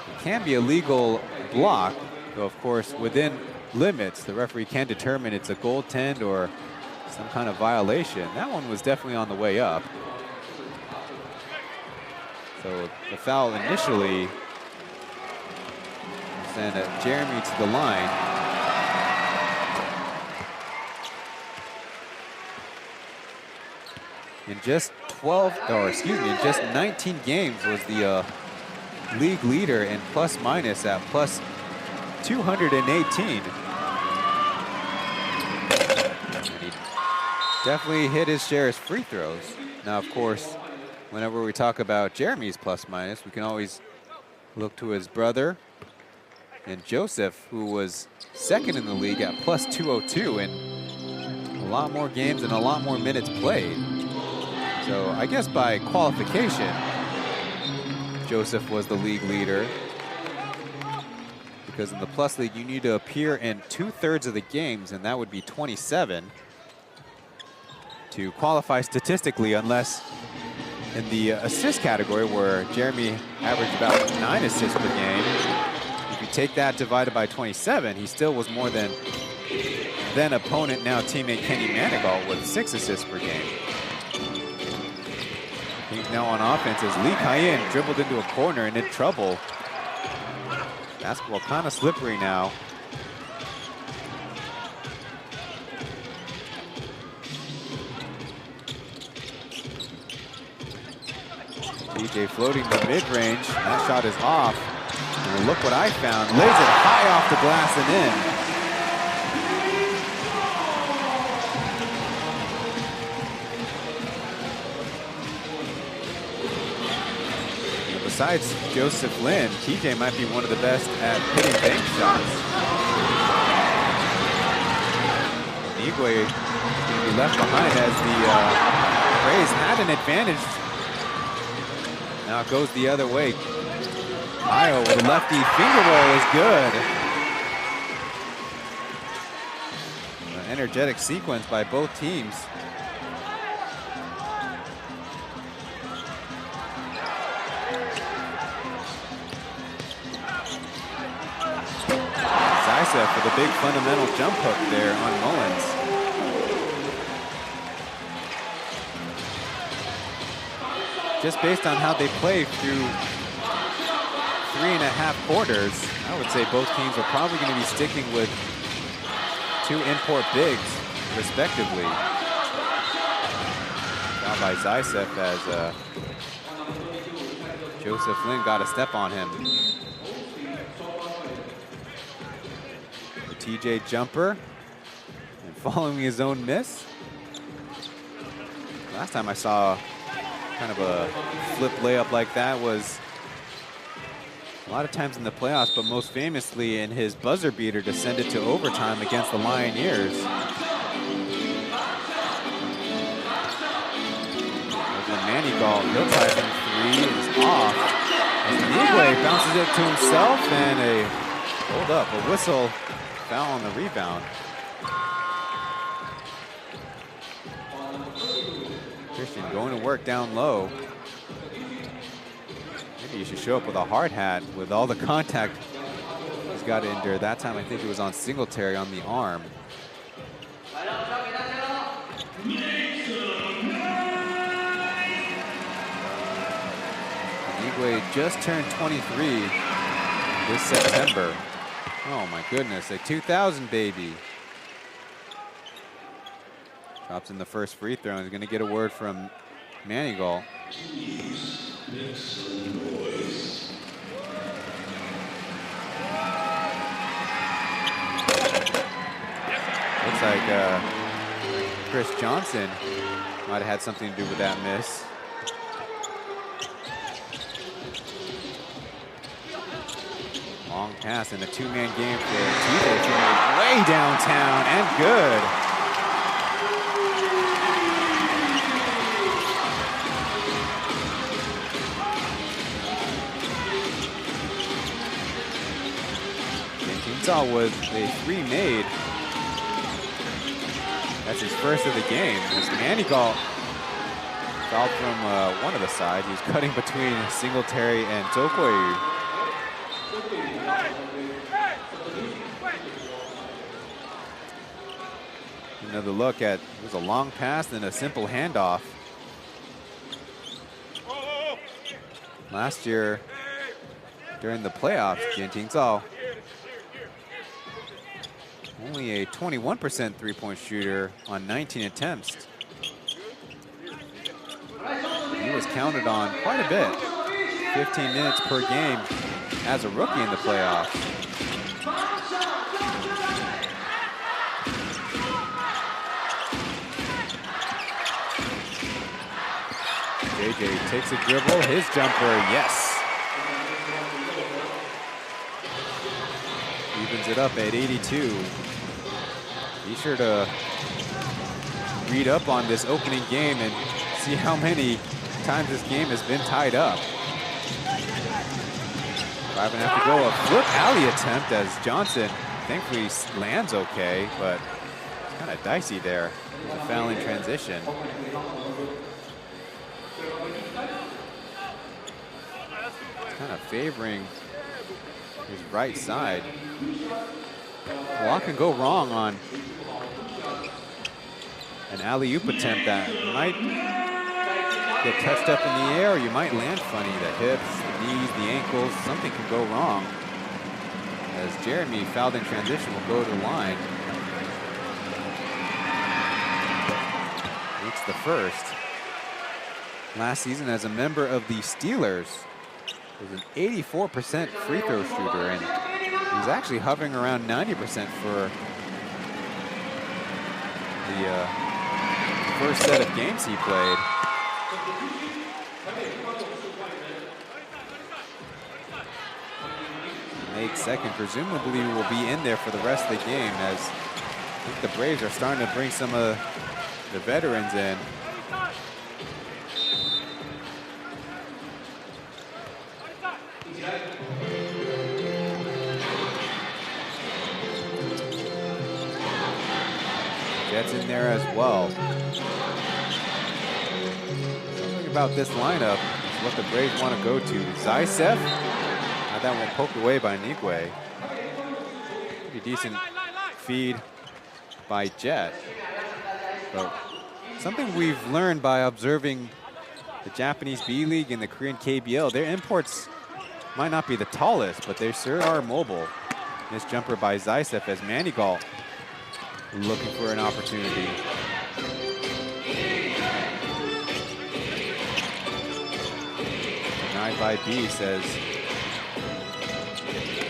It can be a legal block, though of course within limits. The referee can determine it's a goaltend or some kind of violation. That one was definitely on the way up. So the foul initially sent Jeremy to the line. In just 19 games was the league leader in plus minus at plus 218. And he definitely hit his share of free throws. Now, of course, whenever we talk about Jeremy's plus minus, we can always look to his brother and Joseph, who was second in the league at plus 202 and a lot more games and a lot more minutes played. So I guess by qualification, Joseph was the league leader, because in the plus league you need to appear in 2/3 of the games, and that would be 27 to qualify statistically, unless in the assist category, where Jeremy averaged about 9 assists per game. If you take that divided by 27, he still was more than then opponent, now teammate Kenny Manigault, with 6 assists per game. He's now on offense as Lee Kai-in dribbled into a corner and in trouble. Basketball kind of slippery now. DJ floating the mid-range. That shot is off. And look what I found. Lays it high off the glass and in. besides Joseph Lin, TJ might be one of the best at hitting bank shots. Igue going to be left behind as the Rays had an advantage. Now it goes the other way. Io with a lefty finger roll is good. An energetic sequence by both teams. Zaitsev for the big fundamental jump hook there on Mullins. Just based on how they play through 3.5 quarters, I would say both teams are probably going to be sticking with 2 import bigs, respectively. Foul by Zaitsev as Joseph Lin got a step on him. The TJ jumper, and following his own miss. Last time I saw kind of a flip layup like that was a lot of times in the playoffs, but most famously in his buzzer beater to send it to overtime against the Lioneers. Manigault, he'll try from 3, is off. Igue bounces it to himself, and hold up, a whistle, foul on the rebound. Christian going to work down low. Maybe you should show up with a hard hat with all the contact he's got to endure. That time I think it was on Singletary on the arm. Igue just turned 23 this September. Oh my goodness, a 2000 baby. Drops in the first free throw and is going to get a word from Manigault. Looks like Chris Johnson might have had something to do with that miss. Long pass in a 2-man game for TJ. Way downtown and good. With a 3 made. That's his first of the game. As Manigault fouled from one of the sides. He was cutting between Singletary and Tokoyu. Another look at, it was a long pass and a simple handoff. Last year, during the playoffs, Jian Tingzhao, only a 21% three-point shooter on 19 attempts. He was counted on quite a bit. 15 minutes per game as a rookie in the playoffs. JJ takes a dribble, his jumper, yes. Evens it up at 82. Be sure to read up on this opening game and see how many times this game has been tied up. 5.5 to go. A flip alley attempt as Johnson thankfully lands okay, but it's kind of dicey there. A foul in transition. It's kind of favoring his right side. A lot can go wrong on an alley-oop attempt that might get touched up in the air, or you might land funny. The hips, the knees, the ankles, something can go wrong. As Jeremy, fouled in transition, will go to the line. Makes the first. Last season as a member of the Steelers, was an 84% free throw shooter, and he's actually hovering around 90% for the first set of games he played. make second. Presumably will be in there for the rest of the game, as I think the Braves are starting to bring some of the veterans in. Jets in there as well. Something about this lineup is what the Braves want to go to. Zaitsev, that one poked away by PLEAGUE. Pretty decent feed by Jet. But something we've learned by observing the Japanese B-League and the Korean KBL, their imports might not be the tallest, but they sure are mobile. This jumper by Zaitsev as Manigault looking for an opportunity. Denied by B, says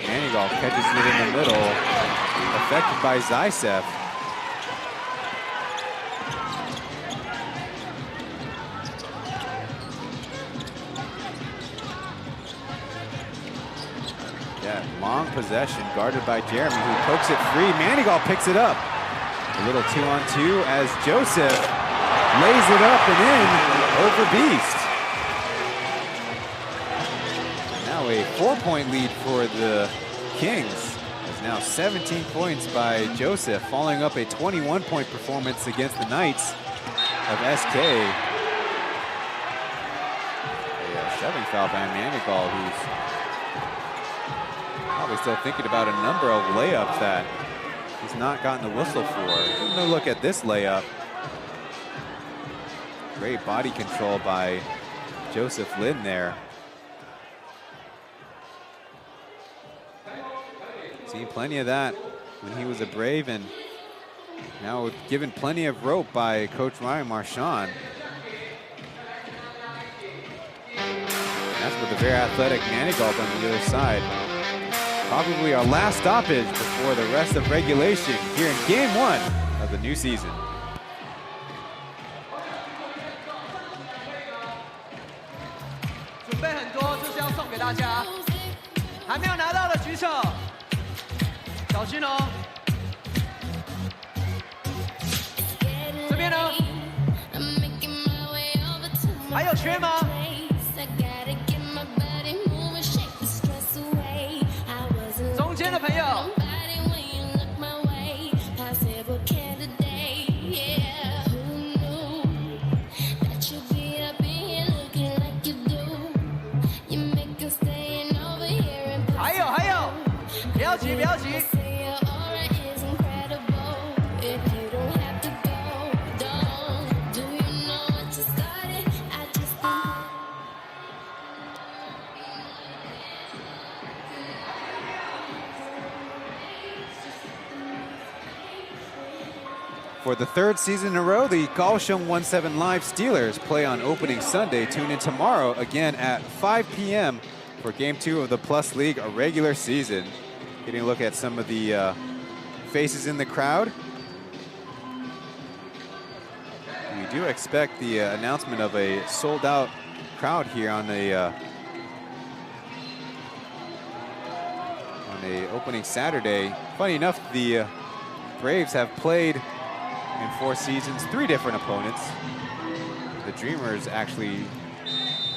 Manigault catches it in the middle, affected by Zaitsev. Yeah, long possession guarded by Jeremy, who pokes it free. Manigault picks it up. A little 2-on-2 as Joseph lays it up and in over Beast. Now a 4-point lead for the Kings. It's now 17 points by Joseph, following up a 21-point performance against the Knights of SK. A shoving foul by Manigault, who's probably still thinking about a number of layups that he's not gotten the whistle for. Taking a look at this layup. Great body control by Joseph Lin there. Seen plenty of that when he was a Brave, and now given plenty of rope by Coach Ryan Marchand. That's with the very athletic Manigault on the other side. Probably our last stoppage before the rest of regulation here in Game 1 of the new season. For the third season in a row, the Kaohsiung 1-7 Live Steelers play on opening Sunday. Tune in tomorrow again at 5 p.m. for Game 2 of the Plus League, a regular season. Getting a look at some of the faces in the crowd. We do expect the announcement of a sold-out crowd here on a opening Saturday. Funny enough, the Braves have played in 4 seasons 3 different opponents. The Dreamers actually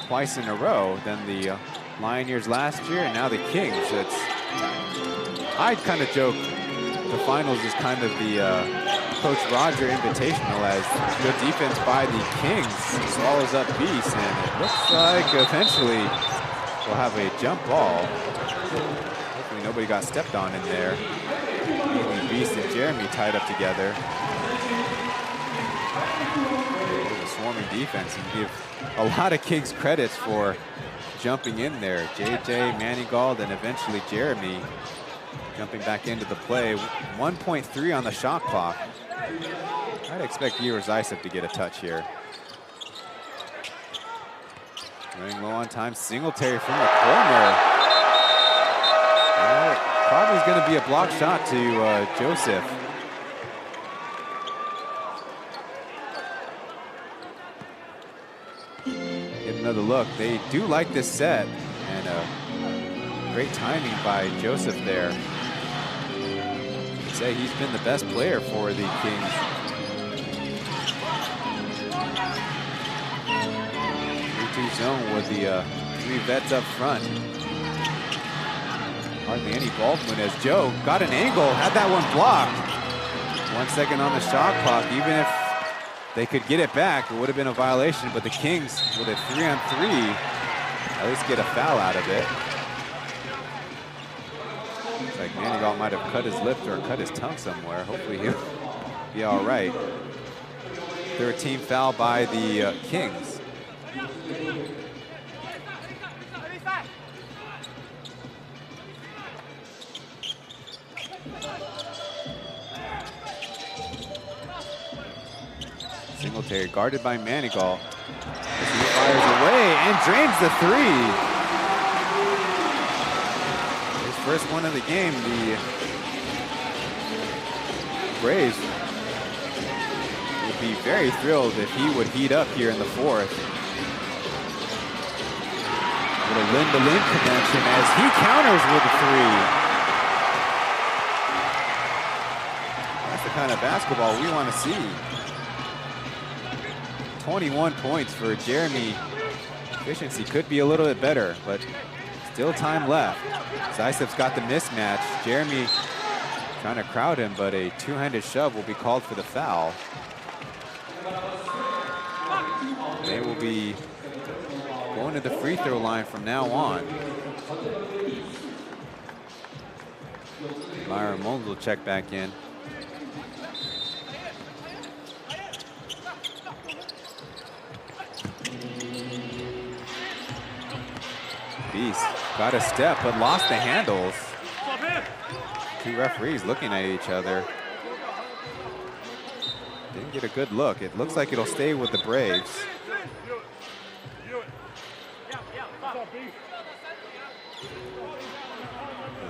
twice in a row, then the Lioneers last year, and now the Kings. I'd kind of joke the finals is kind of the Coach Roger Invitational, as good defense by the Kings swallows up Beast, and it looks like eventually we'll have a jump ball. Hopefully nobody got stepped on in there. Mainly Beast and Jeremy tied up together. A swarming defense, and give a lot of Kings credits for jumping in there. JJ, Manigault, and eventually Jeremy jumping back into the play. 1.3 on the shot clock. I'd expect Igor Zaitsev to get a touch here. Running low on time, Singletary from the corner. Probably is going to be a block shot to Joseph. Get another look. They do like this set, and Great timing by Joseph there. I'd say he's been the best player for the Kings. 3-2 zone with the 3 vets up front. Hardly any ball movement as Joe got an angle, had that one blocked. 1 second on the shot clock. Even if they could get it back, it would have been a violation, but the Kings with a 3-on-3 at least get a foul out of it. Looks like Manigault might have cut his lip or cut his tongue somewhere. Hopefully he'll be all right. 13th foul by the Kings. Singletary guarded by Manigault. As he fires away and drains the 3. His first one of the game. The Braves would be very thrilled if he would heat up here in the 4th. With a Lynn-to-Lynn connection as he counters with a 3. That's the kind of basketball we want to see. 21 points for Jeremy. Efficiency could be a little bit better, but still time left. Zaisev's got the mismatch. Jeremy trying to crowd him, but a two-handed shove will be called for the foul. They will be going to the free throw line from now on. Myron Mullins will check back in. Beast got a step, but lost the handles. 2 referees looking at each other. Didn't get a good look. It looks like it'll stay with the Braves.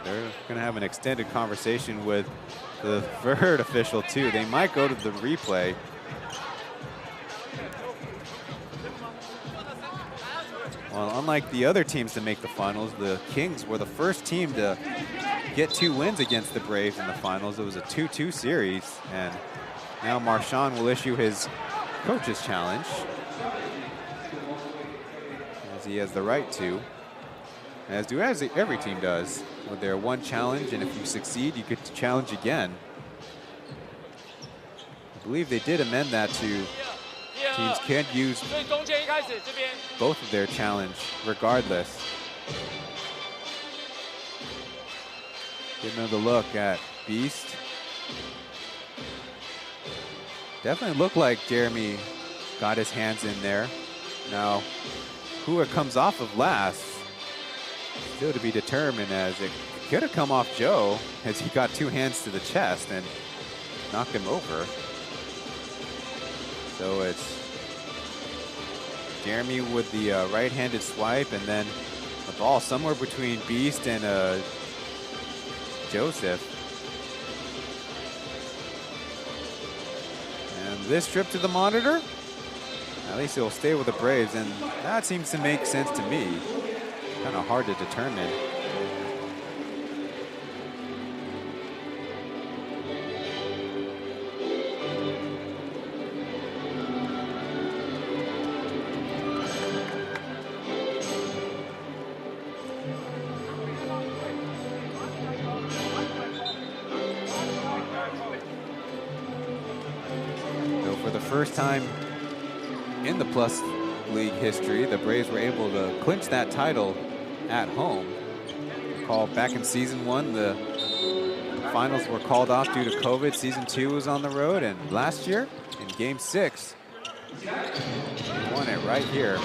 They're gonna have an extended conversation with the third official too. They might go to the replay. Well, unlike the other teams to make the finals, the Kings were the first team to get 2 wins against the Braves in the finals. It was a 2-2 series, and now Marchand will issue his coach's challenge, as he has the right to, as every team does, with their 1 challenge, and if you succeed, you get to challenge again. I believe they did amend that to teams can't use both of their challenge regardless. Get another look at Beast. Definitely looked like Jeremy got his hands in there. Now, who it comes off of last, still to be determined, as it could have come off Joe as he got 2 hands to the chest and knocked him over. So it's Jeremy with the right-handed swipe, and then the ball somewhere between Beast and Joseph. And this trip to the monitor, at least it will stay with the Braves, and that seems to make sense to me. Kind of hard to determine. First time in the Plus League history, the Braves were able to clinch that title at home. Recall back in season 1, the finals were called off due to COVID. Season 2 was on the road, and last year in Game 6, he won it right here.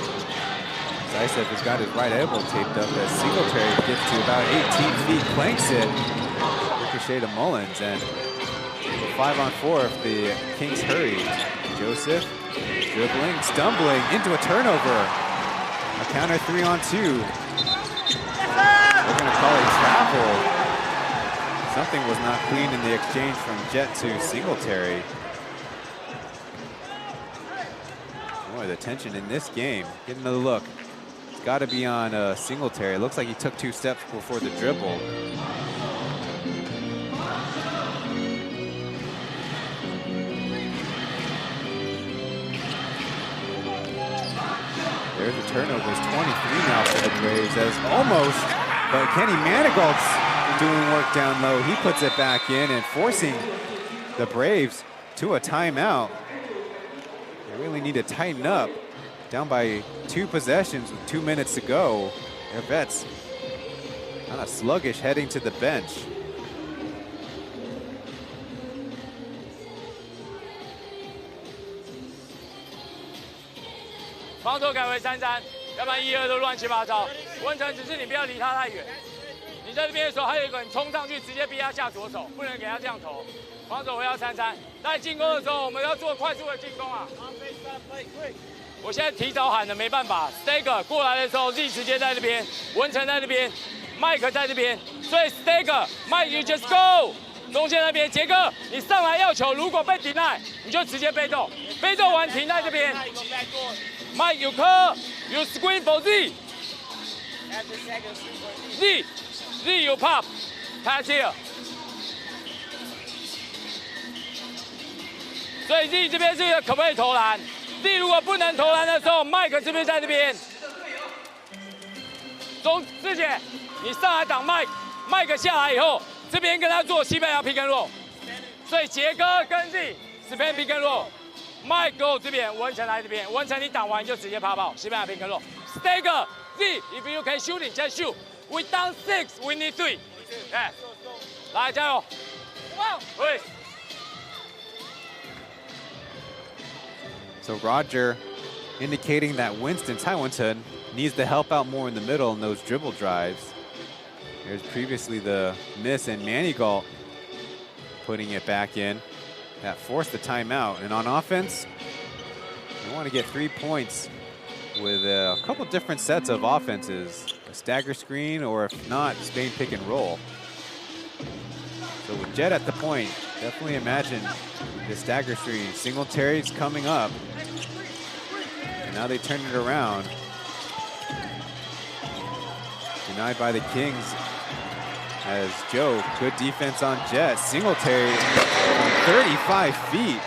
Zaisev has got his right elbow taped up as Singletary gets to about 18 feet, planks it, ricochet to Mullins, and 5-on-4 if the Kings hurry. Joseph dribbling, stumbling into a turnover. A counter 3-on-2. They're going to call it travel. Something was not clean in the exchange from Jet to Singletary. Boy, the tension in this game. Get another look. got to be on Singletary. It looks like he took 2 steps before the dribble. There's the turnovers, 23 now for the Braves. As almost, but Kenny Manigault's doing work down low. He puts it back in and forcing the Braves to a timeout. They really need to tighten up. Down by 2 possessions with 2 minutes to go. Their vets kind of sluggish heading to the bench.防守改为3-3，要不然1-2都乱七八糟。文成只是你不要离他太远。你在这边的时候，还有一个人冲上去，直接逼他下左手，不能给他这样投。防守回到3-3，在进攻的时候，我们要做快速的进攻啊。我现在提早喊的没办法 ，Stagger 过来的时候 ，Z 直接在那边，文成在那边 ，Mike 在这边，所以 Stagger，Mike you just go。中线那边，杰哥，你上来要球，如果被deny，你就直接被动，被动完停在这边。Mike you call, you screen for Z。Z you pop, pass here。所以 Z 这边是可不可以投篮 ？Z 如果不能投篮的时候 ，Mike 是不是在这边？志姐，你上来挡 Mike 下来以后。这边跟他做西班牙 pick and roll， 所以杰哥跟 Z 这边 pick and roll，Mike go 这边，文成来这边，文成你挡完就直接趴爆西班牙 pick and roll。Stagger Z，if you can shoot it just shoot。We down 6, we need 3。哎，来加油！喂。So Roger indicating that Ty Winston needs to help out more in the middle in those dribble drives. There's previously the miss, and Manigault putting it back in. That forced the timeout. And on offense, you want to get 3 points with a couple different sets of offenses. A stagger screen, or if not, Spain pick and roll. So with Jet at the point, definitely imagine the stagger screen. Singletary's coming up. And now they turn it around. Denied by the Kings as Joe, good defense on Jet. Singletary from 35 feet.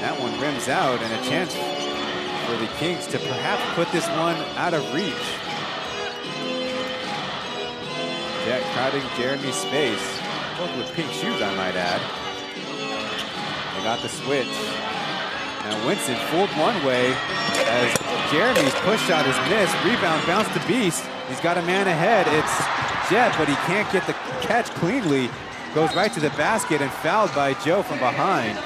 That one rims out, and a chance for the Kings to perhaps put this one out of reach. Jet crowding Jeremy's space, both with pink shoes, I might add. They got the switch. Now Winston fooled one way as Jeremy's push shot is missed. Rebound, bounce to Beast. He's got a man ahead. It's Jet, but he can't get the catch cleanly. Goes right to the basket and fouled by Joe from behind.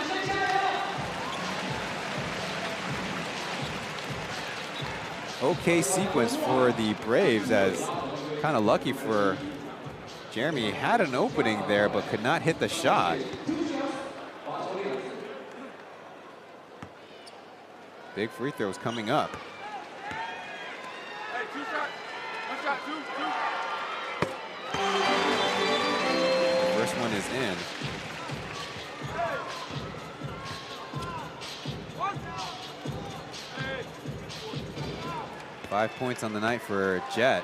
Okay sequence for the Braves, as kind of lucky for Jeremy. He had an opening there, but could not hit the shot. Big free throws coming up. Hey, 2 shots. 1 shot, 2. The first one is in. Hey. 5 points on the night for Jet.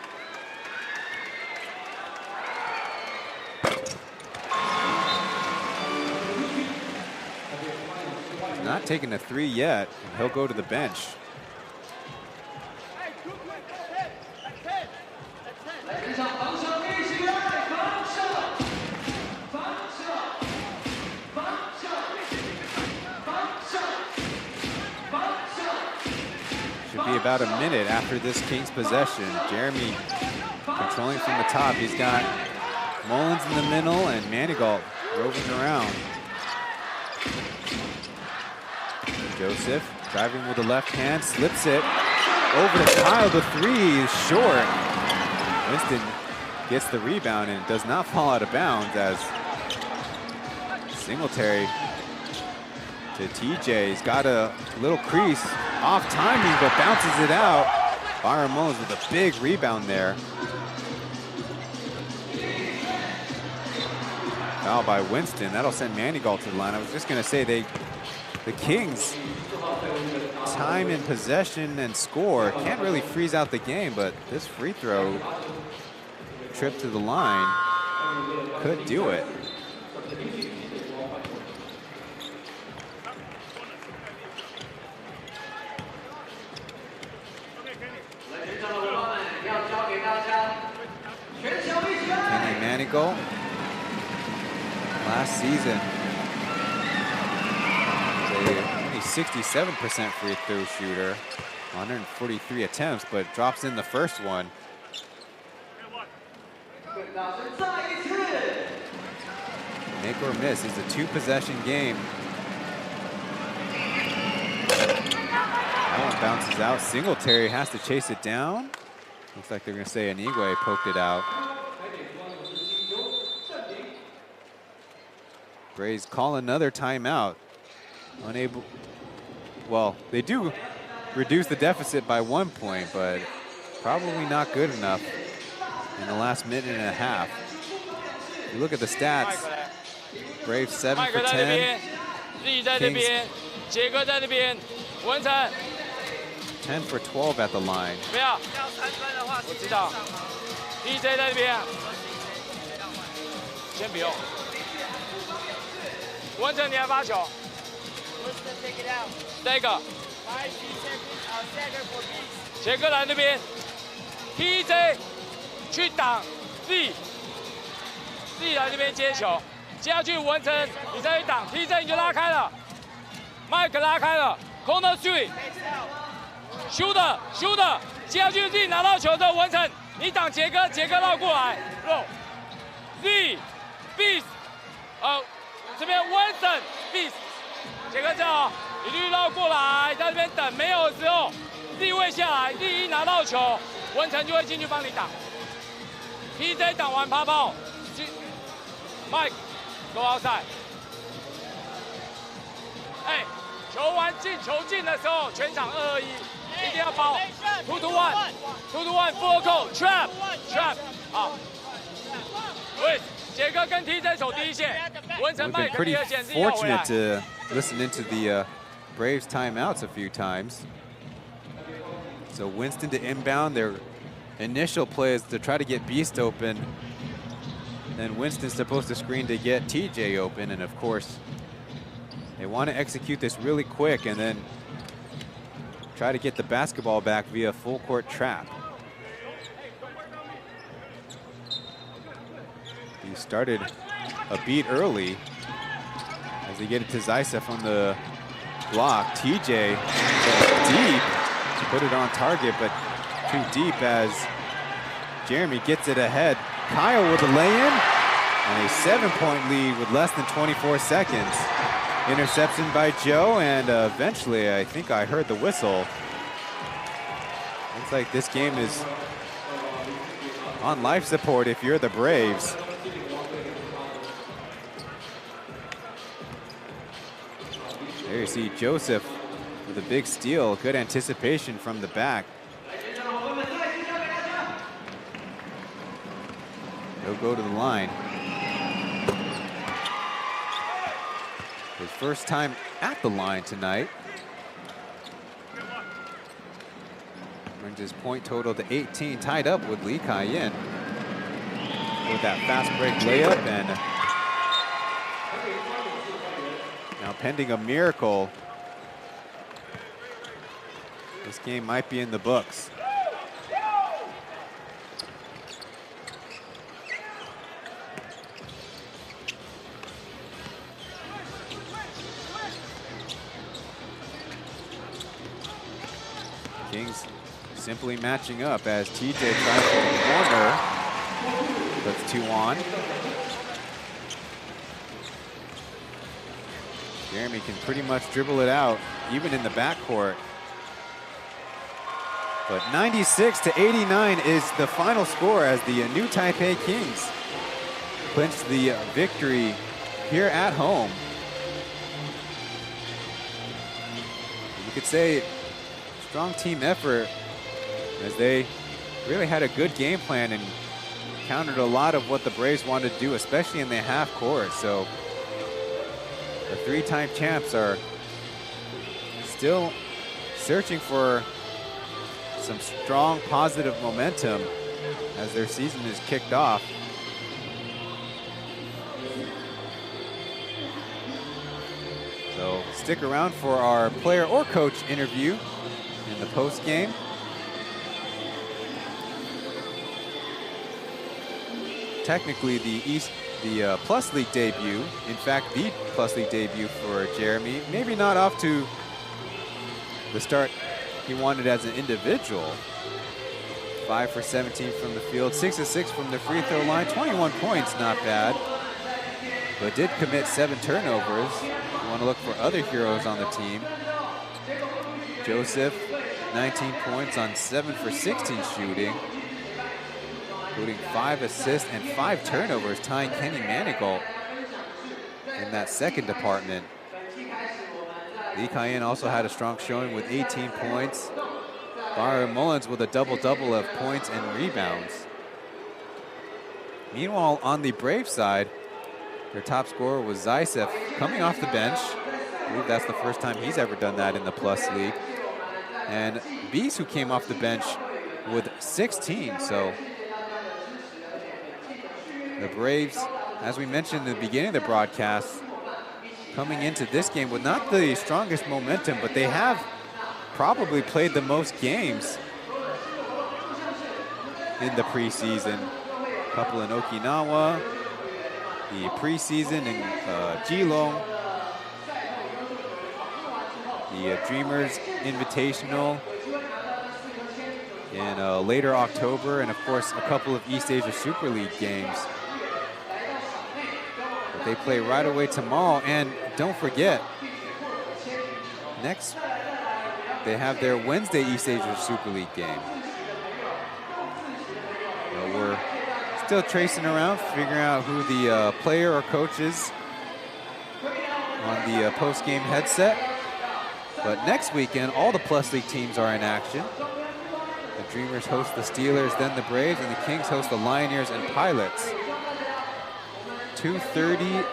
Not taking a 3 yet, and he'll go to the bench. Should be about a minute after this Kings possession. Jeremy controlling from the top. He's got Mullins in the middle and Manigault roving around. Joseph driving with the left hand, slips it over the tile. The 3 is short. Winston gets the rebound and does not fall out of bounds, as Singletary to TJ. He's got a little crease, off timing, but bounces it out. Byron Mullins with a big rebound there. Foul by Winston. That'll send Manigault to the line. I was just going to say the Kings time in possession and score. Can't really freeze out the game, but this free throw trip to the line could do it. Kenny Manigault, last season, only 67% free throw shooter, 143 attempts, but drops in the first one. Make or miss is a 2-possession game. That one bounces out. Singletary has to chase it down. Looks like they're going to say Anigwe poked it out. Braves call another timeout. Unable, well, they do reduce the deficit by 1 point, but probably not good enough in the last minute and a half. If you look at the stats, Braves 7 for 10. Kings 10 for 12 at the line. DJ 在那边，先不用。文成，你来发球。这个。杰哥来那边 ，TJ 去挡 Z 来这边接球，接下去文成，你再去挡 TJ 你就拉开了，麦克拉开了 ，corner three，shooter， 接下去 Z 拿到球之后，文成你挡杰哥，杰哥绕过来 ，Z beast， 这边文成 beast， 杰哥这样，你绿绕过来，在这边等，没有的时候 Z 位下来 ，Z 一拿到球，文成就会进去帮你挡 ，TJ 挡完趴炮。 Mike， go outside。哎，球完球进的时候，全场2-2-1，一定要包 2 to 1 2 to 1 full court trap。好，喂，杰哥跟 TJ 守第一线，文成麦克第二线，自己要回来。 Fortunate to listen into the Braves timeouts a few times. So Winston to inbound. Their initial play is to try to get Beast open. Then Winston's supposed to screen to get TJ open, and of course, they want to execute this really quick and then try to get the basketball back via full court trap. He started a beat early as they get it to Zaisa from the block. TJ deep, put it on target, but too deep as Jeremy gets it ahead. Kyle with a lay-in and a 7-point lead with less than 24 seconds. Interception by Joe, and eventually I think I heard the whistle. Looks like this game is on life support if you're the Braves. There you see Joseph with a big steal. Good anticipation from the back. He'll go to the line. His first time at the line tonight. Brings his point total to 18, tied up with Lee Kai-yin. With that fast break layup, and now pending a miracle, this game might be in the books. Kings simply matching up as TJ tries to corner. Puts 2 on. Jeremy can pretty much dribble it out, even in the backcourt. But 96-89 is the final score as the new Taipei Kings clinch the victory here at home. You could say strong team effort as they really had a good game plan and countered a lot of what the Braves wanted to do, especially in the half court. So the 3-time champs are still searching for some strong positive momentum as their season is kicked off. So stick around for our player or coach interview in the post game. Technically the Plus League debut, in fact the Plus League debut for Jeremy, maybe not off to the start he wanted as an individual. 5 for 17 from the field, 6 of 6 from the free throw line, 21 points, not bad. But did commit 7 turnovers. You want to look for other heroes on the team. Joseph, 19 points on 7 for 16 shooting, including 5 assists and 5 turnovers, tying Kenny Manigault in that second department. Lee Kai-in also had a strong showing with 18 points. Byron Mullins with a double-double of points and rebounds. Meanwhile, on the Brave side, their top scorer was Zaisev coming off the bench. I believe that's the first time he's ever done that in the Plus League. And Bees, who came off the bench with 16. So the Braves, as we mentioned in the beginning of the broadcast, coming into this game with not the strongest momentum, but they have probably played the most games in the preseason. A couple in Okinawa, the preseason in Geelong, the Dreamers Invitational in later October, and of course a couple of East Asia Super League games. But they play right away tomorrow, and don't forget, next they have their Wednesday East Asia Super League game. So we're still tracing around, figuring out who the player or coach is on the post-game headset. But next weekend, all the Plus League teams are in action. The Dreamers host the Steelers, then the Braves, and the Kings host the Lioneers and Pilots. 2:30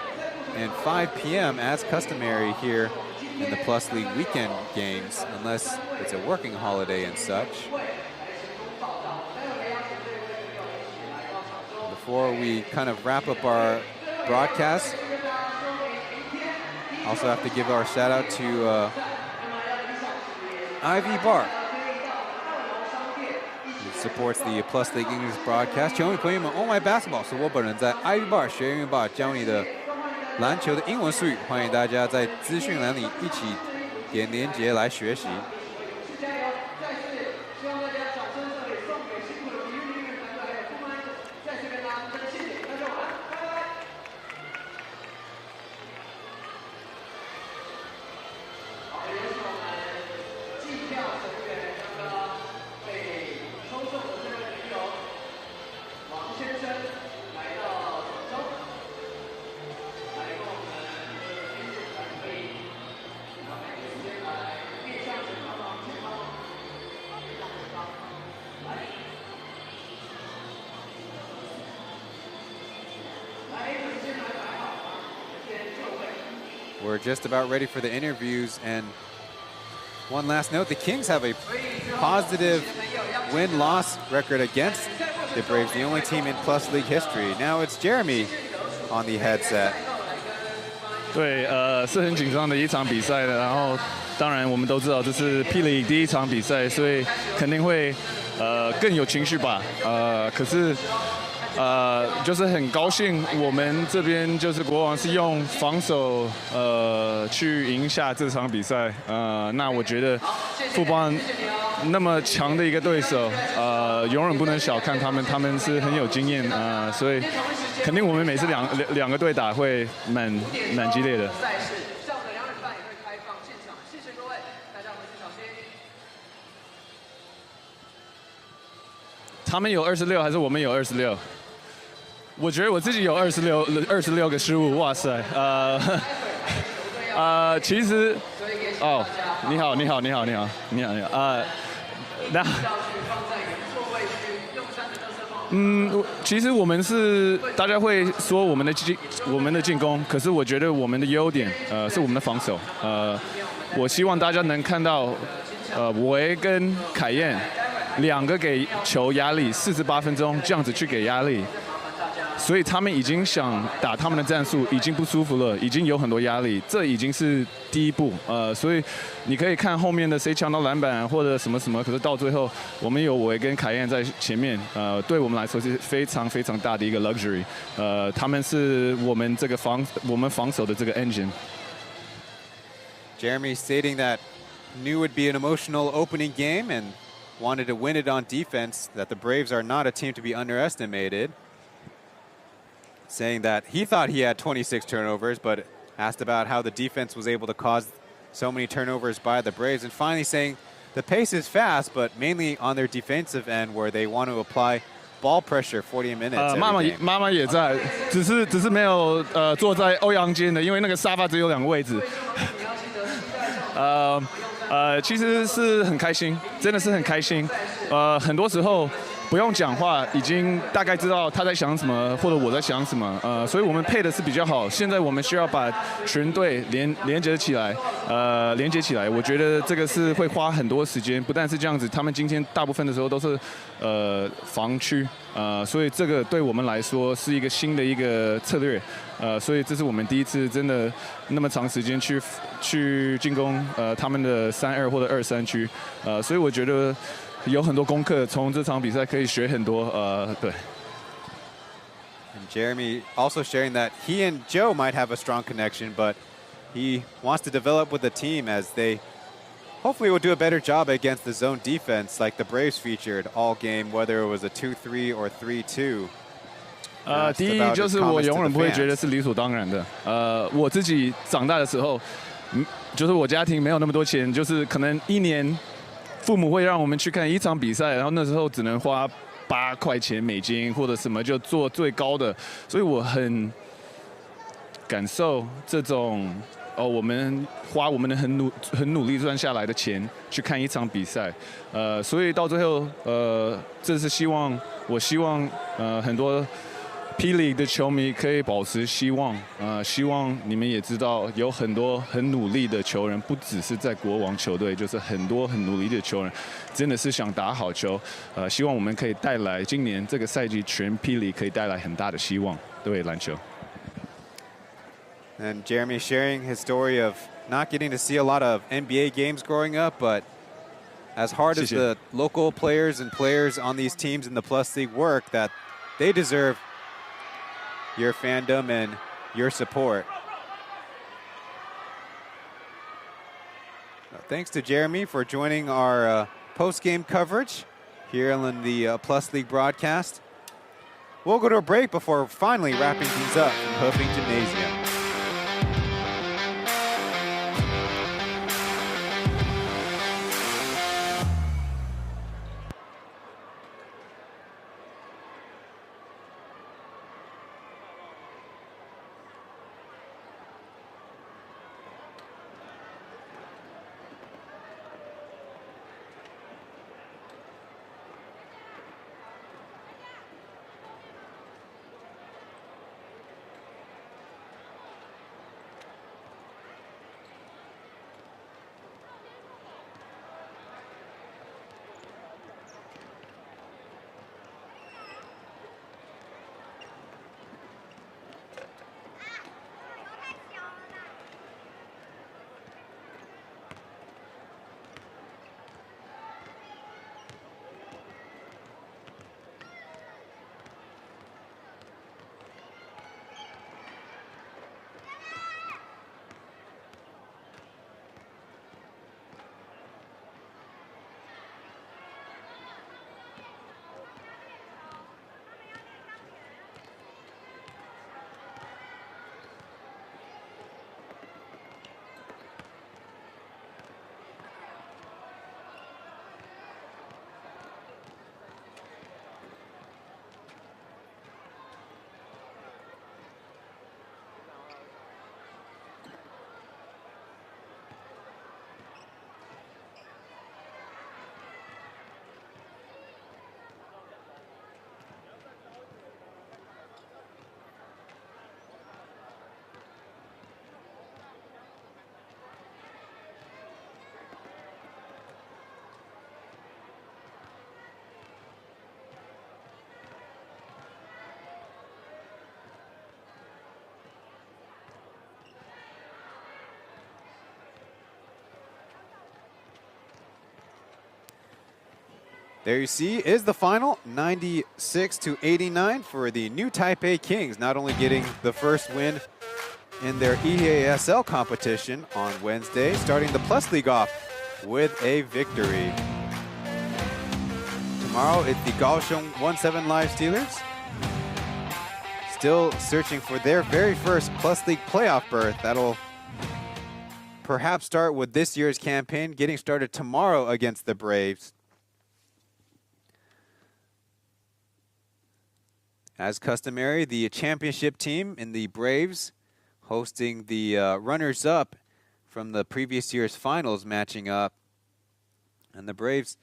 and 5 p.m. as customary here in the Plus League weekend games, unless it's a working holiday and such. Before we kind of wrap up our broadcast, also have to give our shout out to Ivy Bar, who supports the Plus League English broadcast.球迷朋友们 ，Oh My Basketball 是我本人在 Ivy Bar 学英语吧教你的篮球的英文术语，欢迎大家在资讯栏里一起点连结来学习。We're just about ready for the interviews, and one last note, the Kings have a positive win-loss record against the Braves, the only team in Plus League history. Now it's Jeremy on the headset. 对，是很紧张的一场比赛的，然后当然我们都知道这是 P.LEAGUE 第一场比赛，所以肯定会更有情绪吧，可是就是很高兴我们这边就是国王是用防守去赢下这场比赛，那我觉得富邦那么强的一个对手，永远不能小看他们，他们是很有经验，所以肯定我们每次两个队打会蛮激烈的。他们有26还是我们有26？我觉得我自己有26个失误，哇塞，其实，哦，你好，其实我们是大家会说我们的进攻，可是我觉得我们的优点是我们的防守，我希望大家能看到维跟凯燕两个给球压力，48分钟这样子去给压力。所以他们已经想打他们的战术，已经不舒服了，已经有很多压力，这已经是第一步。所以你可以看后面的谁抢到篮板或者什么什么，可是到最后我们有我跟凯燕在前面，对我们来说是非常非常大的一个 luxury。他们是我们防守的这个 engine。Jeremy stating that knew it would be an emotional opening game and wanted to win it on defense, that the Braves are not a team to be underestimated. Saying that he thought he had 26 turnovers, but asked about how the defense was able to cause so many turnovers by the Braves. And finally saying the pace is fast, but mainly on their defensive end where they want to apply ball pressure 40 minutes. 妈妈也在，只是没有坐在欧阳间的，因为那个沙发只有2个位置。其实是很开心，真的是很开心。很多时候不用讲话，已经大概知道他在想什么，或者我在想什么。所以我们配的是比较好。现在我们需要把全队连接起来，我觉得这个是会花很多时间。不但是这样子，他们今天大部分的时候都是防区，所以这个对我们来说是一个新的一个策略。所以这是我们第一次真的那么长时间去进攻他们的3-2或者2-3区。所以我觉得有很多功课，从这场比赛可以学很多。对。And Jeremy also sharing that he and Joe might have a strong connection, but he wants to develop with the team as they hopefully will do a better job against the zone defense like the Braves featured all game, whether it was a 2-3 or 3-2. 第一就是我永远不会觉得是理所当然的。我自己长大的时候，就是我家庭没有那么多钱，就是可能1年父母会让我们去看1场比赛，然后那时候只能花8块钱美金或者什么，就做最高的。所以我很感受这种我们花我们的很努力赚下来的钱去看1场比赛。所以到最后这是我希望很多P.LEAGUE 的球迷可以保持希望，希望你们也知道，有很多很努力的球员，不只是在国王球队，就是很多很努力的球员，真的是想打好球。希望我们可以带来今年这个赛季全 P.LEAGUE 可以带来很大的希望，对篮球。And Jeremy sharing his story of not getting to see a lot of NBA games growing up, but as hard as the local players and players on these teams in the Plus League work, that they deserve your fandom and your support. Thanks to Jeremy for joining our post-game coverage here on the Plus League broadcast. We'll go to a break before finally wrapping things up from Hoofing Gymnasium. There you see is the final, 96-89 for the new Taipei Kings, not only getting the first win in their EASL competition on Wednesday, starting the Plus League off with a victory. Tomorrow, it's the Kaohsiung 1-7 Live Steelers, still searching for their very first Plus League playoff berth. That'll perhaps start with this year's campaign, getting started tomorrow against the Braves. As customary, the championship team in the Braves hosting the runners-up from the previous year's finals matching up. And the Braves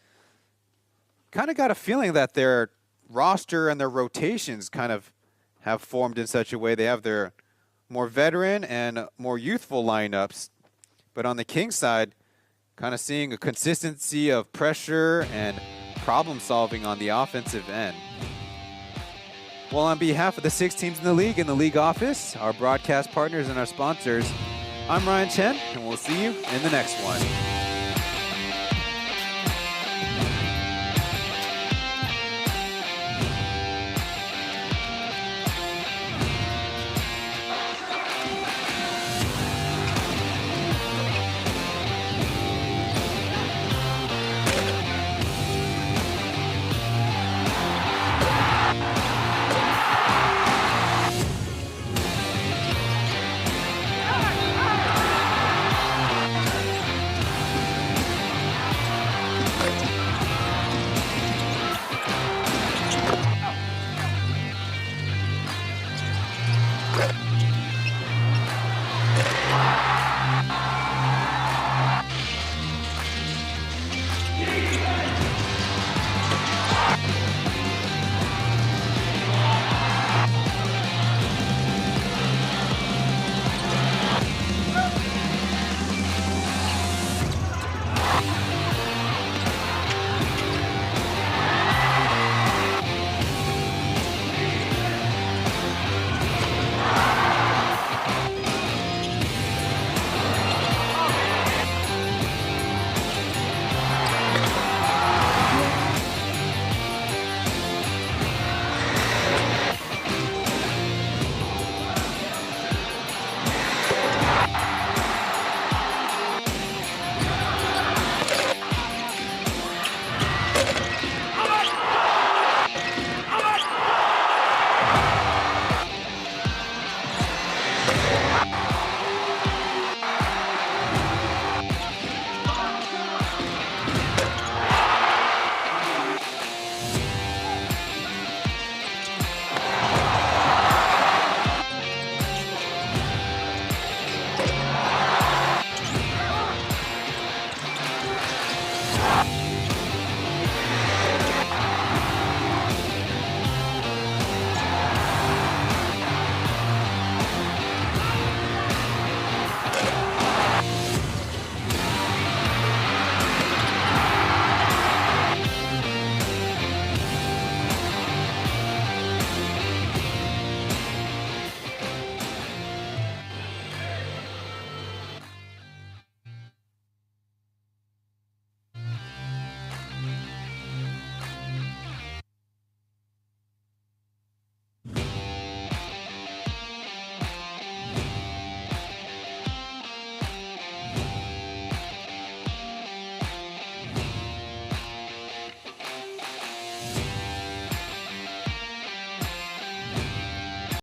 kind of got a feeling that their roster and their rotations kind of have formed in such a way. They have their more veteran and more youthful lineups. But on the Kings side, kind of seeing a consistency of pressure and problem solving on the offensive end. Well, on behalf of the 6 teams in the league office, our broadcast partners and our sponsors, I'm Ryan Chen, and we'll see you in the next one.